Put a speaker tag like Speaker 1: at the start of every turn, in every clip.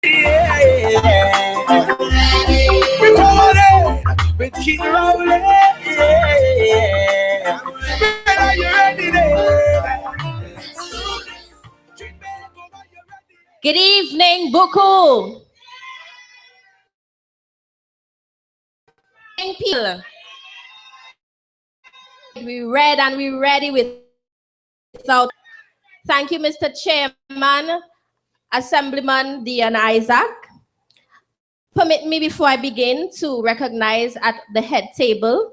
Speaker 1: Yeah. We're falling, we keep rolling. Yeah. Are you ready there?
Speaker 2: Good evening, Buccoo. People, we read and we ready without. Thank you, Mr. Chairman, Assemblyman Dion Isaac. Permit me before I begin to recognize at the head table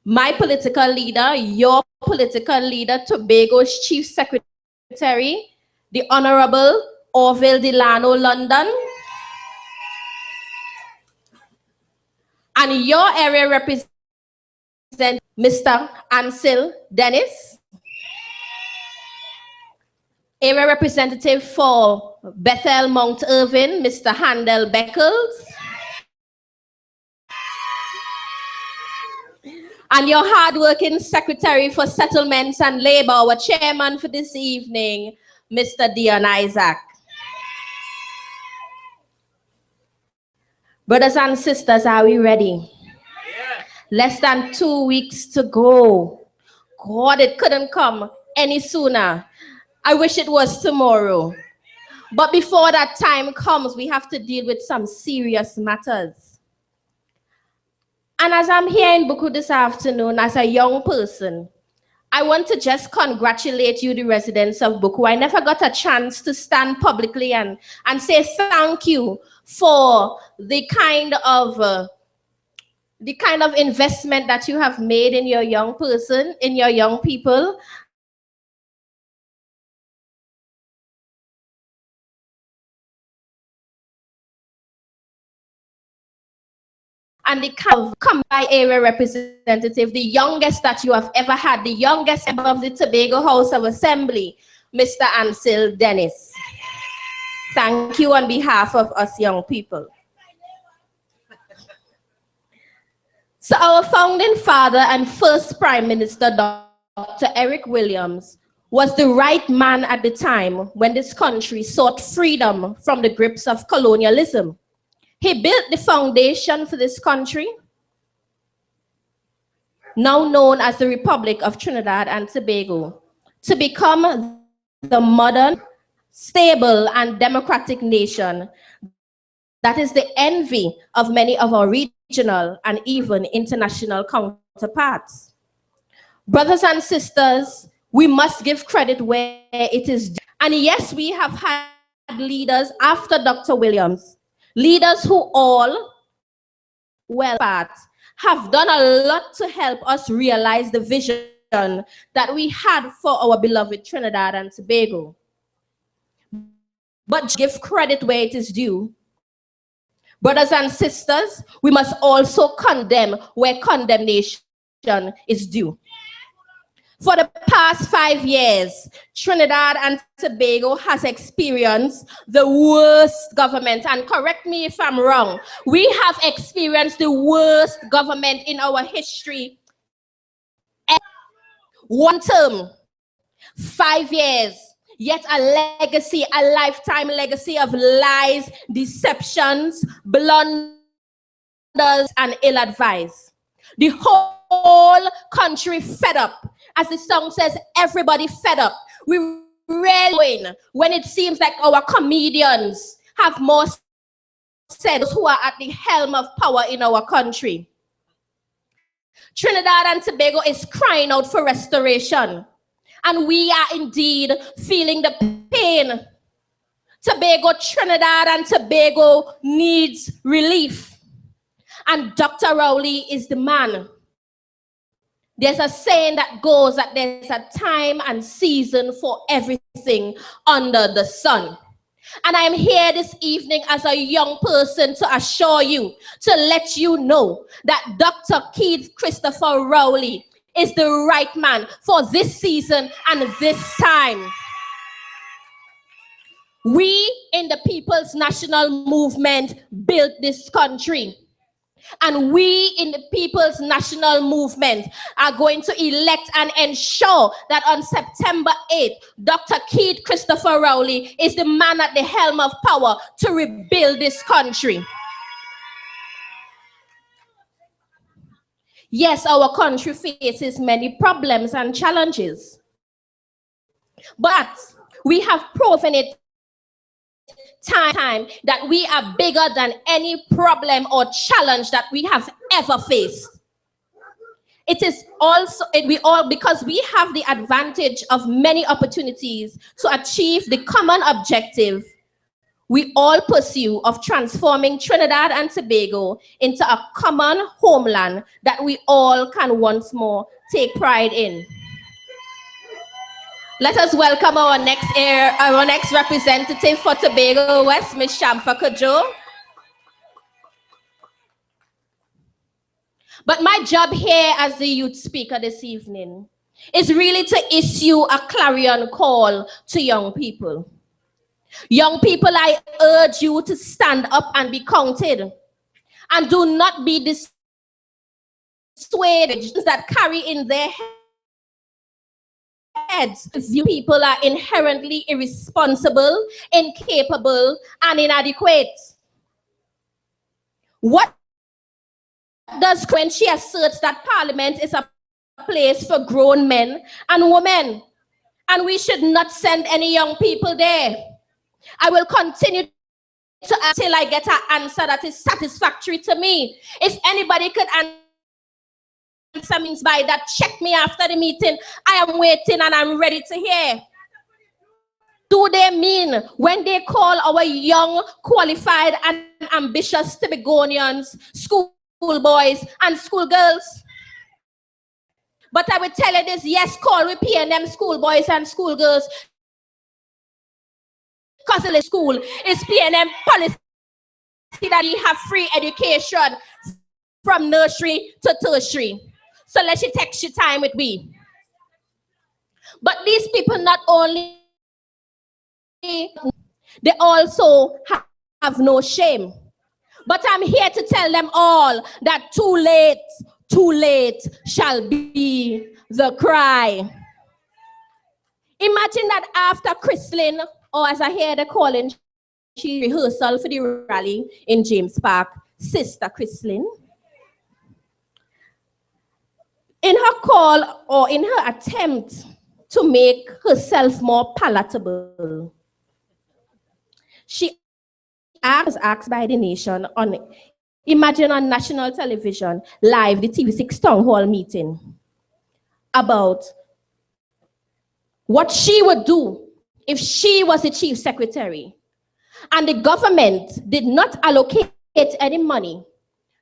Speaker 2: my political leader, your political leader, Tobago's Chief Secretary, the Honorable Orville Delano London, and your area representative, Mr. Ansel Dennis, area representative for Bethel Mount Irvin, Mr. Handel Beckles, and your hardworking Secretary for Settlements and Labor, our chairman for this evening, Mr. Dion Isaac. Brothers and sisters, are we ready? Yeah. Less than 2 weeks to go. God, it couldn't come any sooner. I wish it was tomorrow. But before that time comes, we have to deal with some serious matters. And as I'm here in Buccoo this afternoon, as a young person, I want to just congratulate you, the residents of Buccoo. I never got a chance to stand publicly and say thank you for the kind of investment that you have made in your young person, in your young people. And the come by area representative, the youngest that you have ever had, the youngest member of the Tobago House of Assembly, Mr. Ansel Dennis. Thank you on behalf of us young people. So our founding father and first Prime Minister, Dr. Eric Williams, was the right man at the time when this country sought freedom from the grips of colonialism. He built the foundation for this country, now known as the Republic of Trinidad and Tobago, to become the modern, stable, and democratic nation that is the envy of many of our regional and even international counterparts. Brothers and sisters, we must give credit where it is due. And yes, we have had leaders after Dr. Williams, leaders who all, well, have done a lot to help us realize the vision that we had for our beloved Trinidad and Tobago. But give credit where it is due. Brothers and sisters, we must also condemn where condemnation is due. For the past 5 years, Trinidad and Tobago has experienced the worst government, and correct me if I'm wrong, we have experienced the worst government in our history. One term, 5 years, yet a legacy, a lifetime legacy of lies, deceptions, blunders, and ill advice. The whole country fed up. As the song says, everybody fed up. We really win when it seems like our comedians have more said who are at the helm of power in our country. Trinidad and Tobago is crying out for restoration. And we are indeed feeling the pain. Tobago, Trinidad and Tobago needs relief. And Dr. Rowley is the man. There's a saying that goes that there's a time and season for everything under the sun. And I'm here this evening as a young person to assure you, to let you know that Dr. Keith Christopher Rowley is the right man for this season and this time. We in the People's National Movement built this country. And we in the People's National Movement are going to elect and ensure that on September 8th, Dr. Keith Christopher Rowley is the man at the helm of power to rebuild this country. Yes, our country faces many problems and challenges, but we have proven it time that we are bigger than any problem or challenge that we have ever faced. It is also, because we have the advantage of many opportunities to achieve the common objective we all pursue of transforming Trinidad and Tobago into a common homeland that we all can once more take pride in. Let us welcome our next representative for Tobago West, Ms. Shamfa Kojo. But my job here as the youth speaker this evening is really to issue a clarion call to young people. Young people, I urge you to stand up and be counted, and do not be dissuaded that carry in their heads. You people are inherently irresponsible, incapable, and inadequate. What does when she asserts that Parliament is a place for grown men and women, and we should not send any young people there? I will continue to ask till I get an answer that is satisfactory to me. If anybody could answer means by that, check me after the meeting. I am waiting and I'm ready to hear. Do they mean when they call our young, qualified, and ambitious Tobagonians schoolboys and schoolgirls? But I will tell you this, yes, call we PNM schoolboys and schoolgirls. Because the school is PNM policy that we have free education from nursery to tertiary. So let you take your time with me. But these people not only, they also have no shame. But I'm here to tell them all that too late shall be the cry. Imagine that after Chrislyn, or as I hear the calling, she rehearsal for the rally in James Park, Sister Chrislyn, in her call or in her attempt to make herself more palatable, she was asked by the nation imagine on national television, live, the TV6 town hall meeting, about what she would do if she was the chief secretary and the government did not allocate any money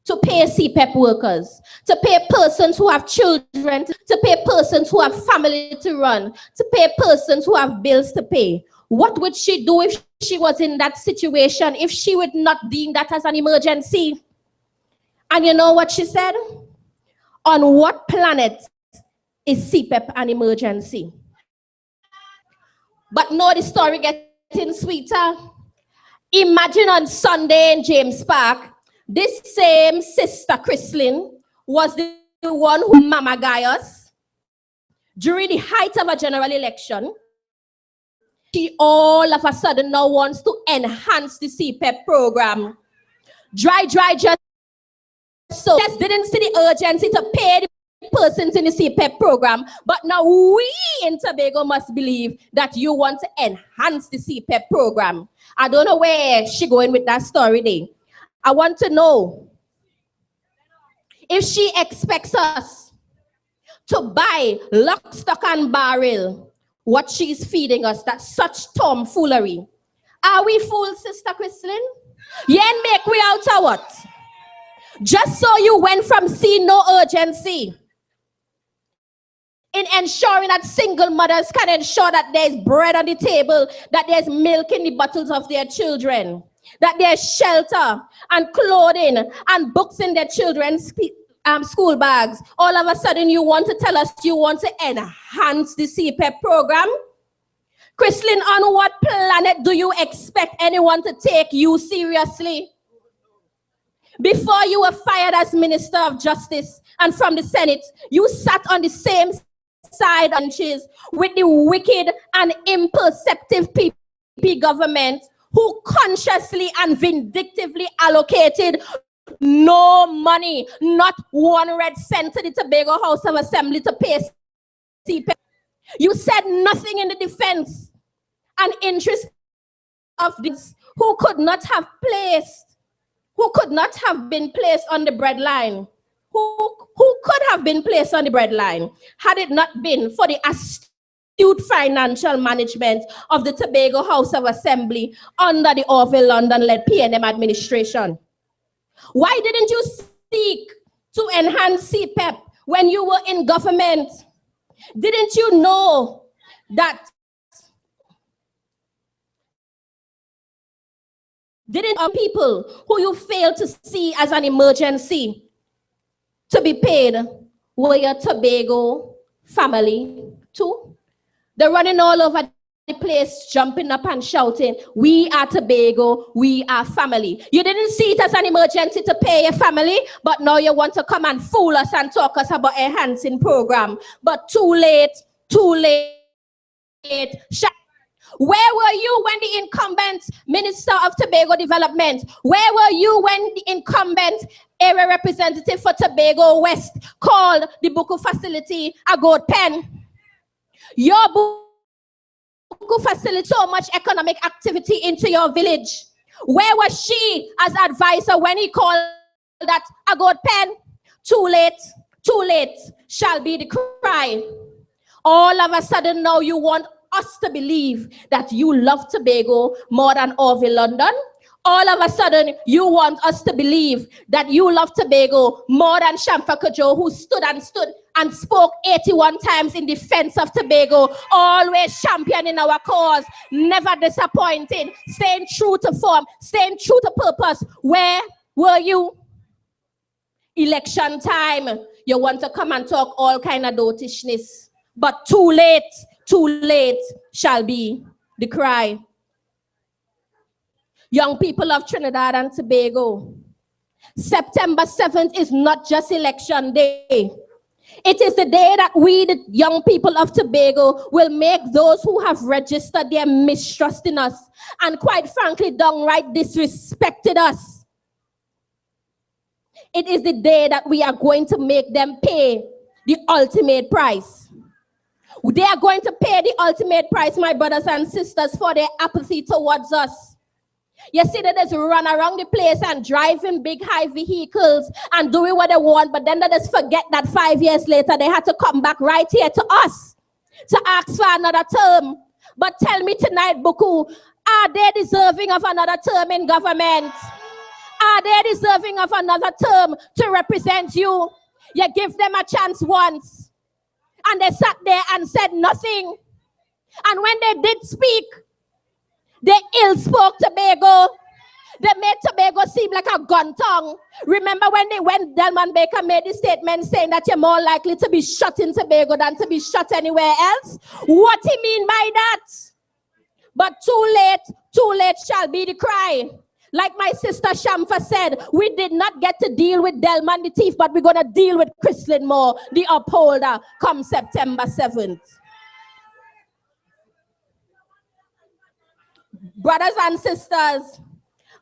Speaker 2: to pay CPEP workers, to pay persons who have children, to pay persons who have family to run, to pay persons who have bills to pay. What would she do if she was in that situation, if she would not deem that as an emergency? And you know what she said? On what planet is CPEP an emergency? But no, the story getting sweeter. Imagine on Sunday in James Park, this same Sister Chrislyn was the one who mama guy us during the height of a general election. She all of a sudden now wants to enhance the CPEP program. Just so just didn't see the urgency to pay the persons in the CPEP program, but now we in Tobago must believe that you want to enhance the CPEP program. I don't know where she going with that story there. I want to know if she expects us to buy lock, stock, and barrel what she's feeding us, that such tomfoolery. Are we fools, Sister Chrislyn? You ain't make we out or what? Just so you went from seeing no urgency in ensuring that single mothers can ensure that there's bread on the table, that there's milk in the bottles of their children, that there's shelter and clothing and books in their children's school bags. All of a sudden you want to tell us you want to enhance the CPEP program? Chrislyn, on what planet do you expect anyone to take you seriously? Before you were fired as Minister of Justice and from the Senate, you sat on the same side benches with the wicked and imperceptive PP government who consciously and vindictively allocated no money, not 1 red cent to the Tobago House of Assembly to pay CPEP. You said nothing in the defense and interest of these who could not have been placed on the breadline, who could have been placed on the breadline had it not been for the astute financial management of the Tobago House of Assembly under the Orville London-led PNM administration. Why didn't you seek to enhance CPEP when you were in government? Didn't you know that people who you failed to see as an emergency to be paid were your Tobago family too? They're running all over the place, jumping up and shouting, "We are Tobago, we are family." You didn't see it as an emergency to pay your family, but now you want to come and fool us and talk us about enhancing program. But too late, too late. Where were you when the incumbent Minister of Tobago Development? Where were you when the incumbent area representative for Tobago West called the Buccoo facility a gold pen? Your Buccoo facility so much economic activity into your village. Where was she as advisor when he called that a gold pen? Too late shall be the cry. All of a sudden now you want us to believe that you love Tobago more than Orville London. All of a sudden, you want us to believe that you love Tobago more than Shamfa Kojo, who stood and spoke 81 times in defense of Tobago, always championing our cause, never disappointing, staying true to form, staying true to purpose. Where were you? Election time, you want to come and talk all kind of dotishness, but too late shall be the cry. Young people of Trinidad and Tobago, September 7th is not just election day. It is the day that we, the young people of Tobago, will make those who have registered their mistrust in us and quite frankly downright disrespected us. It is the day that we are going to make them pay the ultimate price. They are going to pay the ultimate price, my brothers and sisters, for their apathy towards us. You see that they run around the place and driving big high vehicles and doing what they want, but then they just forget that 5 years later they had to come back right here to us to ask for another term. But tell me tonight, Buccoo, are they deserving of another term in government? Are they deserving of another term to represent you? You give them a chance once. And they sat there and said nothing. And when they did speak, they ill-spoke Tobago. They made Tobago seem like a gun tongue. Remember when Delman Baker made the statement saying that you're more likely to be shot in Tobago than to be shot anywhere else? What he mean by that? But too late shall be the cry. Like my sister Shamfa said, we did not get to deal with Delman the thief, but we're going to deal with Chrislyn Moore, the upholder, come September 7th. Brothers and sisters,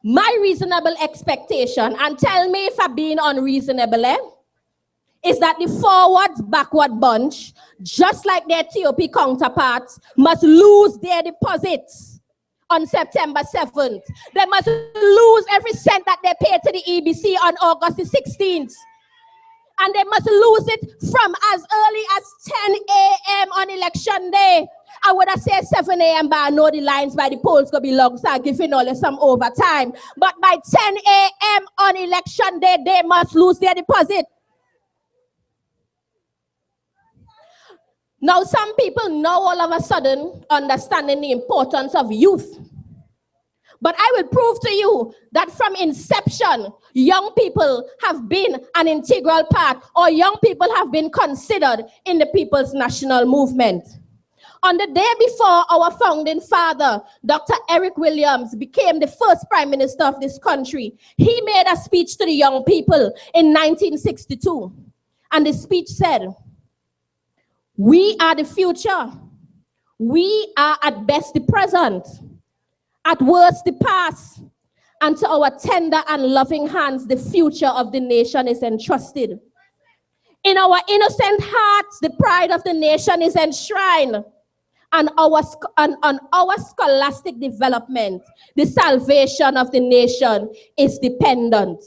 Speaker 2: my reasonable expectation, and tell me if I'm being unreasonable, is that the forward-backward bunch, just like their TOP counterparts, must lose their deposits on September 7th. They must lose every cent that they paid to the EBC on August the 16th. And they must lose it from as early as 10 a.m. on election day. I would have said 7 a.m., but I know the lines by the polls going to be long, so I'm giving all some overtime. But by 10 a.m. on election day, they must lose their deposit. Now, some people now all of a sudden understanding the importance of youth. But I will prove to you that from inception, young people have been an integral part, or young people have been considered in the People's National Movement. On the day before our founding father, Dr. Eric Williams, became the first prime minister of this country, he made a speech to the young people in 1962. And the speech said, "We are the future. We are at best the present, at worst the past, and to our tender and loving hands, the future of the nation is entrusted. In our innocent hearts, the pride of the nation is enshrined. And on our scholastic development, the salvation of the nation is dependent."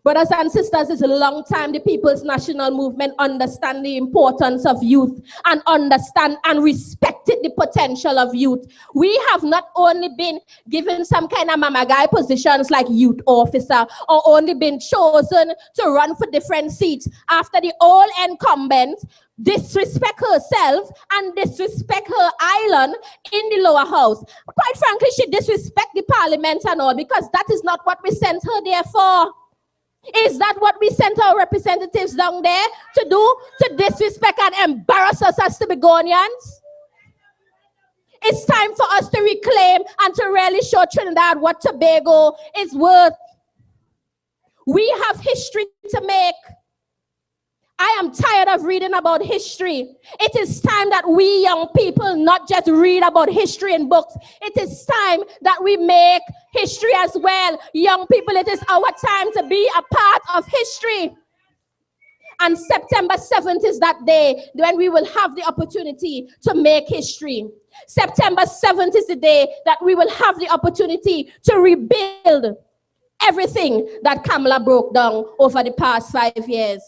Speaker 2: Brothers and sisters, it's a long time the People's National Movement understand the importance of youth and understand and respected the potential of youth. We have not only been given some kind of mama guy positions like youth officer or only been chosen to run for different seats after the old incumbent disrespect herself and disrespect her island in the lower house. Quite frankly, she disrespect the parliament and all, because that is not what we sent her there for. Is that what we sent our representatives down there to do? To disrespect and embarrass us as Tobagonians? It's time for us to reclaim and to really show Trinidad what Tobago is worth. We have history to make. I am tired of reading about history. It is time that we young people not just read about history in books. It is time that we make history as well. Young people, it is our time to be a part of history. And September 7th is that day when we will have the opportunity to make history. September 7th is the day that we will have the opportunity to rebuild everything that Kamala broke down over the past 5 years.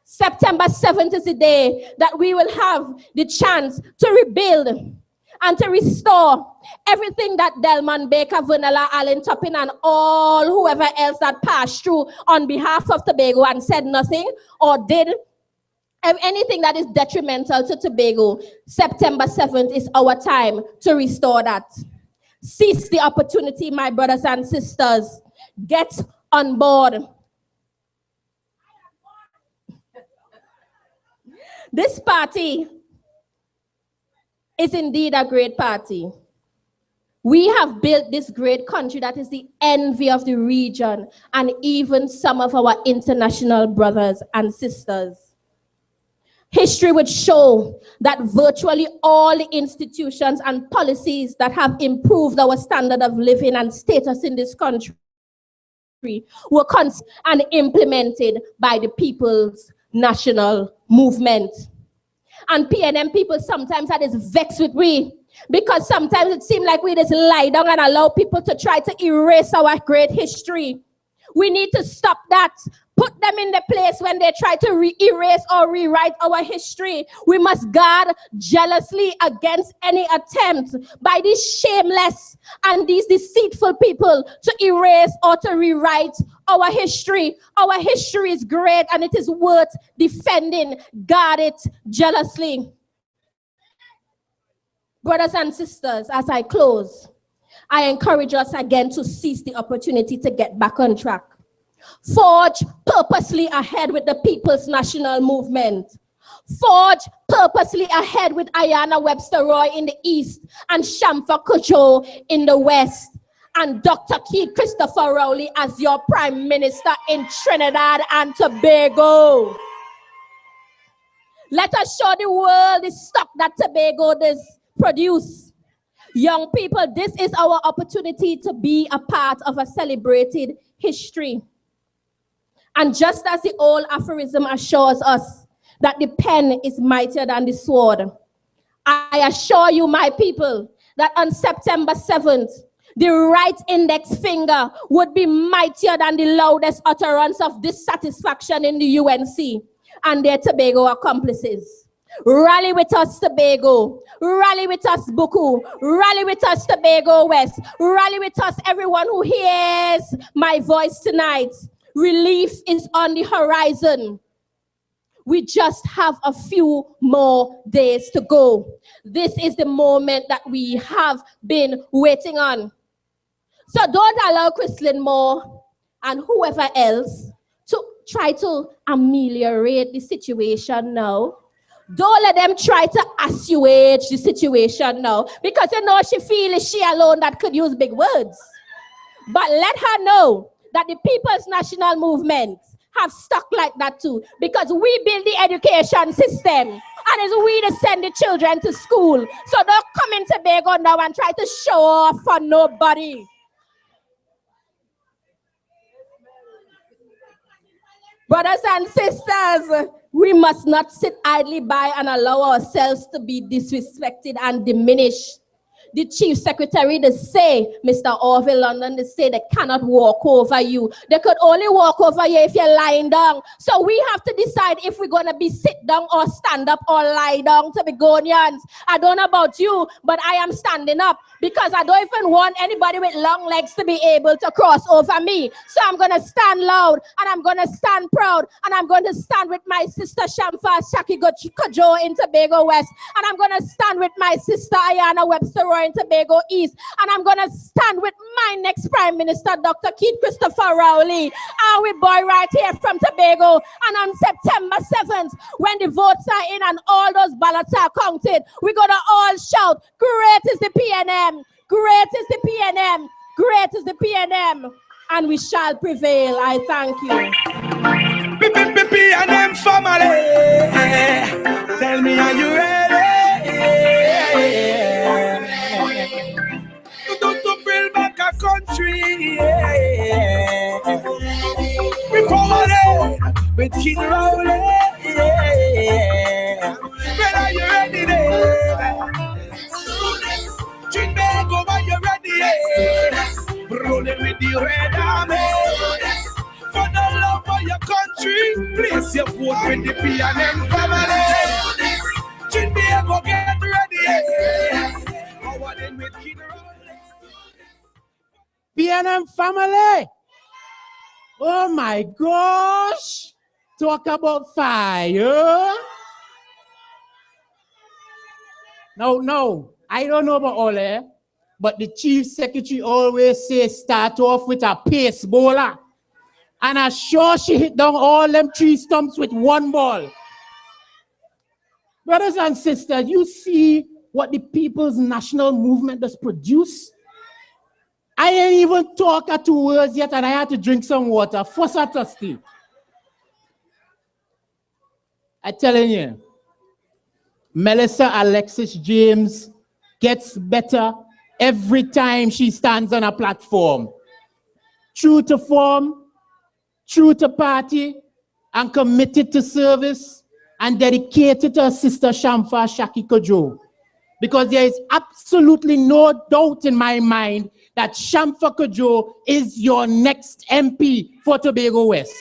Speaker 2: September 7th is the day that we will have the chance to rebuild and to restore everything that Delman, Baker, Vanilla, Allen, Toppin, and all whoever else that passed through on behalf of Tobago and said nothing or did anything that is detrimental to Tobago. September 7th is our time to restore that. Seize the opportunity, my brothers and sisters. Get on board. This party is indeed a great party. We have built this great country that is the envy of the region and even some of our international brothers and sisters. History would show that virtually all the institutions and policies that have improved our standard of living and status in this country were conceived and implemented by the People's National Movement. And PNM people sometimes that is vexed with we, because sometimes it seems like we just lie down and allow people to try to erase our great history. We need to stop that. Put them in the place when they try to erase or rewrite our history. We must guard jealously against any attempt by these shameless and these deceitful people to erase or to rewrite our history. Our history is great and it is worth defending. Guard it jealously. Brothers and sisters, as I close, I encourage us again to seize the opportunity to get back on track. Forge purposely ahead with the People's National Movement. Forge purposely ahead with Ayanna Webster-Roy in the east and Shamfa Cudjoe in the west. And Dr. Keith Christopher Rowley as your Prime Minister in Trinidad and Tobago. Let us show the world the stock that Tobago does produce. Young people, this is our opportunity to be a part of a celebrated history. And just as the old aphorism assures us that the pen is mightier than the sword, I assure you, my people, that on September 7th, the right index finger would be mightier than the loudest utterance of dissatisfaction in the UNC and their Tobago accomplices. Rally with us, Tobago. Rally with us, Buccoo. Rally with us, Tobago West. Rally with us, everyone who hears my voice tonight. Relief is on the horizon. We just have a few more days to go. This is the moment that we have been waiting on. So don't allow Chrislyn Moore and whoever else to try to ameliorate the situation now. Don't let them try to assuage the situation now. Because you know she feels she alone that could use big words. But let her know that the People's National Movement have stuck like that too. Because we build the education system. And it's we that send the children to school. So don't come in Tobago now and try to show off for nobody. Brothers and sisters, we must not sit idly by and allow ourselves to be disrespected and diminished. The chief secretary, they say, Mr. Orville London, they say they cannot walk over you. They could only walk over you if you're lying down. So we have to decide if we're going to be sit down or stand up or lie down, Tobagonians. I don't know about you, but I am standing up because I don't even want anybody with long legs to be able to cross over me. So I'm going to stand loud and I'm going to stand proud and I'm going to stand with my sister Shamfa Shaki Kojo in Tobago West and I'm going to stand with my sister Ayana Webster-Roy in Tobago East, and I'm going to stand with my next Prime Minister, Dr. Keith Christopher Rowley, our boy right here from Tobago. And on September 7th, when the votes are in and all those ballots are counted, we're going to all shout, great is the PNM, great is the PNM, great is the PNM, and we shall prevail. I thank you.
Speaker 1: PNM family, tell me, are you ready? To build back a country, yeah. We forward with King Rowley, yeah. When are you ready there? Tobago, are you ready? Yeah. Rolling with the red army. For the love of your country, place your vote with the PNM family. Tobago, get ready, yeah. Forward in with King Rowley.
Speaker 3: PNM family. Oh my gosh. Talk about fire. No. I don't know about all that, but the chief secretary always says start off with a pace bowler. And I'm sure she hit down all them 3 stumps with 1 ball. Brothers and sisters, you see what the People's National Movement does produce? I ain't even talk 2 words yet and I had to drink some water. First I thirsty. I telling you, Melissa Alexis James gets better every time she stands on a platform. True to form, true to party, and committed to service, and dedicated to her sister Shamfa Shaki Kojo. Because there is absolutely no doubt in my mind that Shamfa Kojo is your next MP for Tobago West.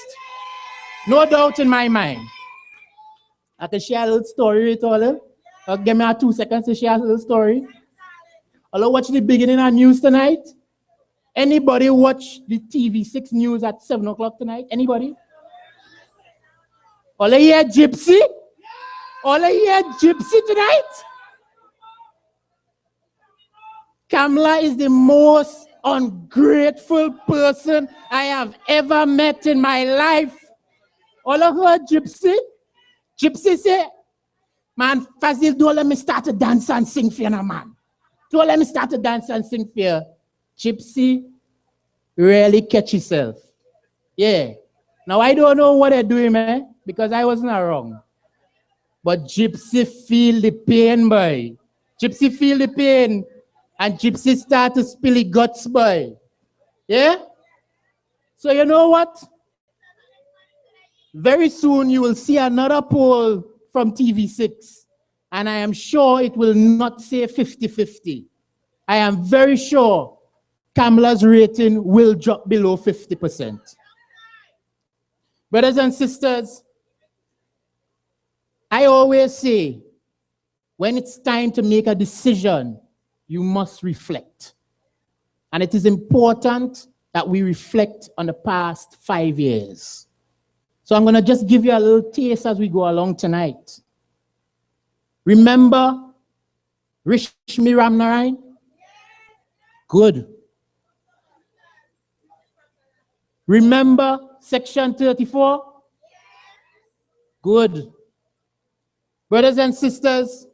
Speaker 3: No doubt in my mind. I can share a little story with all. Give me 2 seconds to share a little story. Hello, watch the beginning of news tonight. Anybody watch the TV6 news at 7 o'clock tonight? Anybody? All here Gypsy? All here Gypsy tonight? Kamala is the most ungrateful person I have ever met in my life. All of her Gypsy? Gypsy say, man, Fazil, don't let me start to dance and sing for you, man. Don't let me start to dance and sing for you. Gypsy really catch herself. Yeah. Now, I don't know what they're doing, man, because I wasn't wrong. But Gypsy feel the pain, boy. Gypsy feel the pain. And Gypsy start to spill the guts, boy. Yeah? So you know what? Very soon you will see another poll from TV6. And I am sure it will not say 50-50. I am very sure Kamala's rating will drop below 50%. Brothers and sisters, I always say, when it's time to make a decision, you must reflect. And it is important that we reflect on the past 5 years. So I'm going to just give you a little taste as we go along tonight. Remember Rishmi Ramnarayan? Good. Remember Section 34? Good. Brothers and sisters,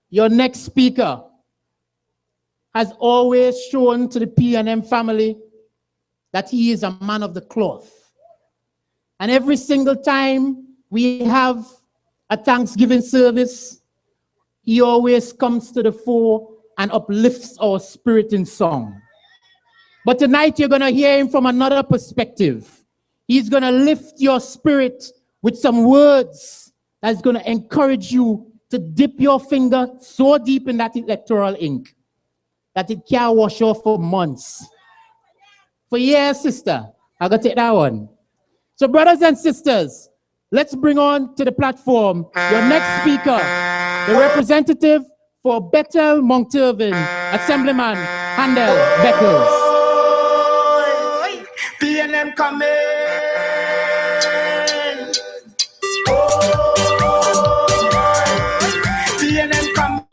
Speaker 3: your next speaker has always shown to the PNM family that he is a man of the cloth. And every single time we have a Thanksgiving service, he always comes to the fore and uplifts our spirit in song. But tonight you're going to hear him from another perspective. He's going to lift your spirit with some words that's going to encourage you to dip your finger so deep in that electoral ink that it can't wash off for months. For years, sister, I got to take that one. So brothers and sisters, let's bring on to the platform your next speaker, the representative for Bethel Moncturvin, Assemblyman Handel Beckles.
Speaker 1: PNM coming. PNM coming.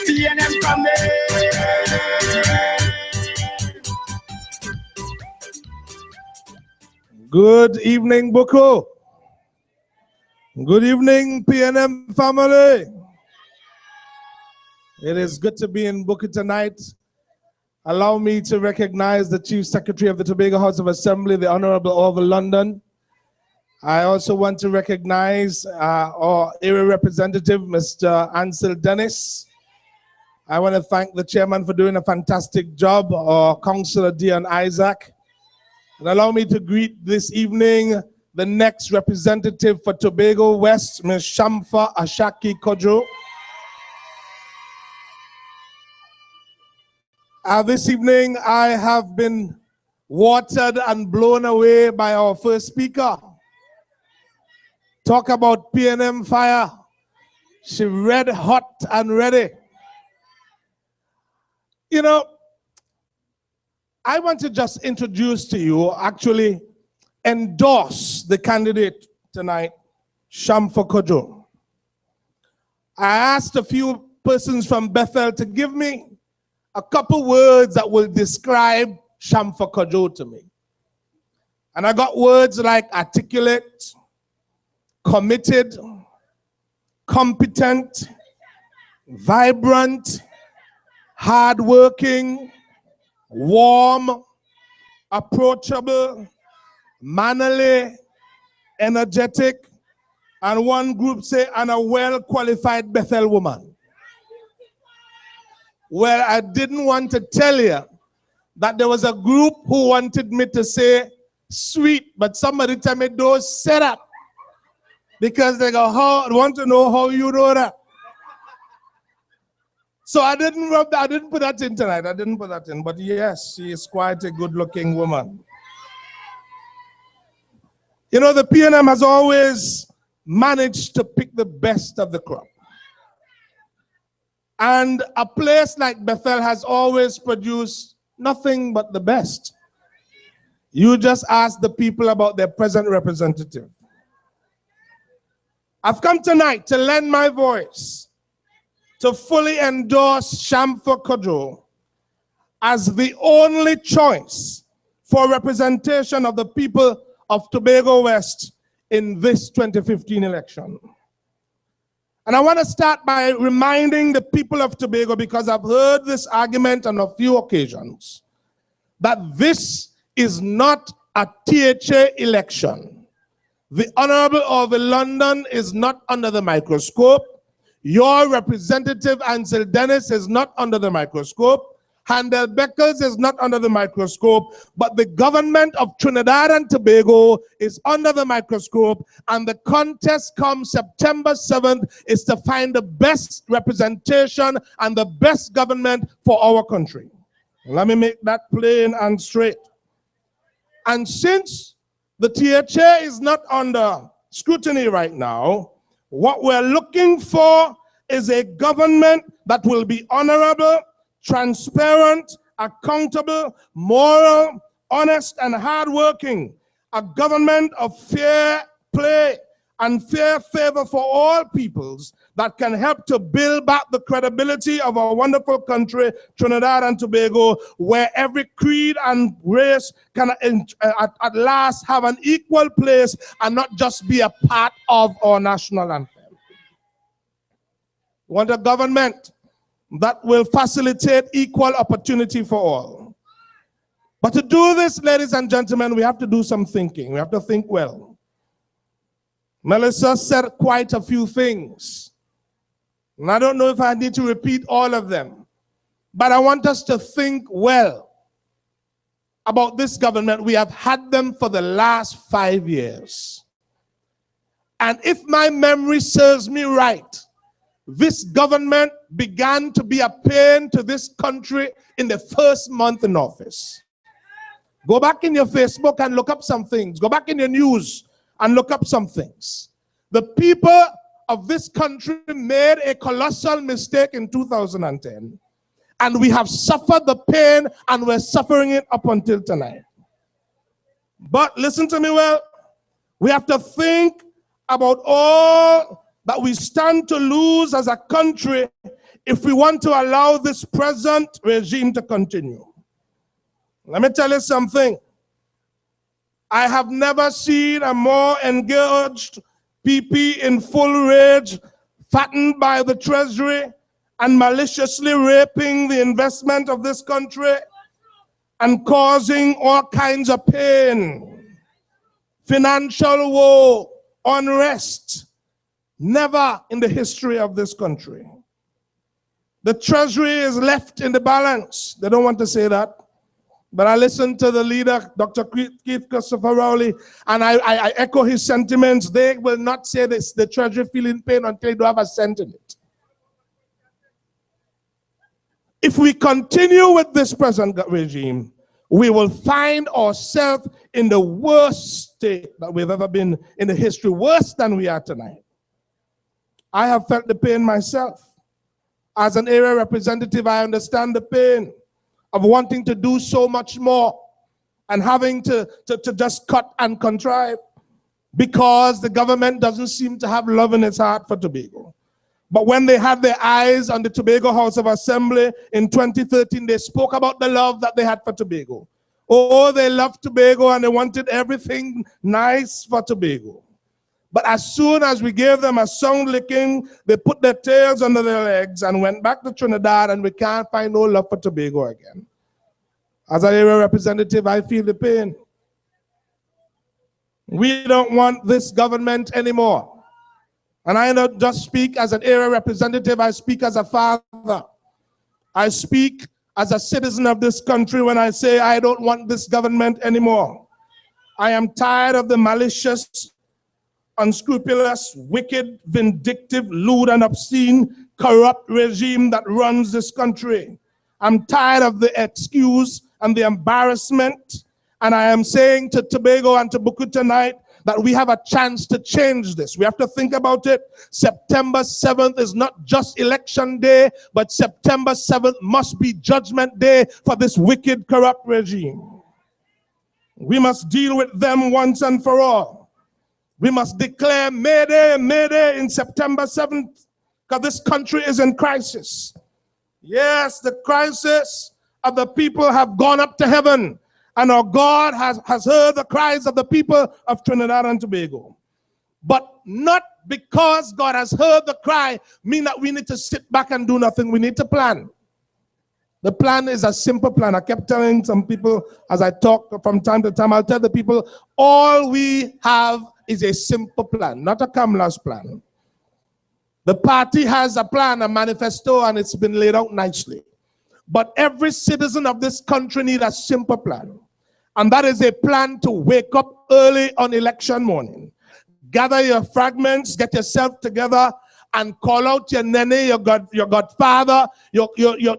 Speaker 1: PNM coming. Good evening, Buccoo. Good evening, PNM family. It is good to be in Buccoo tonight. Allow me to recognize the Chief Secretary of the Tobago House of Assembly, the Honorable Orville London. I also want to recognize our area representative, Mr. Ansel Dennis. I want to thank the chairman for doing a fantastic job, our Councillor Dion Isaac. And allow me to greet this evening the next representative for Tobago West, Ms. Shamfa Ashaki Kojo. This evening, I have been watered and blown away by our first speaker. Talk about PNM fire. She red hot and ready. You know, I want to just introduce to you, actually endorse the candidate tonight, Shamfa Kojo. I asked a few persons from Bethel to give me a couple words that will describe Shamfa Kojo to me. And I got words like articulate, committed, competent, vibrant, hardworking, warm, approachable, mannerly, energetic, and one group say, and a well-qualified Bethel woman. Well, I didn't want to tell you that there was a group who wanted me to say sweet, but somebody tell me those set up because they go, want to know how you know that. So I didn't put that in tonight. I didn't put that in, but yes, she is quite a good-looking woman. You know, the PNM has always managed to pick the best of the crop. And a place like Bethel has always produced nothing but the best. You just ask the people about their present representative. I've come tonight to lend my voice to fully endorse Shamfa Kojo as the only choice for representation of the people of Tobago West in this 2015 election. And I want to start by reminding the people of Tobago, because I've heard this argument on a few occasions, that this is not a THA election. The Honorable Orville London is not under the microscope. Your representative, Ansel Dennis, is not under the microscope. Handel Beckles is not under the microscope, but the government of Trinidad and Tobago is under the microscope, and the contest come September 7th is to find the best representation and the best government for our country. Let me make that plain and straight. And since the THA is not under scrutiny right now, what we're looking for is a government that will be honorable, transparent, accountable, moral, honest, and hardworking. A government of fair play. and fair favor for all peoples that can help to build back the credibility of our wonderful country, Trinidad and Tobago, where every creed and race can at last have an equal place and not just be a part of our national anthem. We want a government that will facilitate equal opportunity for all. But to do this, ladies and gentlemen, we have to do some thinking. We have to think well. Melissa said quite a few things. And I don't know if I need to repeat all of them. But I want us to think well about this government. We have had them for the last 5 years. And if my memory serves me right, this government began to be a pain to this country in the first month in office. Go back in your Facebook and look up some things. Go back in your news and look up some things. The people of this country made a colossal mistake in 2010, and we have suffered the pain, and we're suffering it up until tonight. But listen to me well, we have to think about all that we stand to lose as a country if we want to allow this present regime to continue. Let me tell you something. I have never seen a more engaged PP in full rage, fattened by the treasury and maliciously raping the investment of this country and causing all kinds of pain, financial woe, unrest. Never in the history of this country. The treasury is left in the balance. They don't want to say that. But I listened to the leader, Dr. Keith Christopher Rowley, and I echo his sentiments. They will not say this, the treasury feeling pain until they don't have a cent in it. If we continue with this present regime, we will find ourselves in the worst state that we've ever been in the history, worse than we are tonight. I have felt the pain myself. As an area representative, I understand the pain of wanting to do so much more and having to just cut and contrive because the government doesn't seem to have love in its heart for Tobago. But when they had their eyes on the Tobago House of Assembly in 2013, they spoke about the love that they had for Tobago. Oh, they loved Tobago and they wanted everything nice for Tobago. But as soon as we gave them a sound licking, they put their tails under their legs and went back to Trinidad, and we can't find no love for Tobago again. As an area representative, I feel the pain. We don't want this government anymore. And I don't just speak as an area representative, I speak as a father. I speak as a citizen of this country when I say I don't want this government anymore. I am tired of the malicious, unscrupulous, wicked, vindictive, lewd and obscene, corrupt regime that runs this country. I'm tired of the excuse and the embarrassment, and I am saying to Tobago and to Buccoo tonight that we have a chance to change this. We have to think about it. September 7th is not just election day, but September 7th must be judgment day for this wicked, corrupt regime. We must deal with them once and for all. We must declare Mayday, Mayday in September 7th, because this country is in crisis. Yes, the crisis of the people have gone up to heaven, and our God has heard the cries of the people of Trinidad and Tobago. But not because God has heard the cry mean that we need to sit back and do nothing. We need to plan. The plan is a simple plan. I kept telling some people as I talk from time to time, I'll tell the people, all we have is a simple plan, not a Kamala's plan. The party has a plan, a manifesto, and it's been laid out nicely. But every citizen of this country needs a simple plan. And that is a plan to wake up early on election morning. Gather your fragments, get yourself together, and call out your nene, your godfather, your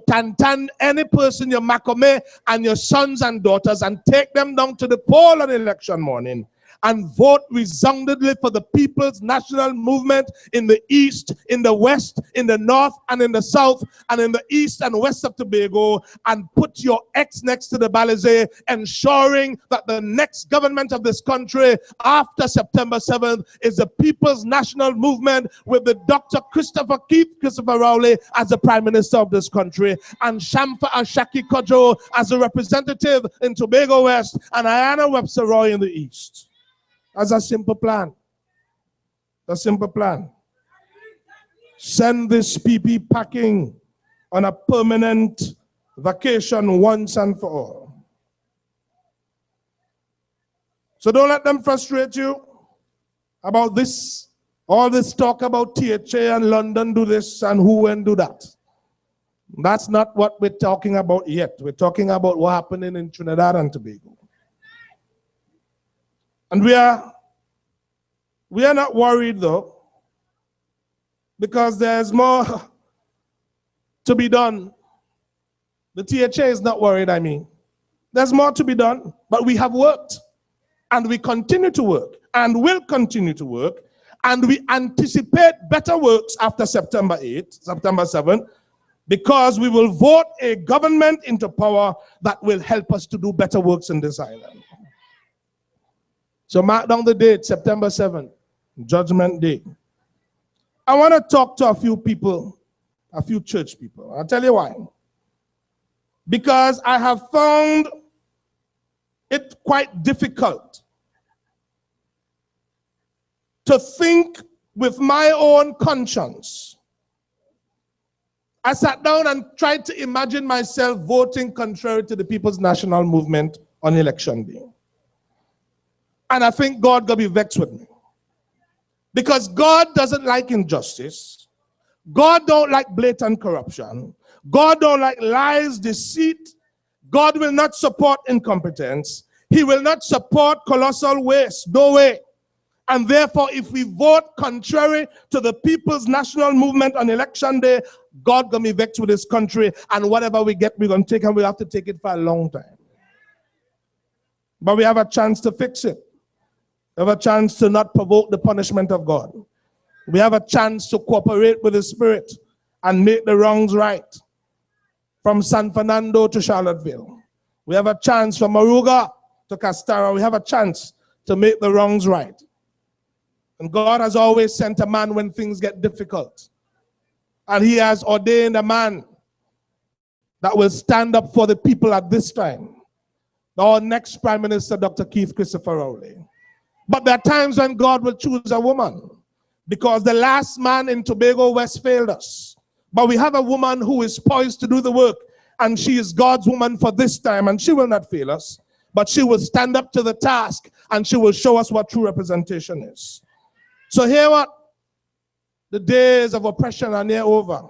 Speaker 1: tantan, any person, your makome, and your sons and daughters, and take them down to the poll on election morning. and vote resoundingly for the People's National Movement in the East, in the West, in the North, and in the South, and in the East and West of Tobago, and put your X next to the Balizé, ensuring that the next government of this country after September 7th is the People's National Movement with the Dr. Keith Christopher Rowley as the Prime Minister of this country, and Shamfa Ashaki Kojo as a representative in Tobago West, and Ayana Webster-Roy in the East. That's a simple plan. A simple plan. Send this PP packing on a permanent vacation once and for all. So don't let them frustrate you about this, all this talk about THA and London do this and who and do that. That's not what we're talking about yet. We're talking about what's happening in Trinidad and Tobago. And we are not worried though, because there's more to be done. The THA is not worried, I mean. There's more to be done, but we have worked, and we continue to work, and will continue to work, and we anticipate better works after September 8th, September 7th, because we will vote a government into power that will help us to do better works in this island. So mark down the date, September 7th, Judgment Day. I want to talk to a few people, a few church people. I'll tell you why. Because I have found it quite difficult to think with my own conscience. I sat down and tried to imagine myself voting contrary to the People's National Movement on election day. And I think God gonna be vexed with me. Because God doesn't like injustice. God don't like blatant corruption. God don't like lies, deceit. God will not support incompetence. He will not support colossal waste. No way. And therefore, if we vote contrary to the People's National Movement on election day, God gonna be vexed with this country, and whatever we get, we're gonna take, and we have to take it for a long time. But we have a chance to fix it. We have a chance to not provoke the punishment of God. We have a chance to cooperate with the Spirit and make the wrongs right. From San Fernando to Charlottesville. We have a chance from Moruga to Castara. We have a chance to make the wrongs right. And God has always sent a man when things get difficult. And he has ordained a man that will stand up for the people at this time. Our next Prime Minister, Dr. Keith Christopher Rowley. But there are times when God will choose a woman, because the last man in Tobago West failed us. But we have a woman who is poised to do the work, and she is God's woman for this time, and she will not fail us. But she will stand up to the task, and she will show us what true representation is. So hear what? The days of oppression are near over.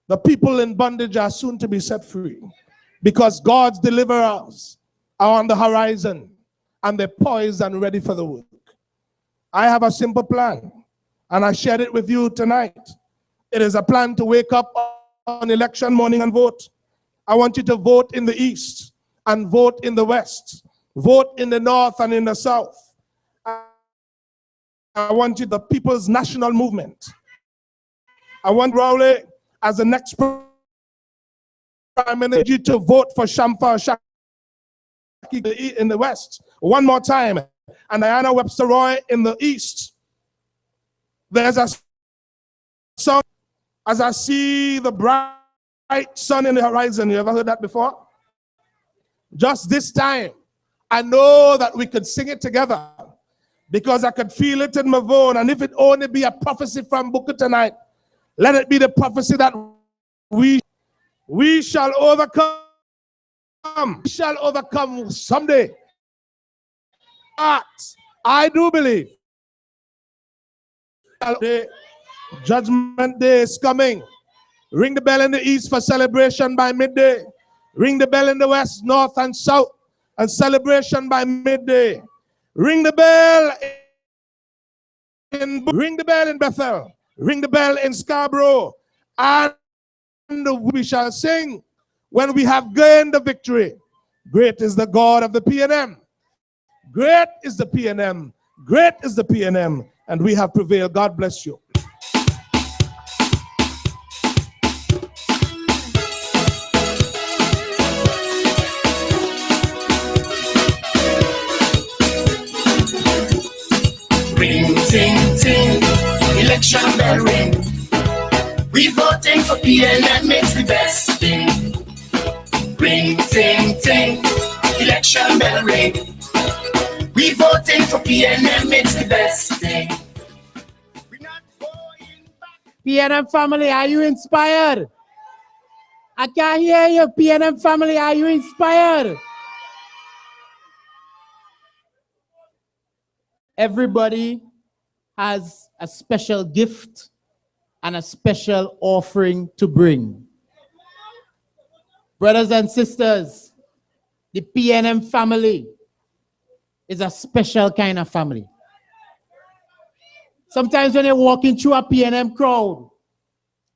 Speaker 1: The people in bondage are soon to be set free, because God's deliverers are on the horizon, and they're poised and ready for the work. I have a simple plan, and I shared it with you tonight. It is a plan to wake up on election morning and vote. I want you to vote in the East and vote in the West. Vote in the North and in the South. I want you, the People's National Movement. I want Rowley as the next Prime Minister to vote for Shamfa Ashaki in the West. One more time. And Ayana Webster-Roy in the East. There's a song, as I see the bright sun in the horizon. You ever heard that before? Just this time, I know that we could sing it together, because I could feel it in my bone. And if it only be a prophecy from Buccoo tonight, let it be the prophecy that we shall overcome. We shall overcome someday. But I do believe Judgment Day is coming. Ring the bell in the East for celebration by midday. Ring the bell in the West, North, and South, and celebration by midday. Ring the bell in Bethel. Ring the bell in Scarborough. And we shall sing when we have gained the victory. Great is the God of the PNM. Great is the PNM. Great is the PNM. And we have prevailed. God bless you.
Speaker 4: Ring, ting, ting, election bell ring. We voting for PNM, it's the best thing. Ring, ting, ting, election bell ring. We voting for PNM, it's the best thing. We're not going back.
Speaker 3: PNM family, are you inspired? I can't hear you. PNM family, are you inspired? Everybody has a special gift and a special offering to bring. Brothers and sisters, the PNM family is a special kind of family. Sometimes when you're walking through a PNM crowd,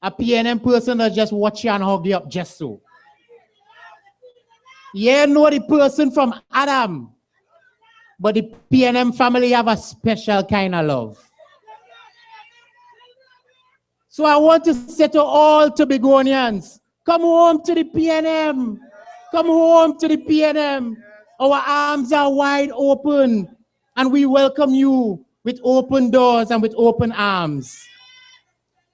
Speaker 3: a PNM person will just watch you and hug you up just so. You know the person from Adam, but the PNM family have a special kind of love. So I want to say to all Tobagonians, come home to the PNM. Come home to the PNM. Our arms are wide open and we welcome you with open doors and with open arms.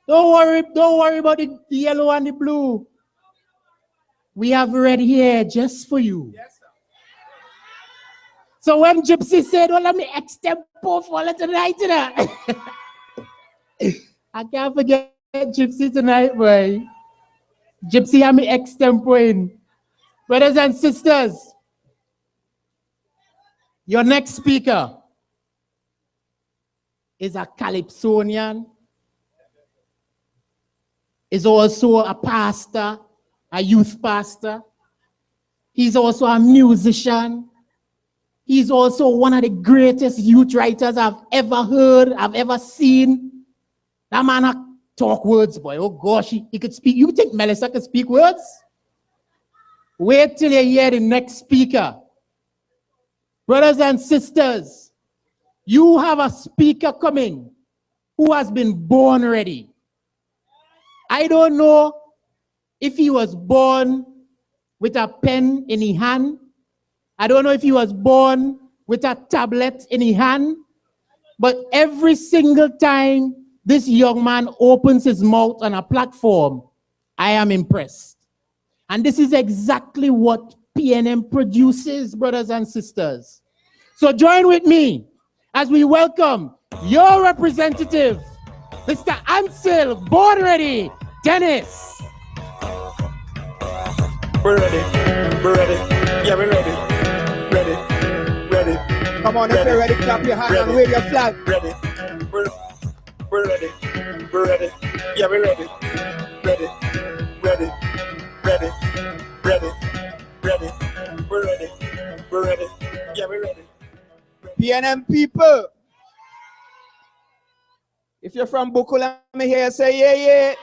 Speaker 3: Don't worry about the yellow and the blue. We have red here just for you. Yes, sir. So when Gypsy said, well, let me extempo for it tonight, I can't forget Gypsy tonight, boy. Gypsy had me extempoing. Brothers and sisters, your next speaker is a Calypsonian, is also a pastor, a youth pastor. He's also a musician. He's also one of the greatest youth writers I've ever heard, I've ever seen. That man talk words, boy. Oh gosh, he could speak. You think Melissa could speak words? Wait till you hear the next speaker. Brothers and sisters, you have a speaker coming who has been born ready. I don't know if he was born with a pen in his hand. I don't know if he was born with a tablet in his hand. But every single time this young man opens his mouth on a platform, I am impressed. And this is exactly what PNM produces, brothers and sisters. So join with me as we welcome your representative, Mr. Ansel Born Ready Dennis.
Speaker 5: We're ready. We're ready. Yeah, we're ready. Ready.
Speaker 6: Come on, if you're ready, clap your hand and wave your flag.
Speaker 5: Ready. We're ready. We're ready. Yeah, we're ready. Ready. Ready. We're ready. We're ready. Yeah, we're ready.
Speaker 6: PNM people, if you're from Buccoo, let me hear you say yeah.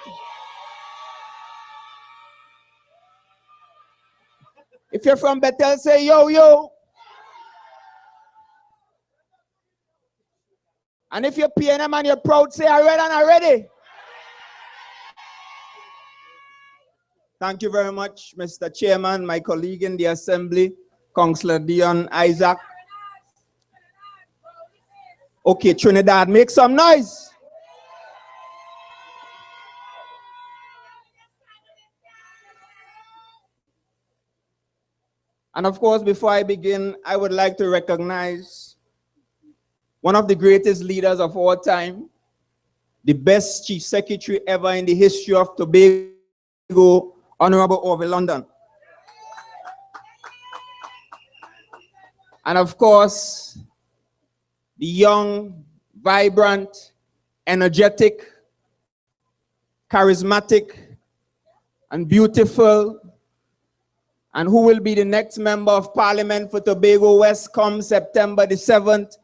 Speaker 6: If you're from Bethel, say yo. And if you're PNM and you're proud, say I read and I ready. Thank you very much, Mr. Chairman, my colleague in the Assembly, Councillor Dion Isaac. Okay, Trinidad, make some noise. And of course, before I begin, I would like to recognize one of the greatest leaders of all time, the best chief secretary ever in the history of Tobago, Honorable Orville London. And of course, the young, vibrant, energetic, charismatic, and beautiful, and who will be the next member of Parliament for Tobago West come September the 7th,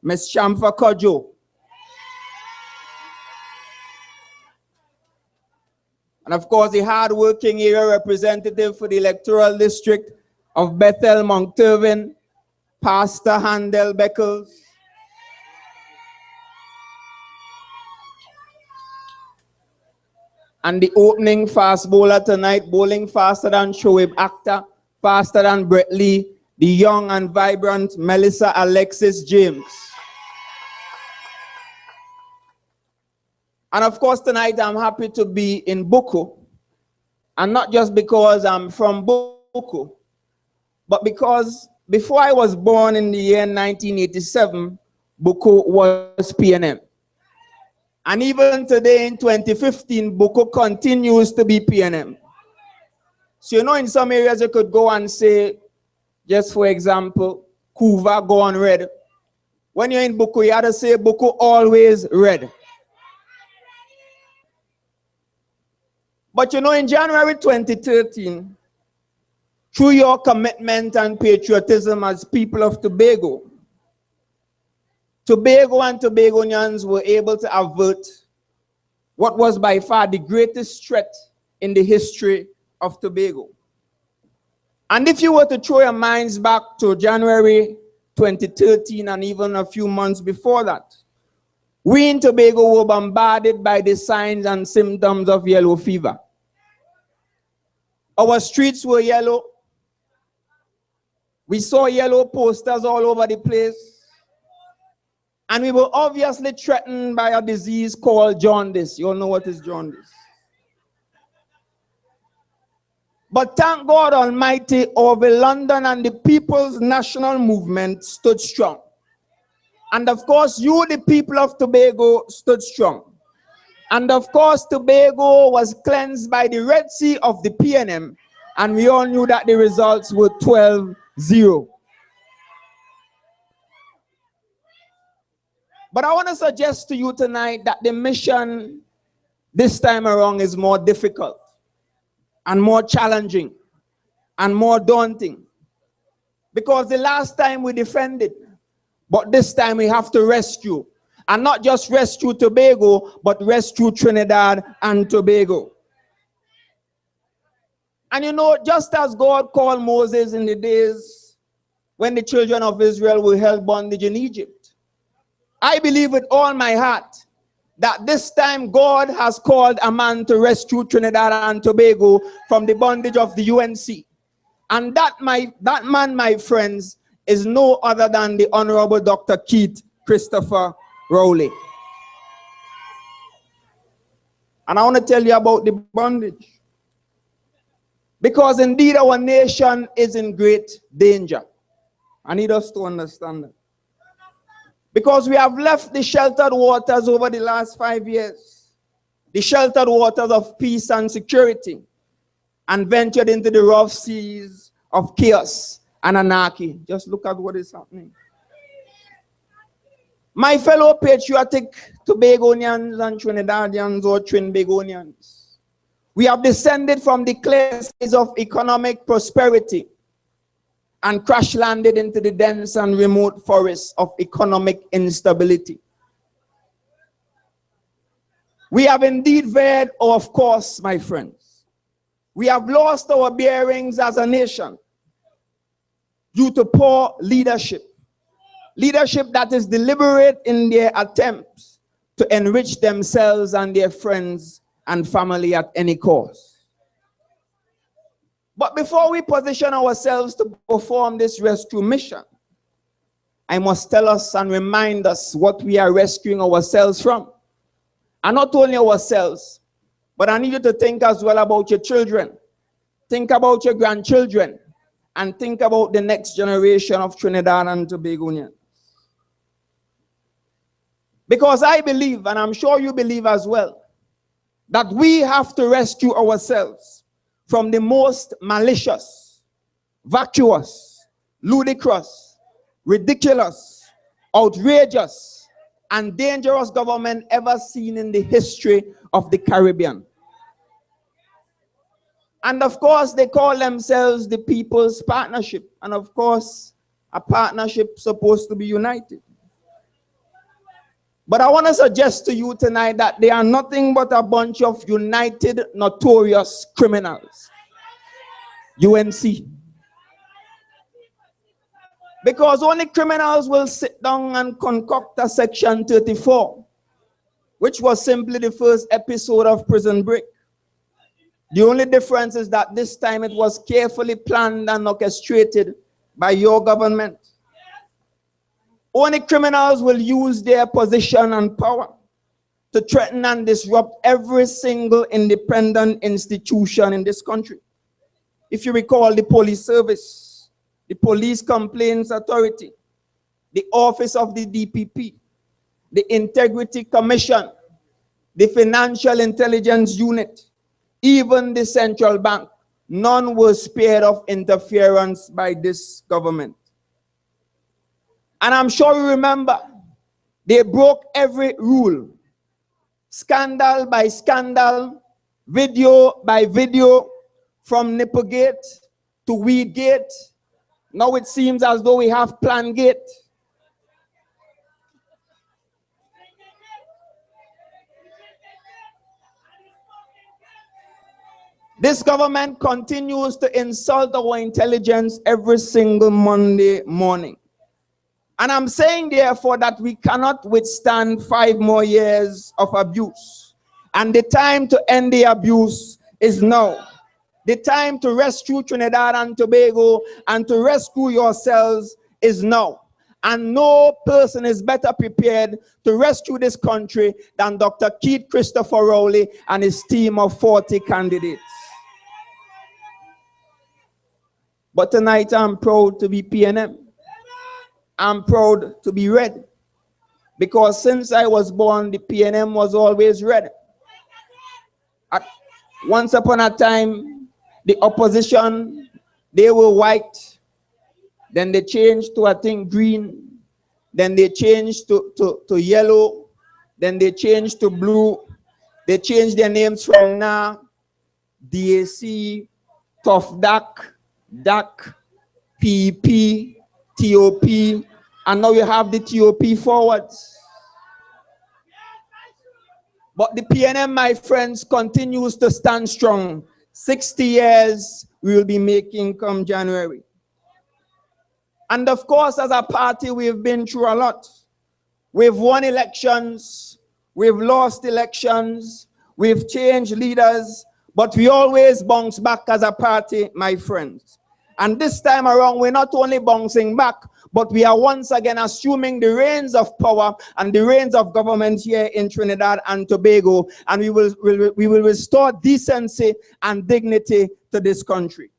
Speaker 6: Ms. Shamfa Kojo. And of course, the hard-working area representative for the electoral district of Bethel, Mount Irvin, Pastor Handel Beckles, and the opening fast bowler tonight, bowling faster than Shoaib Akhtar, faster than Brett Lee, the young and vibrant Melissa Alexis James. And of course, tonight I'm happy to be in Buccoo. And not just because I'm from Buccoo, but because before I was born in the year 1987, Buccoo was PNM. And even today in 2015, Buccoo continues to be PNM. So, you know, in some areas you could go and say, just for example, Kuva gone red. When you're in Buccoo, you have to say Buccoo always red. But you know, in January 2013, through your commitment and patriotism as people of Tobago, Tobago and Tobagonians were able to avert what was by far the greatest threat in the history of Tobago. And if you were to throw your minds back to January 2013 and even a few months before that, we in Tobago were bombarded by the signs and symptoms of yellow fever. Our streets were yellow. We saw yellow posters all over the place. And we were obviously threatened by a disease called jaundice. You all know what is jaundice. But thank God Almighty, over London and the People's National Movement stood strong. And of course, you, the people of Tobago, stood strong. And of course, Tobago was cleansed by the Red Sea of the PNM. And we all knew that the results were 12-0. But I want to suggest to you tonight that the mission this time around is more difficult and more challenging and more daunting. Because the last time we defended, but this time we have to rescue. And not just rescue Tobago, but rescue Trinidad and Tobago. And you know, just as God called Moses in the days when the children of Israel were held bondage in Egypt, I believe with all my heart that this time God has called a man to rescue Trinidad and Tobago from the bondage of the UNC. And that man, my friends, is no other than the Honorable Dr. Keith Christopher Rowley. And I want to tell you about the bondage. Because indeed our nation is in great danger. I need us to understand that. Because we have left the sheltered waters over the last 5 years, the sheltered waters of peace and security, and ventured into the rough seas of chaos and anarchy. Just look at what is happening. My fellow patriotic Tobagonians and Trinidadians or Trinbagonians, we have descended from the clear skies of economic prosperity and crash landed into the dense and remote forests of economic instability. We have indeed veered off course, my friends. We have lost our bearings as a nation due to poor leadership. Leadership that is deliberate in their attempts to enrich themselves and their friends and family at any cost. But before we position ourselves to perform this rescue mission, I must tell us and remind us what we are rescuing ourselves from. And not only ourselves, but I need you to think as well about your children. Think about your grandchildren. And think about the next generation of Trinidad and Tobagonians. Because I believe, and I'm sure you believe as well, that we have to rescue ourselves from the most malicious, vacuous, ludicrous, ridiculous, outrageous, and dangerous government ever seen in the history of the Caribbean. And of course, they call themselves the People's Partnership. And of course, a partnership supposed to be united. But I want to suggest to you tonight that they are nothing but a bunch of united, notorious criminals. UNC. Because only criminals will sit down and concoct a Section 34, which was simply the first episode of Prison Break. The only difference is that this time it was carefully planned and orchestrated by your government. Only criminals will use their position and power to threaten and disrupt every single independent institution in this country. If you recall, the police service, the police complaints authority, the office of the DPP, the Integrity Commission, the Financial Intelligence Unit, even the central bank, none were spared of interference by this government. And I'm sure you remember, they broke every rule. Scandal by scandal, video by video, from Nipplegate to Weedgate. Now it seems as though we have Plangate. This government continues to insult our intelligence every single Monday morning. And I'm saying, therefore, that we cannot withstand 5 more years of abuse. And the time to end the abuse is now. The time to rescue Trinidad and Tobago and to rescue yourselves is now. And no person is better prepared to rescue this country than Dr. Keith Christopher Rowley and his team of 40 candidates. But tonight I'm proud to be PNM. I'm proud to be red. Because since I was born, the PNM was always red. Once upon a time, the opposition, they were white. Then they changed to, I think, green. Then they changed to yellow. Then they changed to blue. They changed their names from NA, DAC, Tough DAC, DAC, PP, TOP, and now you have the TOP forwards. But the PNM, my friends, continues to stand strong. 60 years we will be making come January. And of course, as a party, we've been through a lot. We've won elections, we've lost elections, we've changed leaders, but we always bounce back as a party, my friends. And this time around, we're not only bouncing back, but we are once again assuming the reins of power and the reins of government here in Trinidad and Tobago, and we will restore decency and dignity to this country.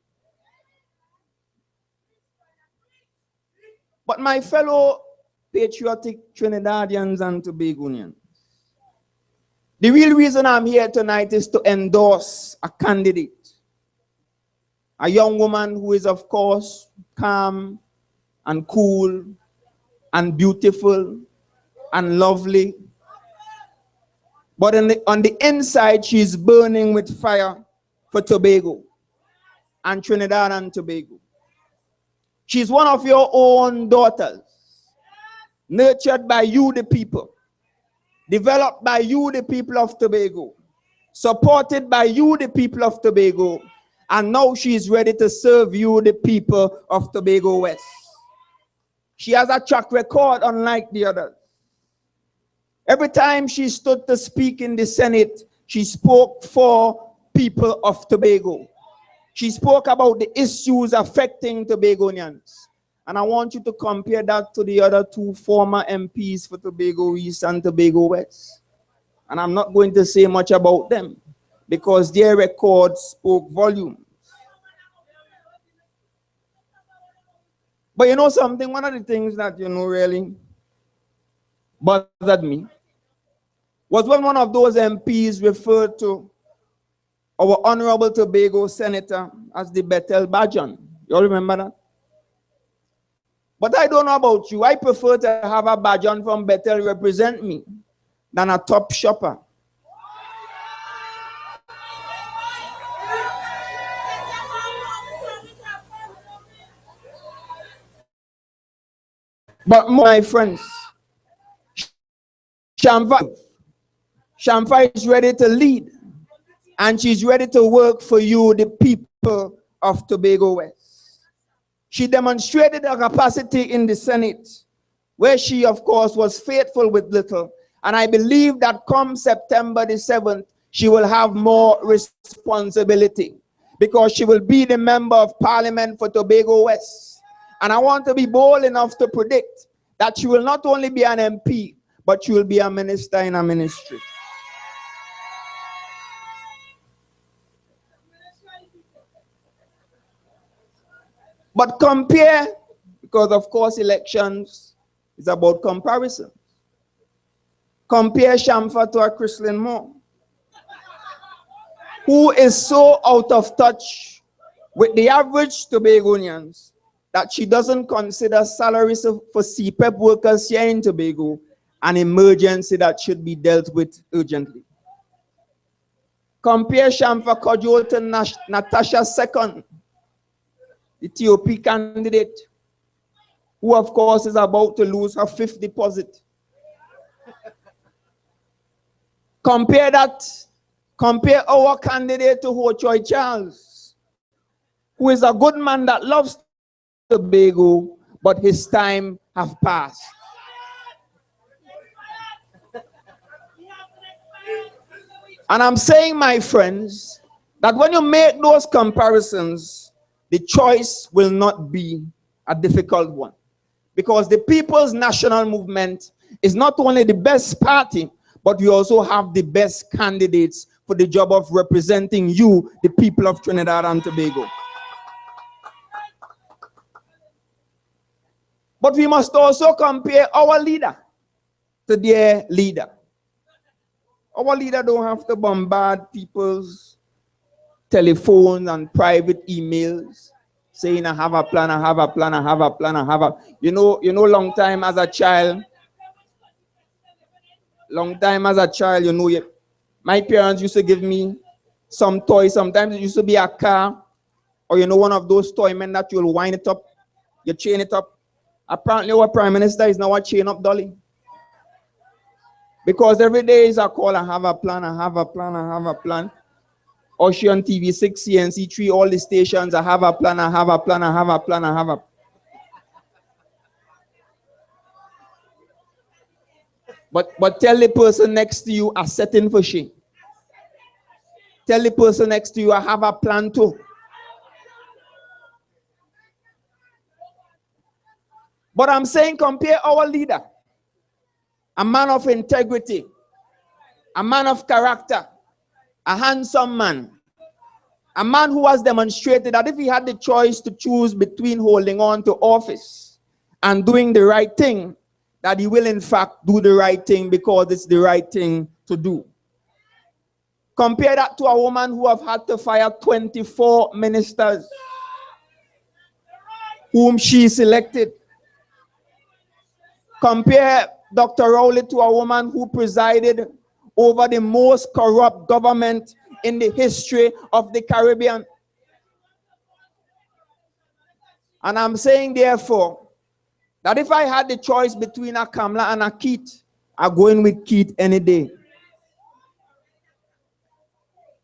Speaker 6: But my fellow patriotic Trinidadians and Tobagonians, the real reason I'm here tonight is to endorse a candidate. A young woman who is, of course, calm and cool and beautiful and lovely. But on the inside, she's burning with fire for Tobago and Trinidad and Tobago. She's one of your own daughters, nurtured by you, the people, developed by you, the people of Tobago, supported by you, the people of Tobago, and now she's ready to serve you, the people of Tobago West. She has a track record unlike the others. Every time she stood to speak in the Senate, she spoke for people of Tobago. She spoke about the issues affecting Tobagonians. And I want you to compare that to the other 2 former MPs for Tobago East and Tobago West. And I'm not going to say much about them, because their records spoke volumes. But you know something, one of the things that, really bothered me was when one of those MPs referred to our Honorable Tobago Senator as the Bethel Bajan. You all remember that? But I don't know about you. I prefer to have a Bajan from Bethel represent me than a top shopper. But my friends, Shamfa is ready to lead, and she's ready to work for you, the people of Tobago West. She demonstrated her capacity in the Senate, where she, of course, was faithful with little. And I believe that come September the 7th, she will have more responsibility because she will be the member of parliament for Tobago West. And I want to be bold enough to predict that she will not only be an MP, but she will be a minister in a ministry. But compare, because of course elections is about comparison. Compare Shamfa to a Chrislyn Moore, who is so out of touch with the average Tobagonians that she doesn't consider salaries for CPEP workers here in Tobago an emergency that should be dealt with urgently. Compare Shamfa Kodjo to Natasha Second, the TOP candidate, who of course is about to lose her 5th deposit. Compare our candidate to Ho Choi Charles, who is a good man that loves Tobago, but his time have passed. And I'm saying, my friends, that when you make those comparisons, the choice will not be a difficult one. Because the People's National Movement is not only the best party, but we also have the best candidates for the job of representing you, the people of Trinidad and Tobago. But we must also compare our leader to their leader. Our leader don't have to bombard people's telephones and private emails saying, I have a plan, I have a plan, I have a plan, I have a... You know, long time as a child, you know, my parents used to give me some toys. Sometimes it used to be a car, or you know, one of those toy men that you'll wind it up, you chain it up. Apparently our prime minister is now a chain up dolly. Because every day is a call, I have a plan, I have a plan, I have a plan. Ocean TV6, CNC3, all the stations, I have a plan, I have a plan, I have a plan, I have a... But tell the person next to you, I'm setting for shame. Tell the person next to you, I have a plan too. But I'm saying, compare our leader, a man of integrity, a man of character, a handsome man, a man who has demonstrated that if he had the choice to choose between holding on to office and doing the right thing, that he will in fact do the right thing because it's the right thing to do. Compare that to a woman who have had to fire 24 ministers whom she selected. Compare Dr. Rowley to a woman who presided over the most corrupt government in the history of the Caribbean. And I'm saying, therefore, that if I had the choice between a Kamla and a Keith, I'm going with Keith any day.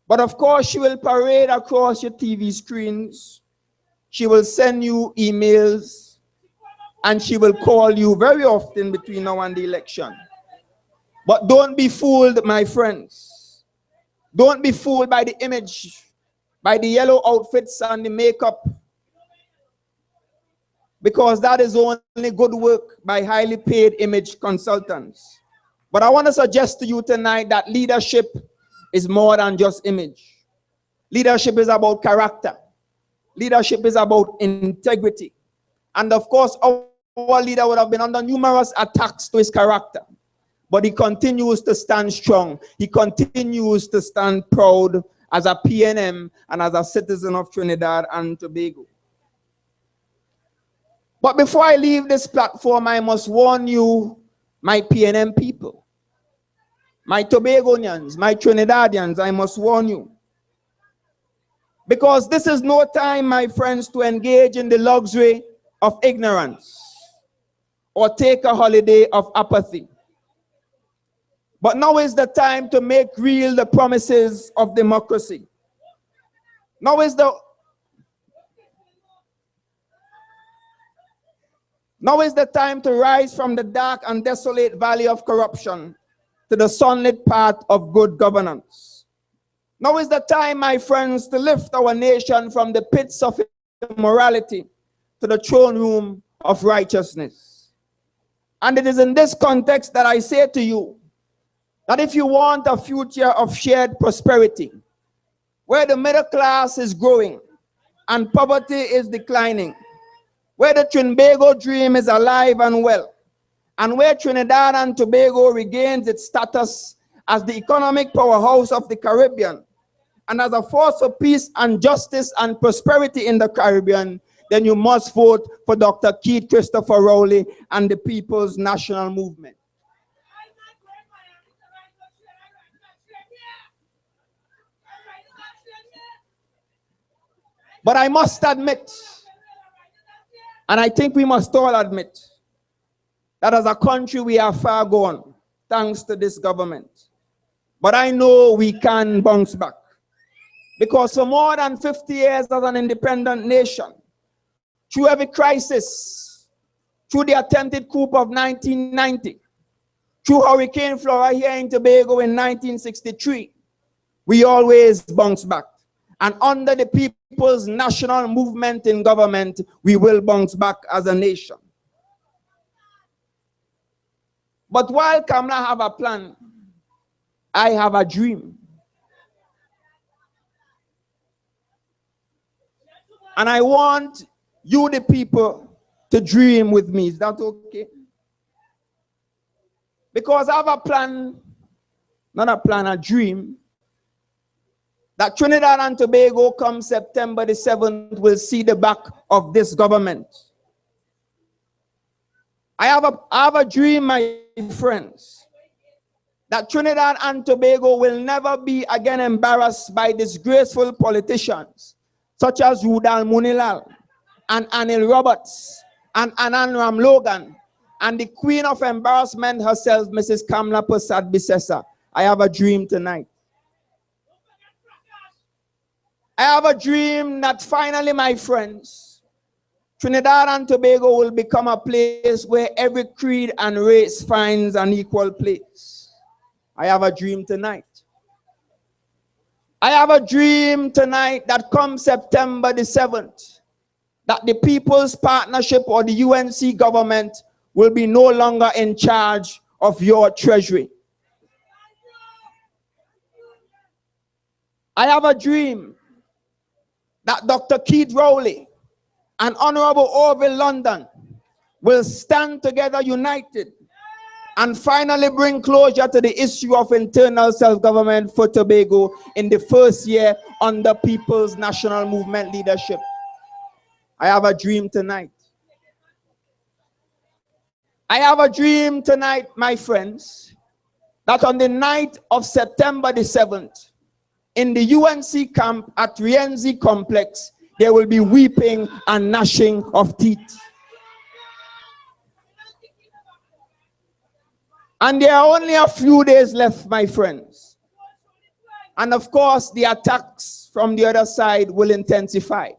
Speaker 6: But of course, she will parade across your TV screens. She will send you emails. And she will call you very often between now and the election. But don't be fooled, my friends. Don't be fooled by the image, by the yellow outfits and the makeup. Because that is only good work by highly paid image consultants. But I want to suggest to you tonight that leadership is more than just image. Leadership is about character. Leadership is about integrity. And of course, our leader would have been under numerous attacks to his character. But he continues to stand strong. He continues to stand proud as a PNM and as a citizen of Trinidad and Tobago. But before I leave this platform, I must warn you, my PNM people, my Tobagonians, my Trinidadians, I must warn you. Because this is no time, my friends, to engage in the luxury of ignorance or take a holiday of apathy. But now is the time to make real the promises of democracy. Now is Now is the time to rise from the dark and desolate valley of corruption to the sunlit path of good governance. Now is the time, my friends, to lift our nation from the pits of immorality to the throne room of righteousness. And it is in this context that I say to you that if you want a future of shared prosperity, where the middle class is growing and poverty is declining, where the Tobago dream is alive and well, and where Trinidad and Tobago regains its status as the economic powerhouse of the Caribbean and as a force for peace and justice and prosperity in the Caribbean, then you must vote for Dr. Keith Christopher Rowley and the People's National Movement. But I must admit, and I think we must all admit, that as a country we are far gone, thanks to this government. But I know we can bounce back. Because for more than 50 years as an independent nation, through every crisis, through the attempted coup of 1990, through Hurricane Flora here in Tobago in 1963, we always bounce back. And under the People's National Movement in government, we will bounce back as a nation. But while Kamala have a plan, I have a dream. And I want you, the people, to dream with me. Is that okay? Because I have a plan, not a plan, a dream, that Trinidad and Tobago come September the 7th will see the back of this government. I have a dream, my friends, that Trinidad and Tobago will never be again embarrassed by disgraceful politicians such as Rudal Munilal and Anil Roberts and Anand Ram Logan and the queen of embarrassment herself, Mrs. Kamla Prasad Bisesa. I have a dream tonight. I have a dream that finally, my friends, Trinidad and Tobago will become a place where every creed and race finds an equal place. I have a dream tonight. I have a dream tonight that come September the 7th, that the People's Partnership or the UNC government will be no longer in charge of your treasury. I have a dream that Dr. Keith Rowley and Honorable Orville London will stand together united and finally bring closure to the issue of internal self-government for Tobago in the first year under People's National Movement leadership. I have a dream tonight. I have a dream tonight, my friends, that on the night of September the 7th, in the UNC camp at Rienzi Complex, there will be weeping and gnashing of teeth. And there are only a few days left, my friends. And of course, the attacks from the other side will intensify.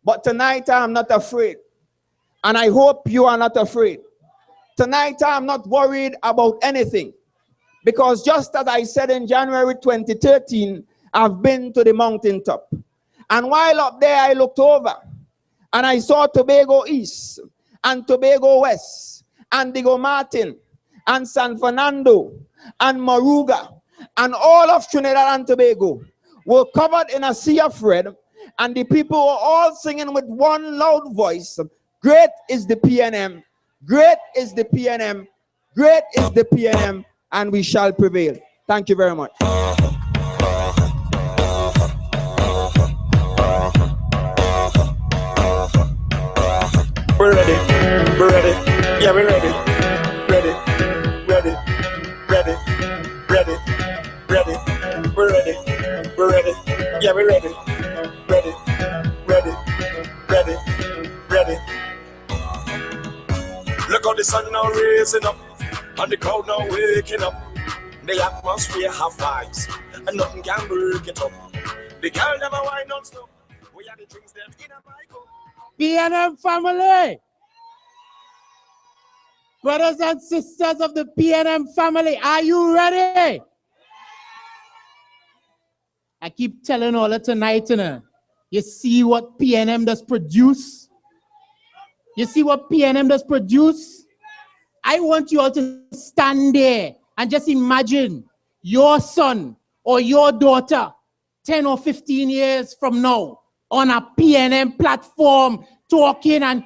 Speaker 6: But tonight, I am not afraid. And I hope you are not afraid. Tonight, I am not worried about anything. Because just as I said in January 2013, I've been to the mountaintop. And while up there, I looked over and I saw Tobago East and Tobago West and Diego Martin and San Fernando and Moruga and all of Trinidad and Tobago were covered in a sea of red, and the people were all singing with one loud voice, "Great is the PNM, great is the PNM, great is the PNM, and we shall prevail." Thank you very much.
Speaker 5: We're ready, yeah, we're ready, ready, we're ready, yeah, we're ready, ready. Look how the sun now raising up, and the crowd now waking up. The atmosphere have vibes, and nothing can break it up. The girl never wine non-stop. We are the drinks them in a Michael.
Speaker 3: PNM family, Brothers and sisters of the PNM family, are you ready? I keep telling all of tonight, you see what PNM does produce? You see what PNM does produce? I want you all to stand there and just imagine your son or your daughter 10 or 15 years from now on a PNM platform talking and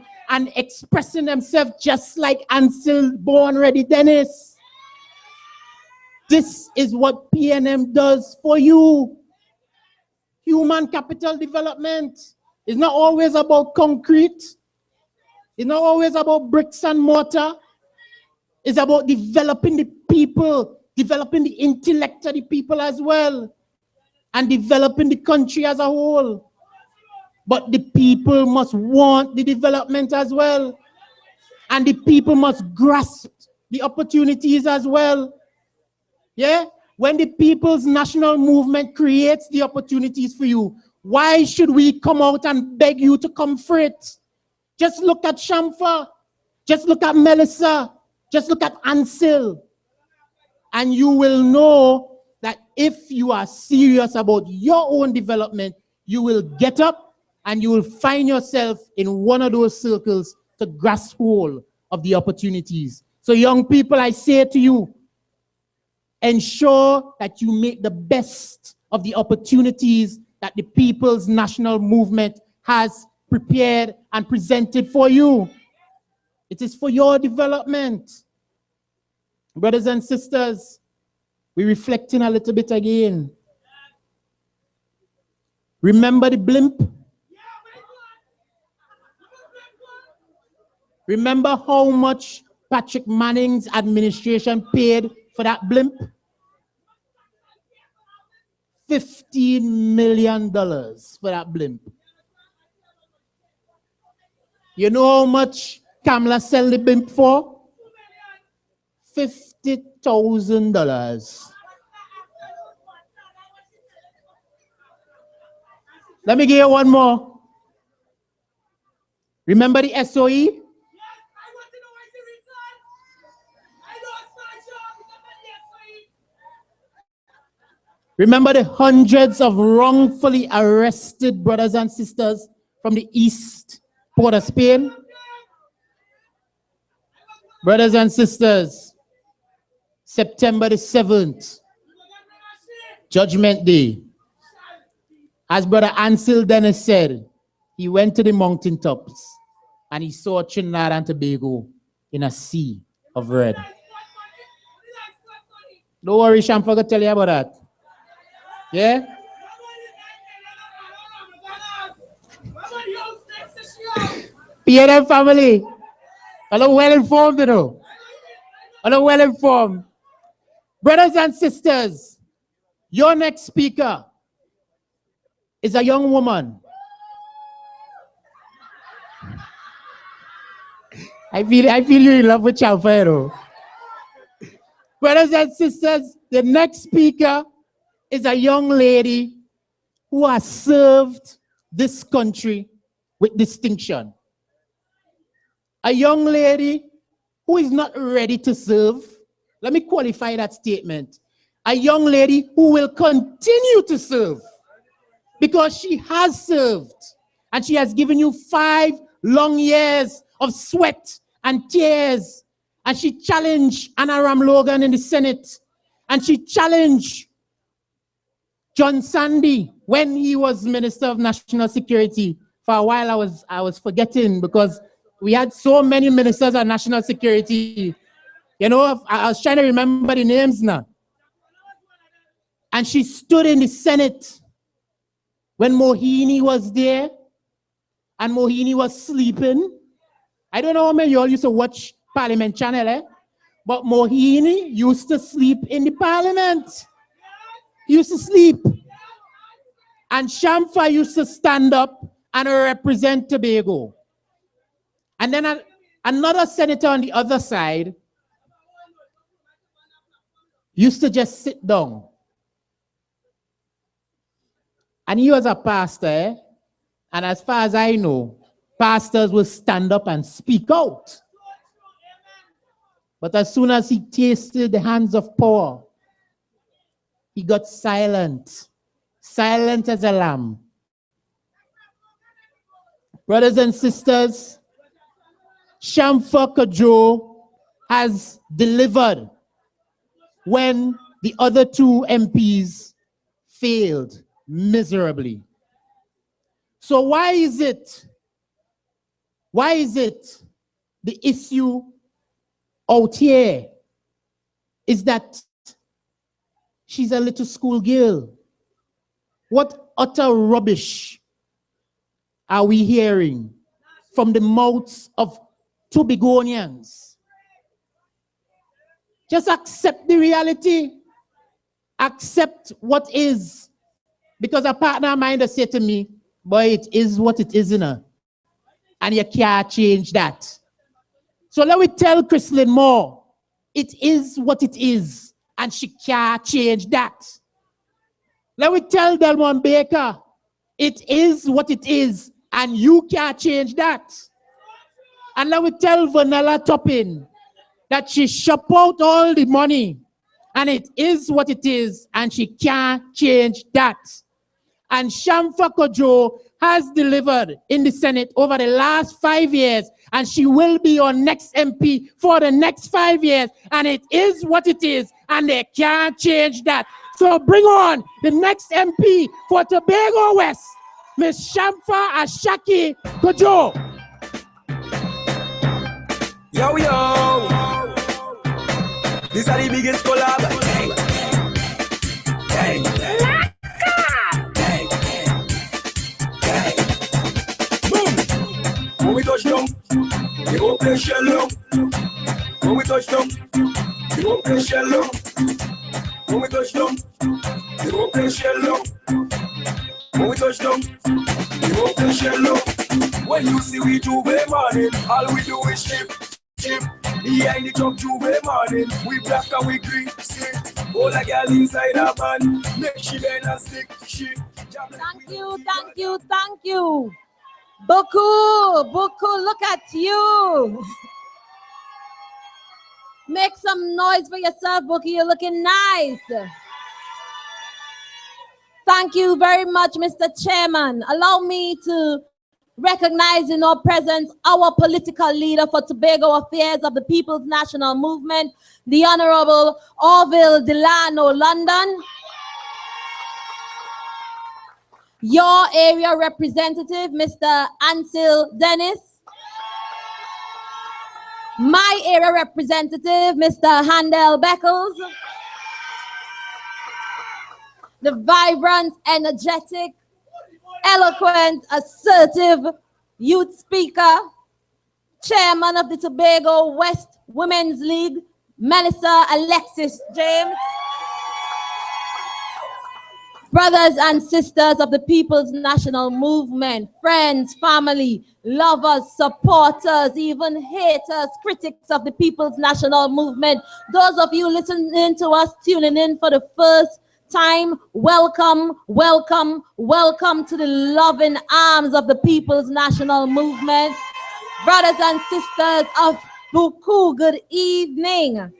Speaker 3: expressing themselves just like Ansel Born Ready Dennis. This is what PNM does for you. Human capital development is not always about concrete. It's not always about bricks and mortar. It's about developing the people, developing the intellect of the people as well, and developing the country as a whole. But the people must want the development as well. And the people must grasp the opportunities as well. Yeah? When the people's national movement creates the opportunities for you, why should we come out and beg you to come for it? Just look at Shamfa. Just look at Melissa. Just look at Ansel. And you will know that if you are serious about your own development, you will get up and you will find yourself in one of those circles to grasp hold of the opportunities. So young people, I say to you, ensure that you make the best of the opportunities that the People's National Movement has prepared and presented for you. It is for your development. Brothers and sisters, we're reflecting a little bit again. Remember the blimp? Remember how much Patrick Manning's administration paid for that blimp? $15 million for that blimp. You know how much Kamala sell the blimp for? $50,000. Let me give you one more. Remember the SOE? Remember the hundreds of wrongfully arrested brothers and sisters from the East Port of Spain? Brothers and sisters, September the 7th, Judgment Day. As Brother Ansel Dennis said, he went to the mountaintops and he saw Trinidad and Tobago in a sea of red. Don't worry, Sham, forgot to tell you about that. Yeah? PNM family, I'm well informed, you know. I'm well informed. Brothers and sisters, your next speaker is a young woman. I feel you in love with Chalfero. Brothers and sisters, the next speaker is a young lady who has served this country with distinction. A young lady who is not ready to serve. Let me qualify that statement. A young lady who will continue to serve because she has served and she has given you 5 long years of sweat and tears. And she challenged Anna Ram Logan in the Senate. And she challenged John Sandy when he was Minister of National Security. For a while I was forgetting because we had so many ministers of national security. You know, I was trying to remember the names now. And she stood in the Senate when Mohini was there and Mohini was sleeping. I don't know how many of y'all used to watch Parliament Channel, but Mohini used to sleep in the Parliament. He used to sleep. And Shamfa used to stand up and represent Tobago. And then another senator on the other side used to just sit down. And he was a pastor, and as far as I know, pastors will stand up and speak out. But as soon as he tasted the hands of power, he got silent, silent as a lamb. Brothers and sisters, Shamfa Kojo has delivered when the other two MPs failed miserably. So why is it the issue out here is that she's a little school girl? What utter rubbish are we hearing from the mouths of Tobagonians? Just accept the reality. Accept what is. Because a partner of mine said to me, boy, it is what it is, and you can't change that. So let me tell Chrislyn Moore, it is what it is, and she can't change that. Let me tell Delmon Baker, it is what it is, and you can't change that. And let me tell Vanilla Toppin that she shop out all the money, and it is what it is, and she can't change that. And Shamfa Kojo has delivered in the Senate over the last 5 years, and she will be your next MP for the next 5 years, and it is what it is, and they can't change that. So bring on the next MP for Tobago West, Miss Shamfa Ashaki Kojo.
Speaker 1: Yo, yo. These are the biggest collab. Hey, hey. When we touch down, they won't play shallow. When we touch down, they won't play shallow. When we touch down, they won't play shallow. When we touch down, they won't play shallow. When you see we Juve morning, all we do is chip. Behind the truck Juve morning, we black and we green. See, all a girl inside a van, make she bend and stick.
Speaker 7: Thank you. Buccoo, look at you. Make some noise for yourself, Buccoo. You're looking nice. Thank you very much, Mr. Chairman. Allow me to recognize in our presence our political leader for Tobago Affairs of the People's National Movement, the Honorable Orville Delano London. Your area representative, Mr. Ansel Dennis. My area representative, Mr. Handel Beckles. The vibrant, energetic, eloquent, assertive youth speaker, chairman of the Tobago West Women's League, Melissa Alexis James. Brothers and sisters of the People's National Movement, friends, family, lovers, supporters, even haters, critics of the People's National Movement, those of you listening to us, tuning in for the first time, welcome to the loving arms of the People's National Movement. Brothers and sisters of Buccoo, good evening.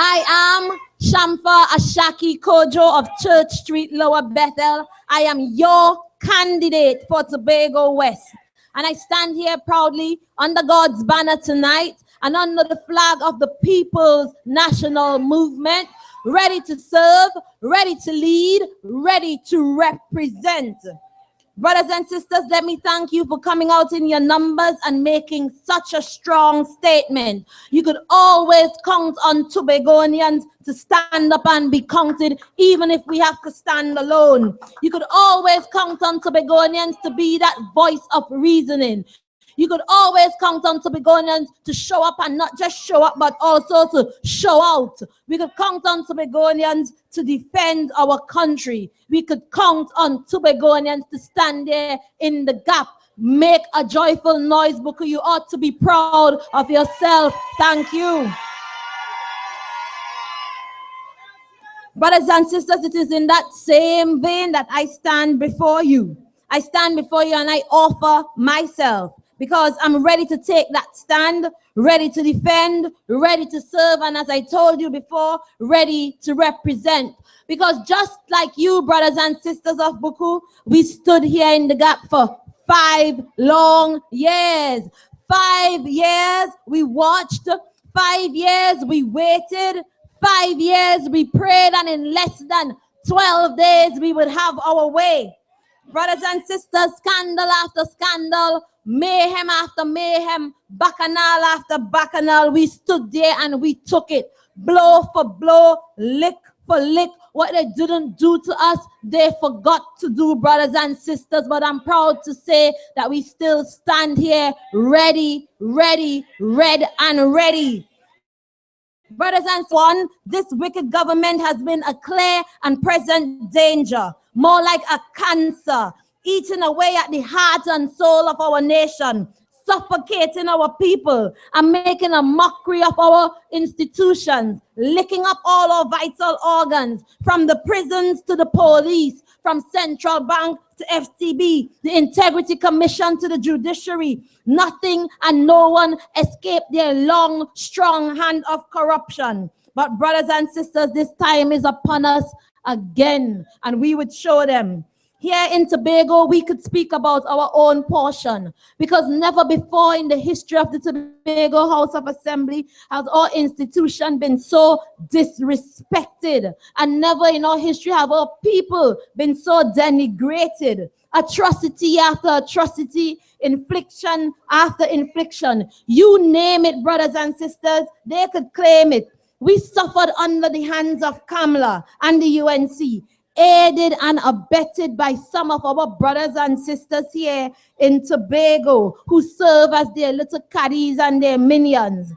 Speaker 7: I am Shamfa Ashaki Kojo of Church Street, Lower Bethel. I am your candidate for Tobago West. And I stand here proudly under God's banner tonight and under the flag of the People's National Movement, ready to serve, ready to lead, ready to represent. Brothers and sisters, let me thank you for coming out in your numbers and making such a strong statement. You could always count on Tobagonians to stand up and be counted, even if we have to stand alone. You could always count on Tobagonians to be that voice of reasoning. You could always count on Tobagonians to show up, and not just show up, but also to show out. We could count on Tobagonians to defend our country. We could count on Tobagonians to stand there in the gap. Make a joyful noise, Buccoo. You ought to be proud of yourself. Thank you. Brothers and sisters, it is in that same vein that I stand before you. I stand before you and I offer myself. because I'm ready to take that stand, ready to defend, ready to serve, and as I told you before, ready to represent. Because just like you, brothers and sisters of Buccoo, we stood here in the gap for 5 long years. 5 years we watched, 5 years we waited, 5 years we prayed, and in less than 12 days we would have our way. Brothers and sisters, scandal after scandal, mayhem after mayhem, bacchanal after bacchanal, we stood there and we took it. Blow for blow, lick for lick. What they didn't do to us, they forgot to do, brothers and sisters. But I'm proud to say that we still stand here ready, ready, red and ready. Brothers and sisters, this wicked government has been a clear and present danger, more like a cancer, eating away at the heart and soul of our nation, suffocating our people and making a mockery of our institutions, licking up all our vital organs, from the prisons to the police, from central bank to FCB, the Integrity Commission to the judiciary. Nothing and no one escaped their long, strong hand of corruption. But brothers and sisters, this time is upon us again, and we would show them. Here in Tobago, we could speak about our own portion, because never before in the history of the Tobago House of Assembly has our institution been so disrespected, and never in our history have our people been so denigrated. Atrocity after atrocity, infliction after infliction. You name it, brothers and sisters, they could claim it. We suffered under the hands of Kamla and the UNC, aided and abetted by some of our brothers and sisters here in Tobago who serve as their little caddies and their minions.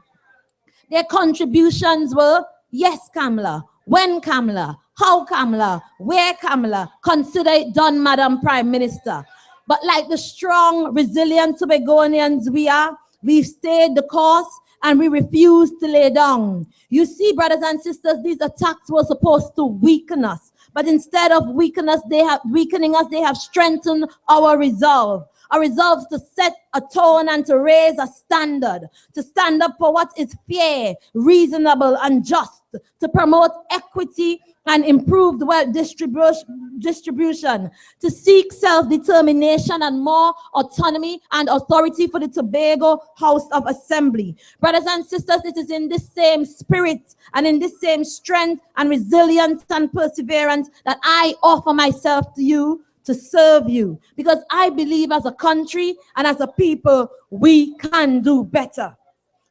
Speaker 7: Their contributions were, yes, Kamla, when Kamla, how Kamla, where Kamla, consider it done, Madam Prime Minister. But like the strong, resilient Tobagonians we are, we've stayed the course and we refuse to lay down. You see, brothers and sisters, these attacks were supposed to weaken us. But instead of weakening us, they have strengthened our resolve. Our resolve to set a tone and to raise a standard, to stand up for what is fair, reasonable, and just, to promote equity and improved wealth distribution, to seek self-determination and more autonomy and authority for the Tobago House of Assembly. Brothers and sisters, it is in this same spirit and in this same strength and resilience and perseverance that I offer myself to you to serve you, because I believe as a country and as a people, we can do better.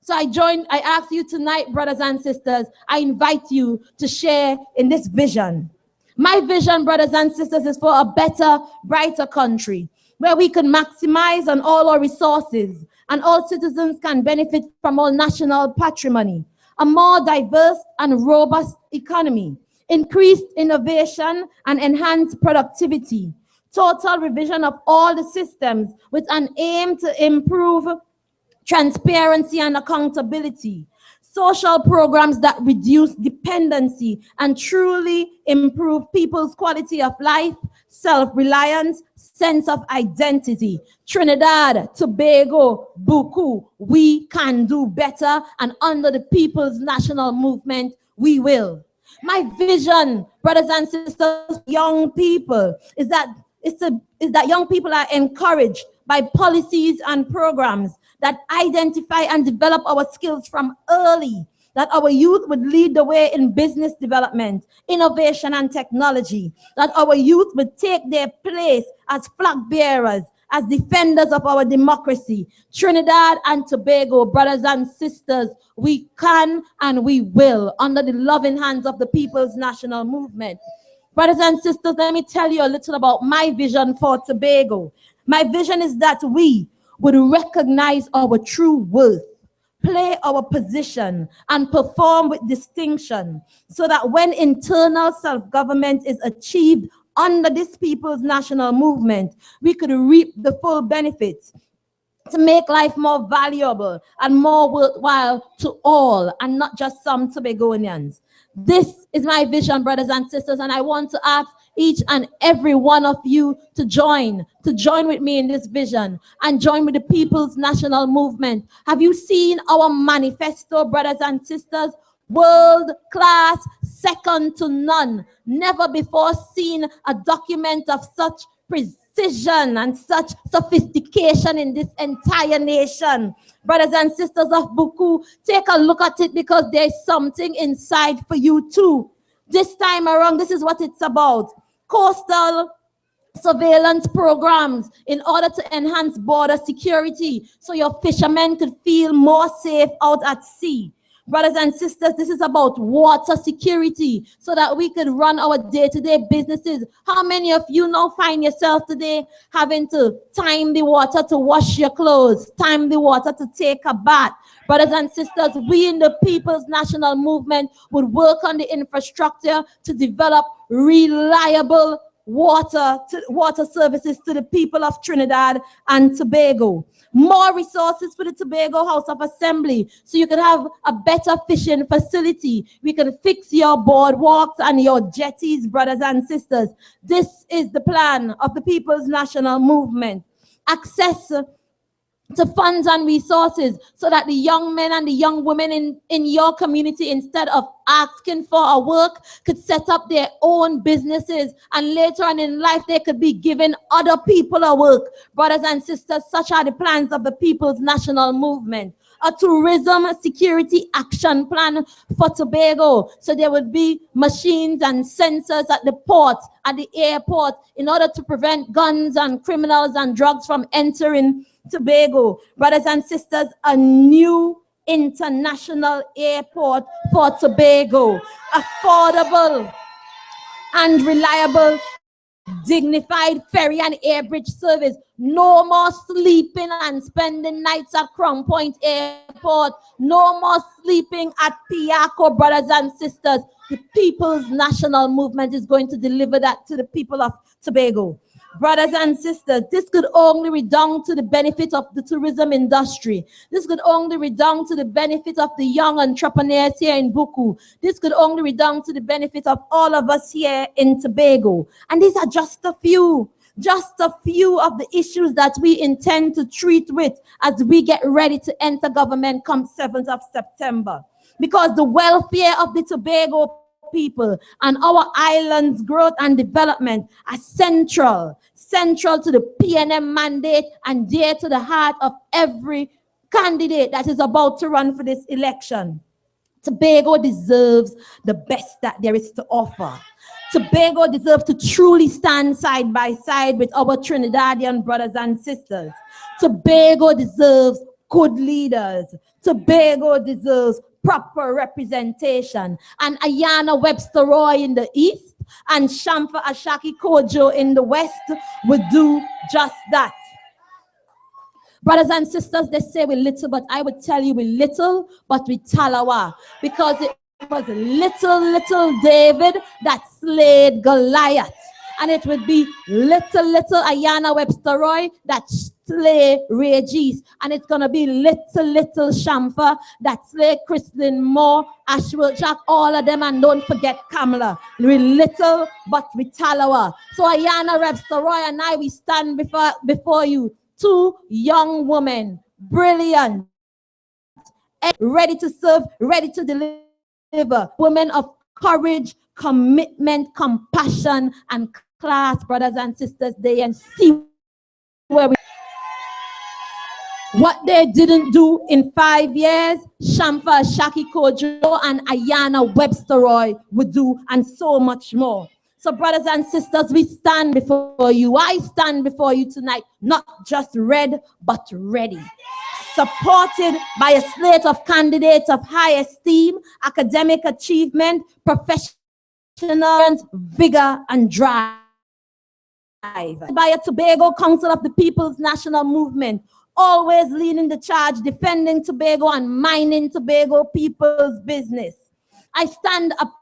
Speaker 7: So I ask you tonight, brothers and sisters, I invite you to share in this vision. My vision, brothers and sisters, is for a better, brighter country where we can maximize on all our resources and all citizens can benefit from all national patrimony, a more diverse and robust economy, increased innovation and enhanced productivity, total revision of all the systems with an aim to improve transparency and accountability, social programs that reduce dependency and truly improve people's quality of life, self-reliance, sense of identity. Trinidad, Tobago, Buccoo, we can do better, and under the People's National Movement, we will. My vision, brothers and sisters, young people, is that young people are encouraged by policies and programs that identify and develop our skills from early, that our youth would lead the way in business development, innovation, and technology, that our youth would take their place as flag bearers, as defenders of our democracy. Trinidad and Tobago, brothers and sisters, we can and we will, under the loving hands of the People's National Movement. Brothers and sisters, let me tell you a little about my vision for Tobago. My vision is that we would recognize our true worth, play our position, and perform with distinction, so that when internal self-government is achieved under this People's National Movement, we could reap the full benefits to make life more valuable and more worthwhile to all, and not just some Tobagonians. This is my vision, brothers and sisters, and I want to ask each and every one of you to join with me in this vision and join with the People's National Movement. Have you seen our manifesto, brothers and sisters? World class, second to none. Never before seen a document of such precision and such sophistication in this entire nation. Brothers and sisters of Buccoo, take a look at it because there's something inside for you too. This time around, this is what it's about. Coastal surveillance programs in order to enhance border security so your fishermen could feel more safe out at sea. Brothers and sisters, this is about water security so that we could run our day-to-day businesses. How many of you now find yourself today having to time the water to wash your clothes, time the water to take a bath? Brothers and sisters, we in the People's National Movement would work on the infrastructure to develop reliable water services to the people of Trinidad and Tobago. More resources for the Tobago House of Assembly so you can have a better fishing facility. We can fix your boardwalks and your jetties, brothers and sisters. This is the plan of the People's National Movement. Access to funds and resources so that the young men and the young women in your community, instead of asking for a work, could set up their own businesses, and later on in life they could be giving other people a work. Brothers and sisters, such are the plans of the People's National Movement. A tourism security action plan for Tobago. So there would be machines and sensors at the ports, at the airport, in order to prevent guns and criminals and drugs from entering Tobago. Brothers and sisters, a new international airport for Tobago. Affordable and reliable, dignified ferry and air bridge service. No more sleeping and spending nights at Crown Point Airport. No more sleeping at Piaco, brothers and sisters. The People's National Movement is going to deliver that to the people of Tobago. Brothers and sisters, this could only redound to the benefit of the tourism industry. This could only redound to the benefit of the young entrepreneurs here in Buccoo. This could only redound to the benefit of all of us here in Tobago. And these are just a few of the issues that we intend to treat with as we get ready to enter government come 7th of September. Because the welfare of the Tobago people and our island's growth and development are central to the PNM mandate and dear to the heart of every candidate that is about to run for this election. Tobago deserves the best that there is to offer. Tobago deserves to truly stand side by side with our Trinidadian brothers and sisters. Tobago deserves good leaders. Tobago deserves proper representation. And Ayana Webster-Roy in the east and Shamfa Ashaki Kojo in the west would do just that. Brothers and sisters, they say we're little, but I would tell you we're little, but we talawa. Because it was little David that slayed Goliath. And it would be little Ayana Webster-Roy that slay Regis. And it's going to be little Shamfa that slay Christlyn Moore, Ashwell Jack, all of them. And don't forget Kamala. We're little, but we talawa. So Ayana Webster-Roy and I, we stand before you. Two young women, brilliant, ready to serve, ready to deliver. Women of courage, commitment, compassion, and class, brothers and sisters. They and see where we. What they didn't do in 5 years, Shamfa Shaki Kojo and Ayana Webster-Roy would do, and so much more. So brothers and sisters, we stand before you. I stand before you tonight, not just red, but ready. Supported by a slate of candidates of high esteem, academic achievement, professional vigor, and drive. By a Tobago Council of the People's National Movement, always leading the charge, defending Tobago and minding Tobago people's business. I stand up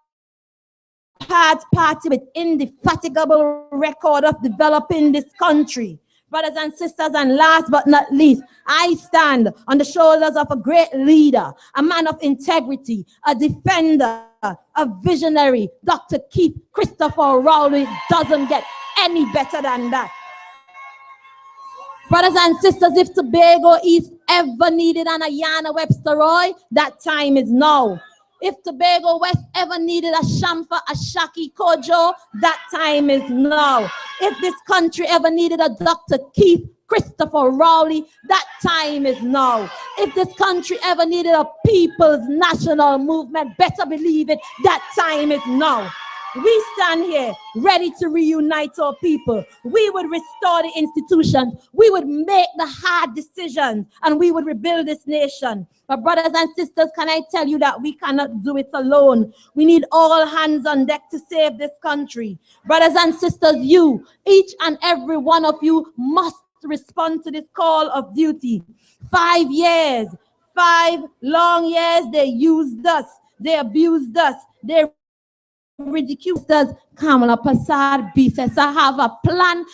Speaker 7: party with indefatigable record of developing this country. Brothers and sisters, and last but not least, I stand on the shoulders of a great leader, a man of integrity, a defender, a visionary, Dr. Keith Christopher Rowley. Doesn't get any better than that. Brothers and sisters, if Tobago East ever needed an Ayana Webster-Roy, that time is now. If Tobago West ever needed a Shamfa, a Shaki Kojo, that time is now. If this country ever needed a Dr. Keith Christopher Rowley, that time is now. If this country ever needed a people's national movement, better believe it, that time is now. We stand here ready to reunite our people. We would restore the institutions. We would make the hard decisions, and we would rebuild this nation. But brothers and sisters, can I tell you that we cannot do it alone? We need all hands on deck to save this country. Brothers and sisters, you, each and every one of you, must respond to this call of duty. 5 years, 5 long years, they used us, they abused us, they ridiculed us. Kamala Prasad B says, I have a plan.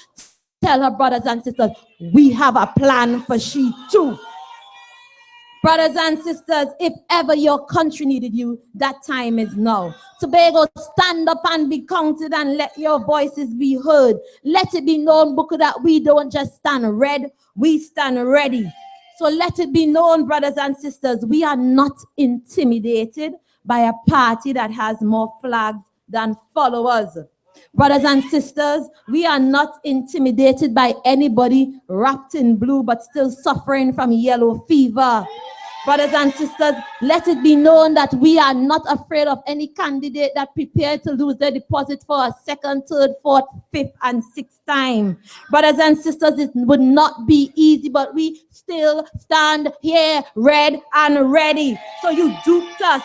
Speaker 7: Tell her brothers and sisters, we have a plan for she too. Brothers and sisters, if ever your country needed you, that time is now. Tobago, stand up and be counted and let your voices be heard. Let it be known, Buccoo, that we don't just stand red, we stand ready. So let it be known, brothers and sisters, we are not intimidated by a party that has more flags than followers. Brothers and sisters, we are not intimidated by anybody wrapped in blue but still suffering from yellow fever. Brothers and sisters, let it be known that we are not afraid of any candidate that prepared to lose their deposit for a second, third, fourth, fifth, and sixth time. Brothers and sisters, it would not be easy, but we still stand here, red and ready. So you duped us.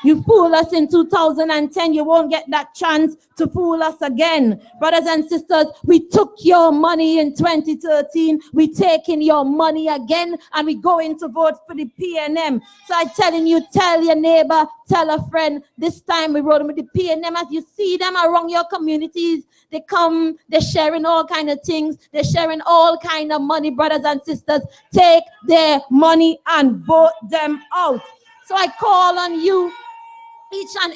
Speaker 7: You fooled us in 2010. You won't get that chance to fool us again. Brothers and sisters, we took your money in 2013. We taking your money again, and we going to vote for the PNM. So I'm telling you, tell your neighbor, tell a friend. This time we rode with the PNM. As you see them around your communities, they come, they're sharing all kind of things. They're sharing all kind of money. Brothers and sisters, take their money and vote them out. So I call on you, each and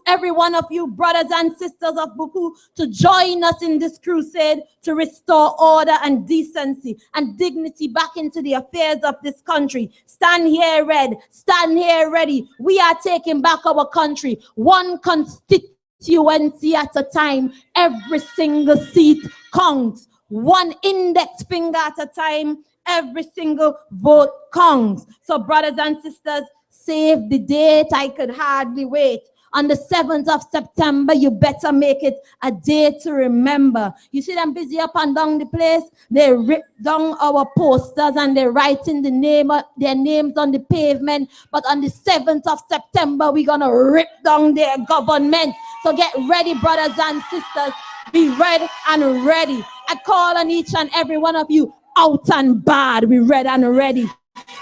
Speaker 7: every one of you, brothers and sisters of Buccoo, to join us in this crusade to restore order and decency and dignity back into the affairs of this country. Stand here, red. Stand here, ready. We are taking back our country, one constituency at a time. Every single seat counts. One index finger at a time. Every single vote counts. So, brothers and sisters, save the date. I could hardly wait. On the 7th of September, you better make it a day to remember. You see them busy up and down the place? They rip down our posters and they're writing their names on the pavement. But on the 7th of September, we're going to rip down their government. So get ready, brothers and sisters. Be ready and ready. I call on each and every one of you, out and bad. We ready and ready.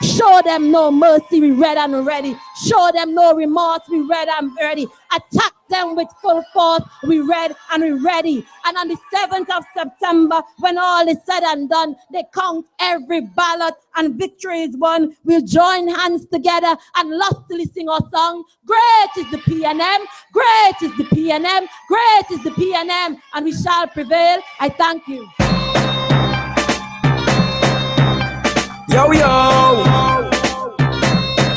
Speaker 7: Show them no mercy, we ready and ready. Show them no remorse, we ready and ready. Attack them with full force, we ready and we ready. And on the 7th of September, when all is said and done, they count every ballot and victory is won. We'll join hands together and lustily sing our song. Great is the PNM, great is the PNM, great is the PNM, and we shall prevail. I thank you.
Speaker 1: Yo,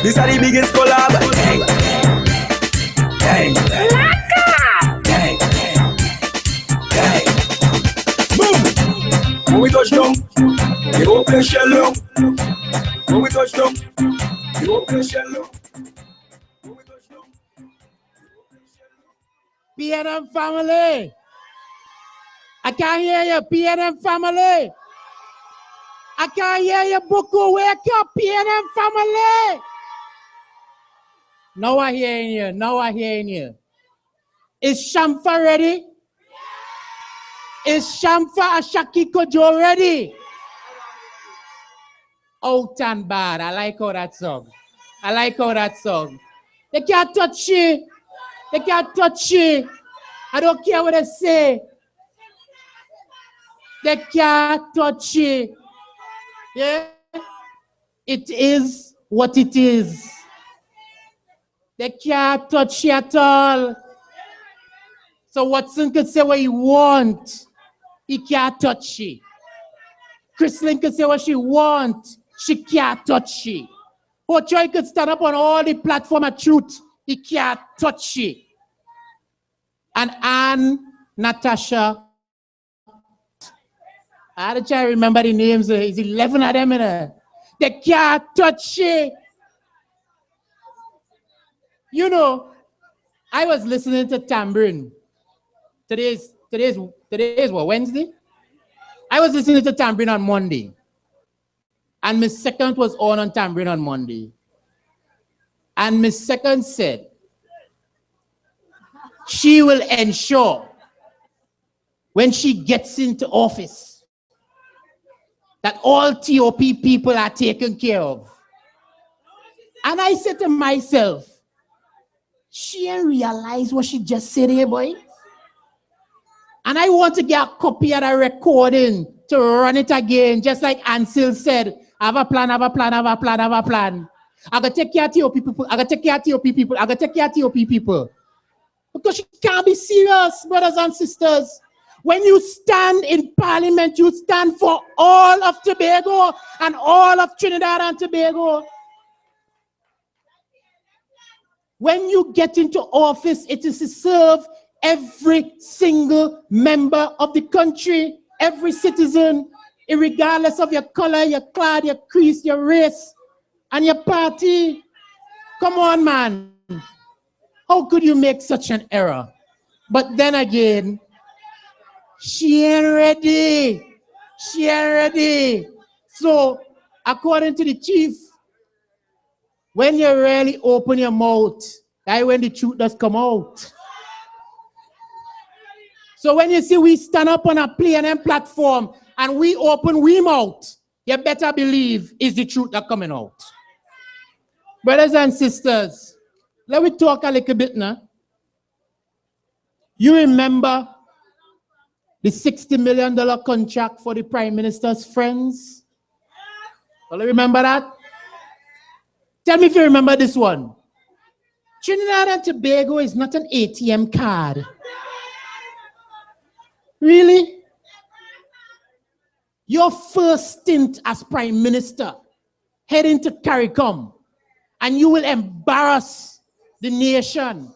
Speaker 1: this is the biggest collab. Gang. Boom. When we touch down, you go play shell. When we touch down, you go play shell.
Speaker 3: PNM family. I can't hear you, PNM family. I can't hear you, Buccoo. Wake up, PNM family. Now I hearing you. Is Shamfa ready? Is Shamfa Ashaki Kojo ready? Out and bad. I like how that song. They can't touch you. I don't care what they say. They can't touch it. Yeah? It is what it is. They can't touch it at all. So Watson could say what he wants. He can't touch it. Chrislyn could say what she wants. She can't touch it. Ochoy could stand up on all the platform of truth. He can't touch it. And Anne, Natasha, I had to try to remember the names. There's 11 of them in there. They can't touch it. You know, I was listening to Tambourine. Today's what, Wednesday? I was listening to Tambourine on Monday. And Miss Second was on Tambourine on Monday. And Miss Second said, she will ensure when she gets into office that all TOP people are taken care of. And I said to myself, she didn't realize what she just said here, boy. And I want to get a copy of the recording to run it again, just like Ansel said, I have a plan, I have a plan, I have a plan, I have a plan. I gotta take care of TOP people, I gotta take care of TOP people, I gotta take care of TOP people. Because you can't be serious, brothers and sisters. When you stand in parliament, you stand for all of Tobago and all of Trinidad and Tobago. When you get into office, it is to serve every single member of the country, every citizen, regardless of your color, your clad, your creed, your race, and your party. Come on, man. How could you make such an error? But then again, she ain't ready. She ain't ready. So, according to the chief, when you really open your mouth, that's when the truth does come out. So when you see we stand up on a PNM platform and we open we mouth, you better believe it's the truth that coming out. Brothers and sisters, let me talk a little bit now. You remember the $60 million contract for the Prime Minister's friends? Well, you remember that? Tell me if you remember this one. Trinidad and Tobago is not an ATM card. Really? Your first stint as Prime Minister, heading to CARICOM, and you will embarrass the nation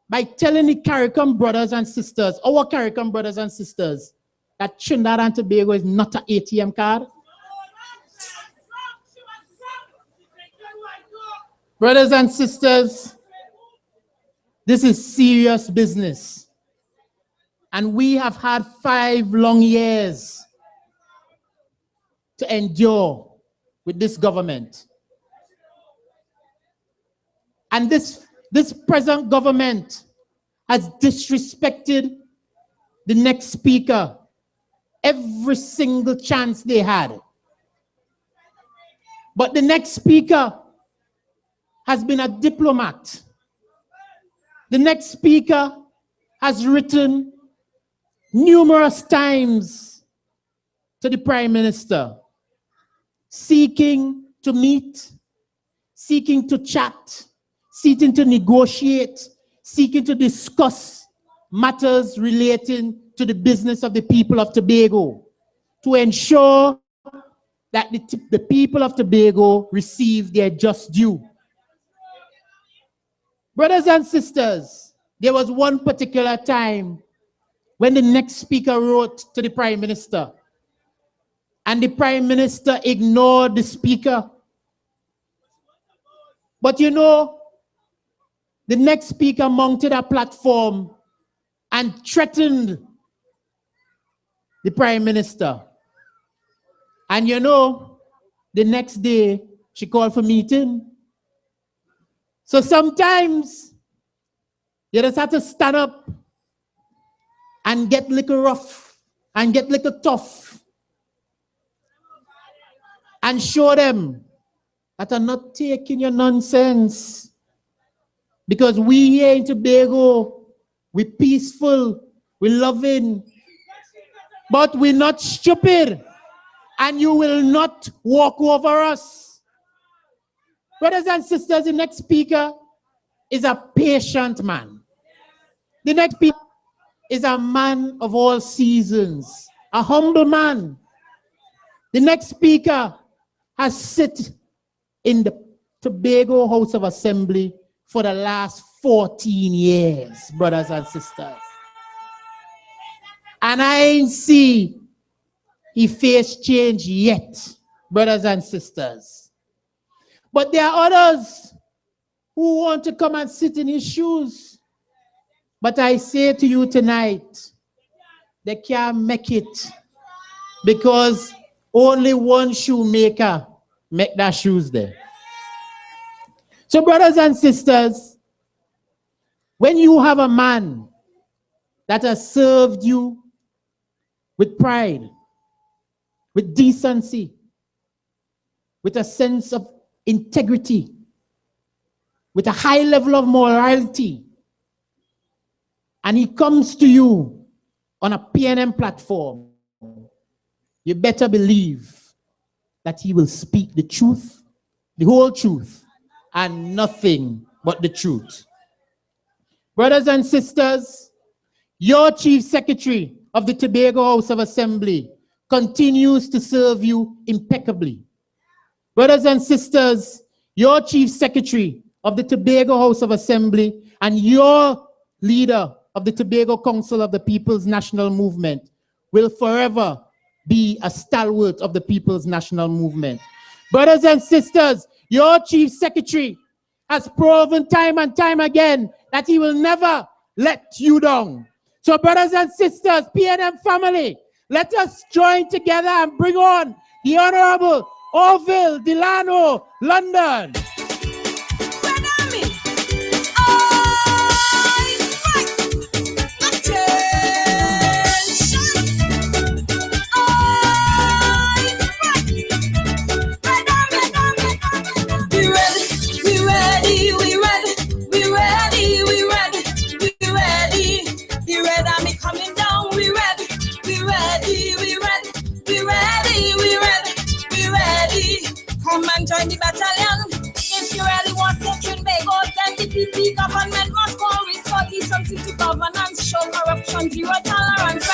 Speaker 3: by telling the CARICOM brothers and sisters, our CARICOM brothers and sisters, that Trinidad and Tobago is not an ATM card. Brothers and sisters, this is serious business. And we have had 5 long years to endure with this government. And this present government has disrespected the next speaker every single chance they had. But the next speaker has been a diplomat. The next speaker has written numerous times to the Prime Minister, seeking to meet, seeking to chat, seeking to negotiate, seeking to discuss matters relating to the business of the people of Tobago, to ensure that the people of Tobago receive their just due. Brothers and sisters, there was one particular time when the next speaker wrote to the Prime Minister, and the Prime Minister ignored the speaker. But you know, the next speaker mounted a platform and threatened the Prime Minister. And you know, the next day, she called for meeting. So sometimes, you just have to stand up and get a little rough and get a little tough and show them that I'm not taking your nonsense. Because we here in Tobago, we're peaceful, we're loving. But we're not stupid, and you will not walk over us. Brothers and sisters, the next speaker is a patient man. The next speaker is a man of all seasons, a humble man. The next speaker has sit in the Tobago House of Assembly for the last 14 years, brothers and sisters. And I ain't see he faced change yet, brothers and sisters. But there are others who want to come and sit in his shoes. But I say to you tonight, they can't make it because only one shoemaker make that shoes there. So brothers and sisters, when you have a man that has served you with pride, with decency, with a sense of integrity, with a high level of morality, and he comes to you on a PNM platform, you better believe that he will speak the truth, the whole truth, and nothing but the truth. Brothers and sisters, your Chief Secretary of the Tobago House of Assembly continues to serve you impeccably. Brothers and sisters, your Chief Secretary of the Tobago House of Assembly and your leader of the Tobago Council of the People's National Movement will forever be a stalwart of the People's National Movement. Brothers and sisters, your Chief Secretary has proven time and time again that he will never let you down. So brothers and sisters, PNM family, let us join together and bring on the Honorable Orville Delano London.
Speaker 8: Come and join the battalion. If you really want to Tobago, then defeat the government must go restore decency to governance, show corruption, zero tolerance.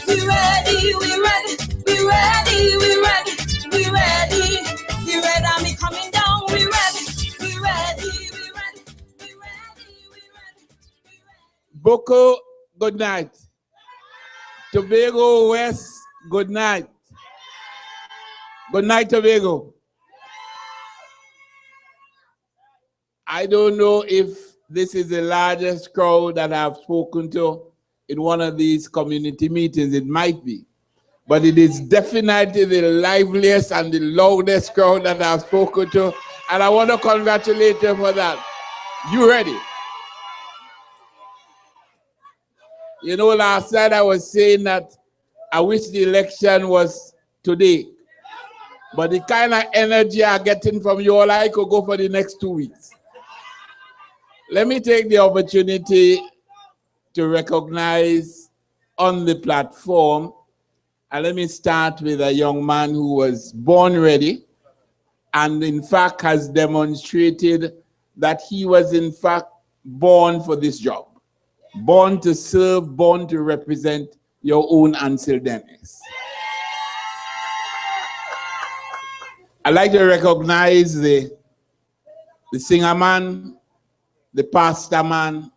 Speaker 8: We ready, we ready, we ready, we ready, we ready. The Red Army coming down, we ready, we ready, we ready, we ready, we ready, we ready.
Speaker 9: Buccoo, good night. Tobago West, good night. Good night, Tobago. I don't know if this is the largest crowd that I've spoken to in one of these community meetings. It might be. But it is definitely the liveliest and the loudest crowd that I've spoken to. And I want to congratulate you for that. You ready? You know, last night I was saying that I wish the election was today. But the kind of energy I'm getting from you all, I could go for the next 2 weeks. Let me take the opportunity to recognize on the platform, and let me start with a young man who was born ready and in fact has demonstrated that he was in fact born for this job, born to serve, born to represent your own Ansel Dennis. I'd like to recognize the singer man, the pastor man,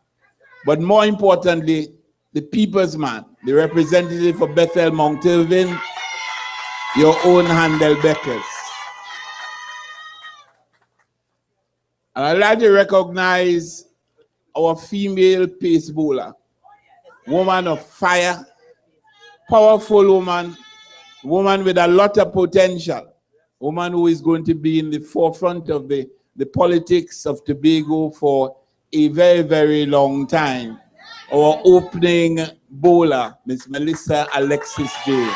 Speaker 9: but more importantly, the people's man, the representative for Bethel Mount Irvin, your own Handel Beckers. And I'd like to recognize our female pace bowler, woman of fire, powerful woman, woman with a lot of potential, woman who is going to be in the forefront of the politics of Tobago for a very, very long time. Our opening bowler, Miss Melissa Alexis James.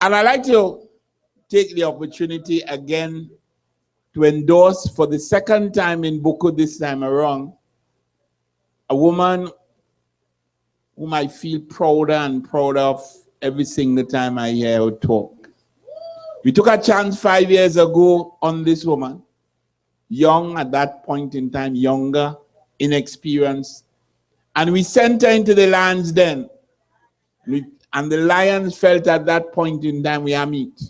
Speaker 9: And I'd like to take the opportunity again to endorse for the second time in Buccoo this time around, a woman whom I feel prouder and prouder of every single time I hear her talk. We took a chance 5 years ago on this woman, young at that point in time, younger, inexperienced, and we sent her into the lion's den. And the lions felt at that point in time we are meat.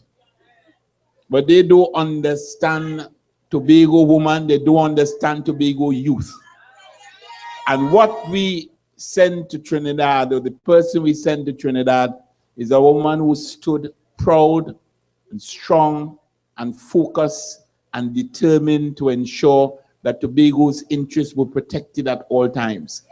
Speaker 9: But they don't understand Tobago woman, they don't understand Tobago youth. And what we sent to Trinidad, or the person we sent to Trinidad, is a woman who stood proud and strong and focused and determined to ensure that Tobago's interests were protected at all times.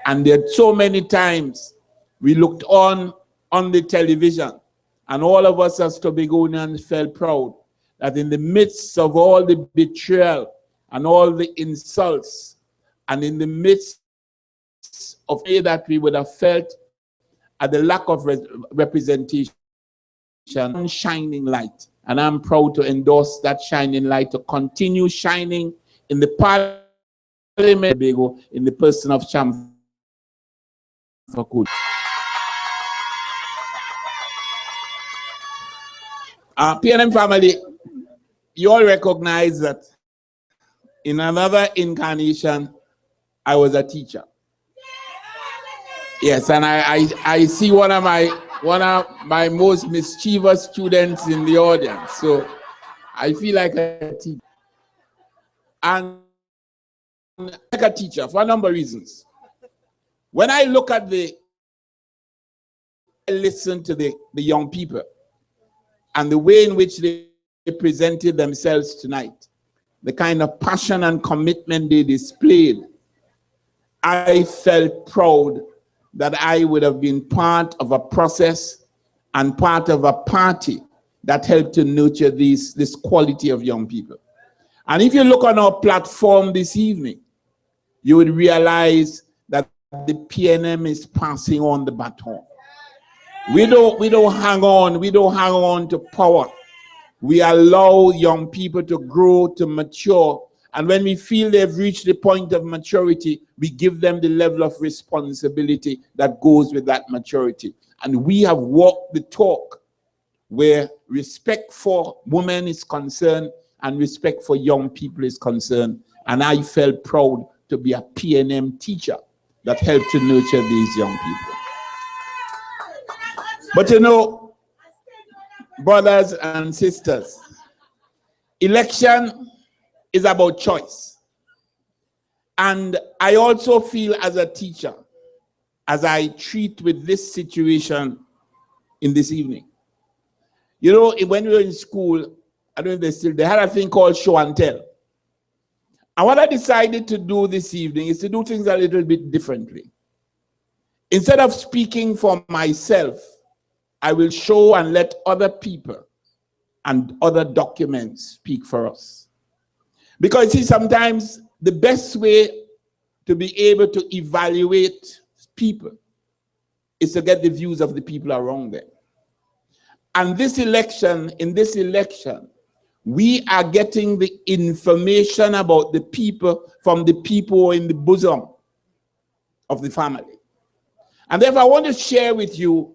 Speaker 9: And there are so many times we looked on the television, and all of us as Tobagonians felt proud that in the midst of all the betrayal and all the insults, and in the midst of all that we would have felt at the lack of representation, shining light. And I'm proud to endorse that shining light to continue shining in the Parliament of Tobago in the person of Cham Buccoo. PNM family, you all recognize that in another incarnation, I was a teacher. Yes, and I see one of my most mischievous students in the audience. So I feel like a teacher. And like a teacher for a number of reasons. When I look at I listen to the young people and the way in which they presented themselves tonight, the kind of passion and commitment they displayed, I felt proud that I would have been part of a process and part of a party that helped to nurture this quality of young people. And if you look on our platform this evening, you would realize that the PNM is passing on the baton. We don't hang on to power. We allow young people to grow, to mature, and when we feel they've reached the point of maturity, we give them the level of responsibility that goes with that maturity. And we have walked the talk where respect for women is concerned and respect for young people is concerned. And I felt proud to be a PNM teacher that helped to nurture these young people. But you know, brothers and sisters, election is about choice. And I also feel as a teacher, as I treat with this situation in this evening. You know, when we were in school, I don't know if they had a thing called show and tell. And what I decided to do this evening is to do things a little bit differently. Instead of speaking for myself, I will show and let other people and other documents speak for us. Because see, sometimes the best way to be able to evaluate people is to get the views of the people around them. And in this election, we are getting the information about the people from the people in the bosom of the family. And therefore, I want to share with you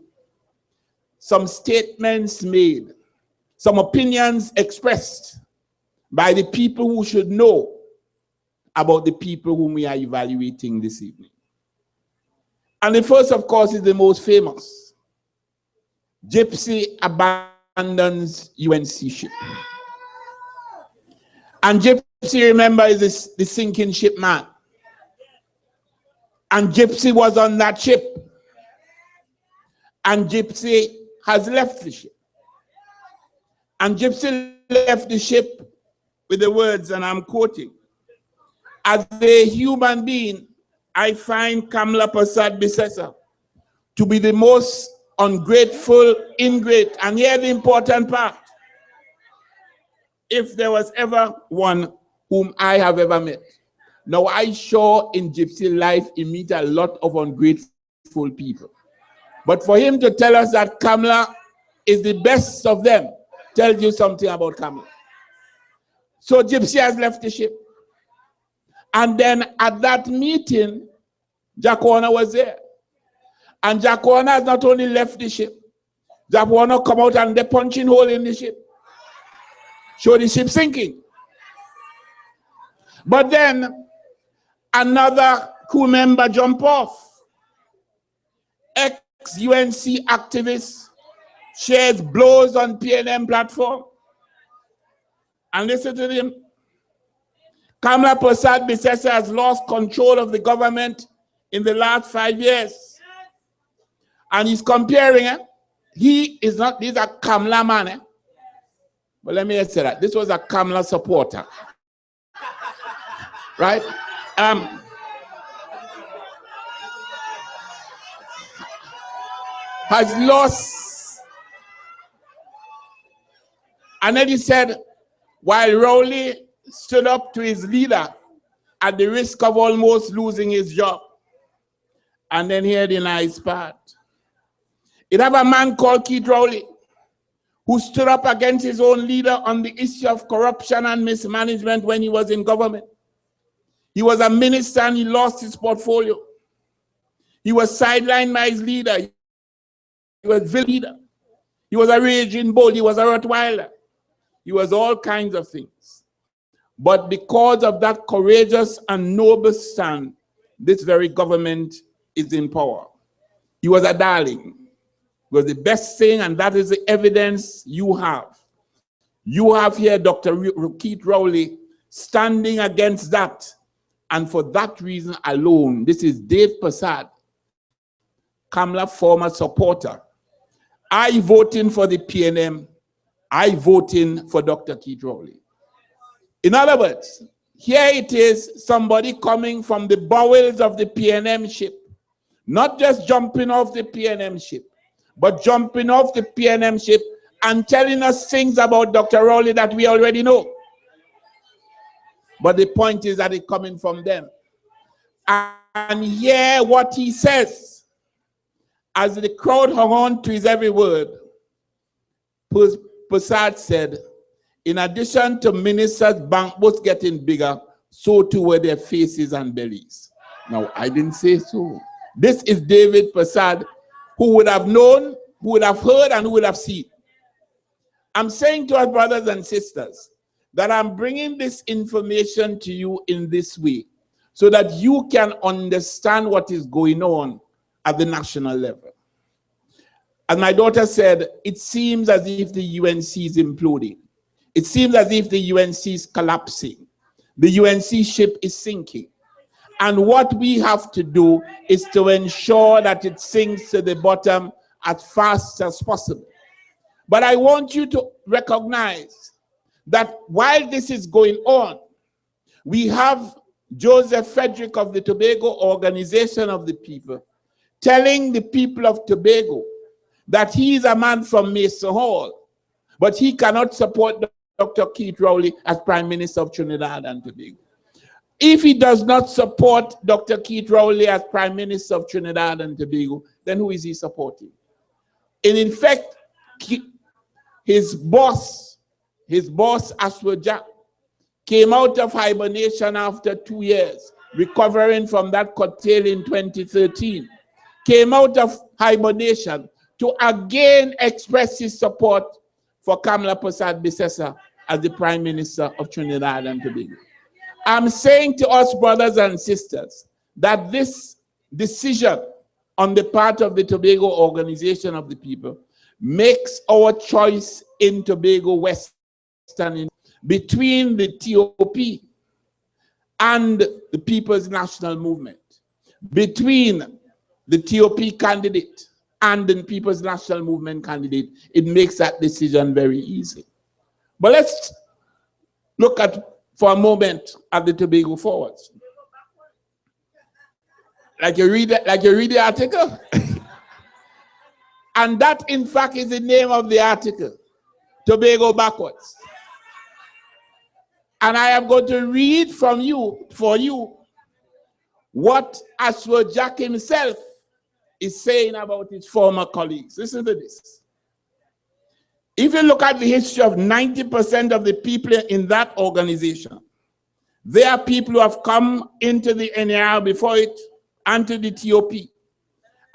Speaker 9: some statements made, some opinions expressed by the people who should know about the people whom we are evaluating this evening. And the first, of course, is the most famous. Gypsy abandons UNC ship. And Gypsy, remember, is the sinking ship man. And Gypsy was on that ship. And Gypsy has left the ship. And Gypsy left the ship with the words, and I'm quoting, "As a human being, I find Kamla Prasad Bisesa to be the most ungrateful, ingrate," and here the important part, "if there was ever one whom I have ever met." Now, I sure in Gypsy life, he meet a lot of ungrateful people. But for him to tell us that Kamla is the best of them tells you something about Kamla. So Gypsy has left the ship. And then at that meeting, Jack Warner was there. And Jack Warner has not only left the ship, Jack Warner come out and they're punching hole in the ship. Show the ship sinking. But then another crew member jump off. Ex-UNC activist shares blows on PNM platform. And listen to him. Kamla Prasad Bisesa has lost control of the government in the last 5 years. And he's comparing it. He is not, these are Kamla man. But let me just say that. This was a Kamla supporter. Right? Has lost. And then he said, while Rowley stood up to his leader at the risk of almost losing his job. And then here the nice part. It have a man called Keith Rowley who stood up against his own leader on the issue of corruption and mismanagement when he was in government. He was a minister and he lost his portfolio. He was sidelined by his leader. He was a leader. He was a raging bull. He was a Rottweiler. He was all kinds of things. But because of that courageous and noble stand, this very government is in power. He was a darling. It was the best thing, and that is the evidence you have. You have here Dr. Keith Rowley standing against that. And for that reason alone, this is Dave Prasad, Kamla former supporter. I voting for the PNM. I voting for Dr. Keith Rowley. In other words, here it is, somebody coming from the bowels of the PNM ship, not just jumping off the PNM ship, but jumping off the PNM ship and telling us things about Dr. Rowley that we already know. But the point is that it's coming from them. And hear what he says. As the crowd hung on to his every word, Prasad said, in addition to ministers' bank books getting bigger, so too were their faces and bellies. Now, I didn't say so. This is David Prasad, who would have known, who would have heard, and who would have seen. I'm saying to our brothers and sisters that I'm bringing this information to you in this way so that you can understand what is going on at the national level. As my daughter said, it seems as if the UNC is imploding. It seems as if the UNC is collapsing. The UNC ship is sinking. And what we have to do is to ensure that it sinks to the bottom as fast as possible. But I want you to recognize that while this is going on, we have Joseph Frederick of the Tobago Organization of the People telling the people of Tobago that he is a man from Mason Hall, but he cannot support Dr. Keith Rowley as Prime Minister of Trinidad and Tobago. If he does not support Dr. Keith Rowley as Prime Minister of Trinidad and Tobago, then who is he supporting? And in fact, his boss, Aswa Jack, came out of hibernation after 2 years, recovering from that curtail in 2013, came out of hibernation to again express his support for Kamla Prasad Bisesa as the Prime Minister of Trinidad and Tobago. I'm saying to us, brothers and sisters, that this decision on the part of the Tobago Organization of the People makes our choice in Tobago Western between the TOP and the People's National Movement, between the TOP candidate and the People's National Movement candidate. It makes that decision very easy. But let's look at, for a moment, at the Tobago Forwards. Like you read the article? And that, in fact, is the name of the article, Tobago Backwards. And I am going to read for you, what Aswa Jack himself is saying about his former colleagues. Listen to this. If you look at the history of 90% of the people in that organization, they are people who have come into the NAR before it and to the TOP.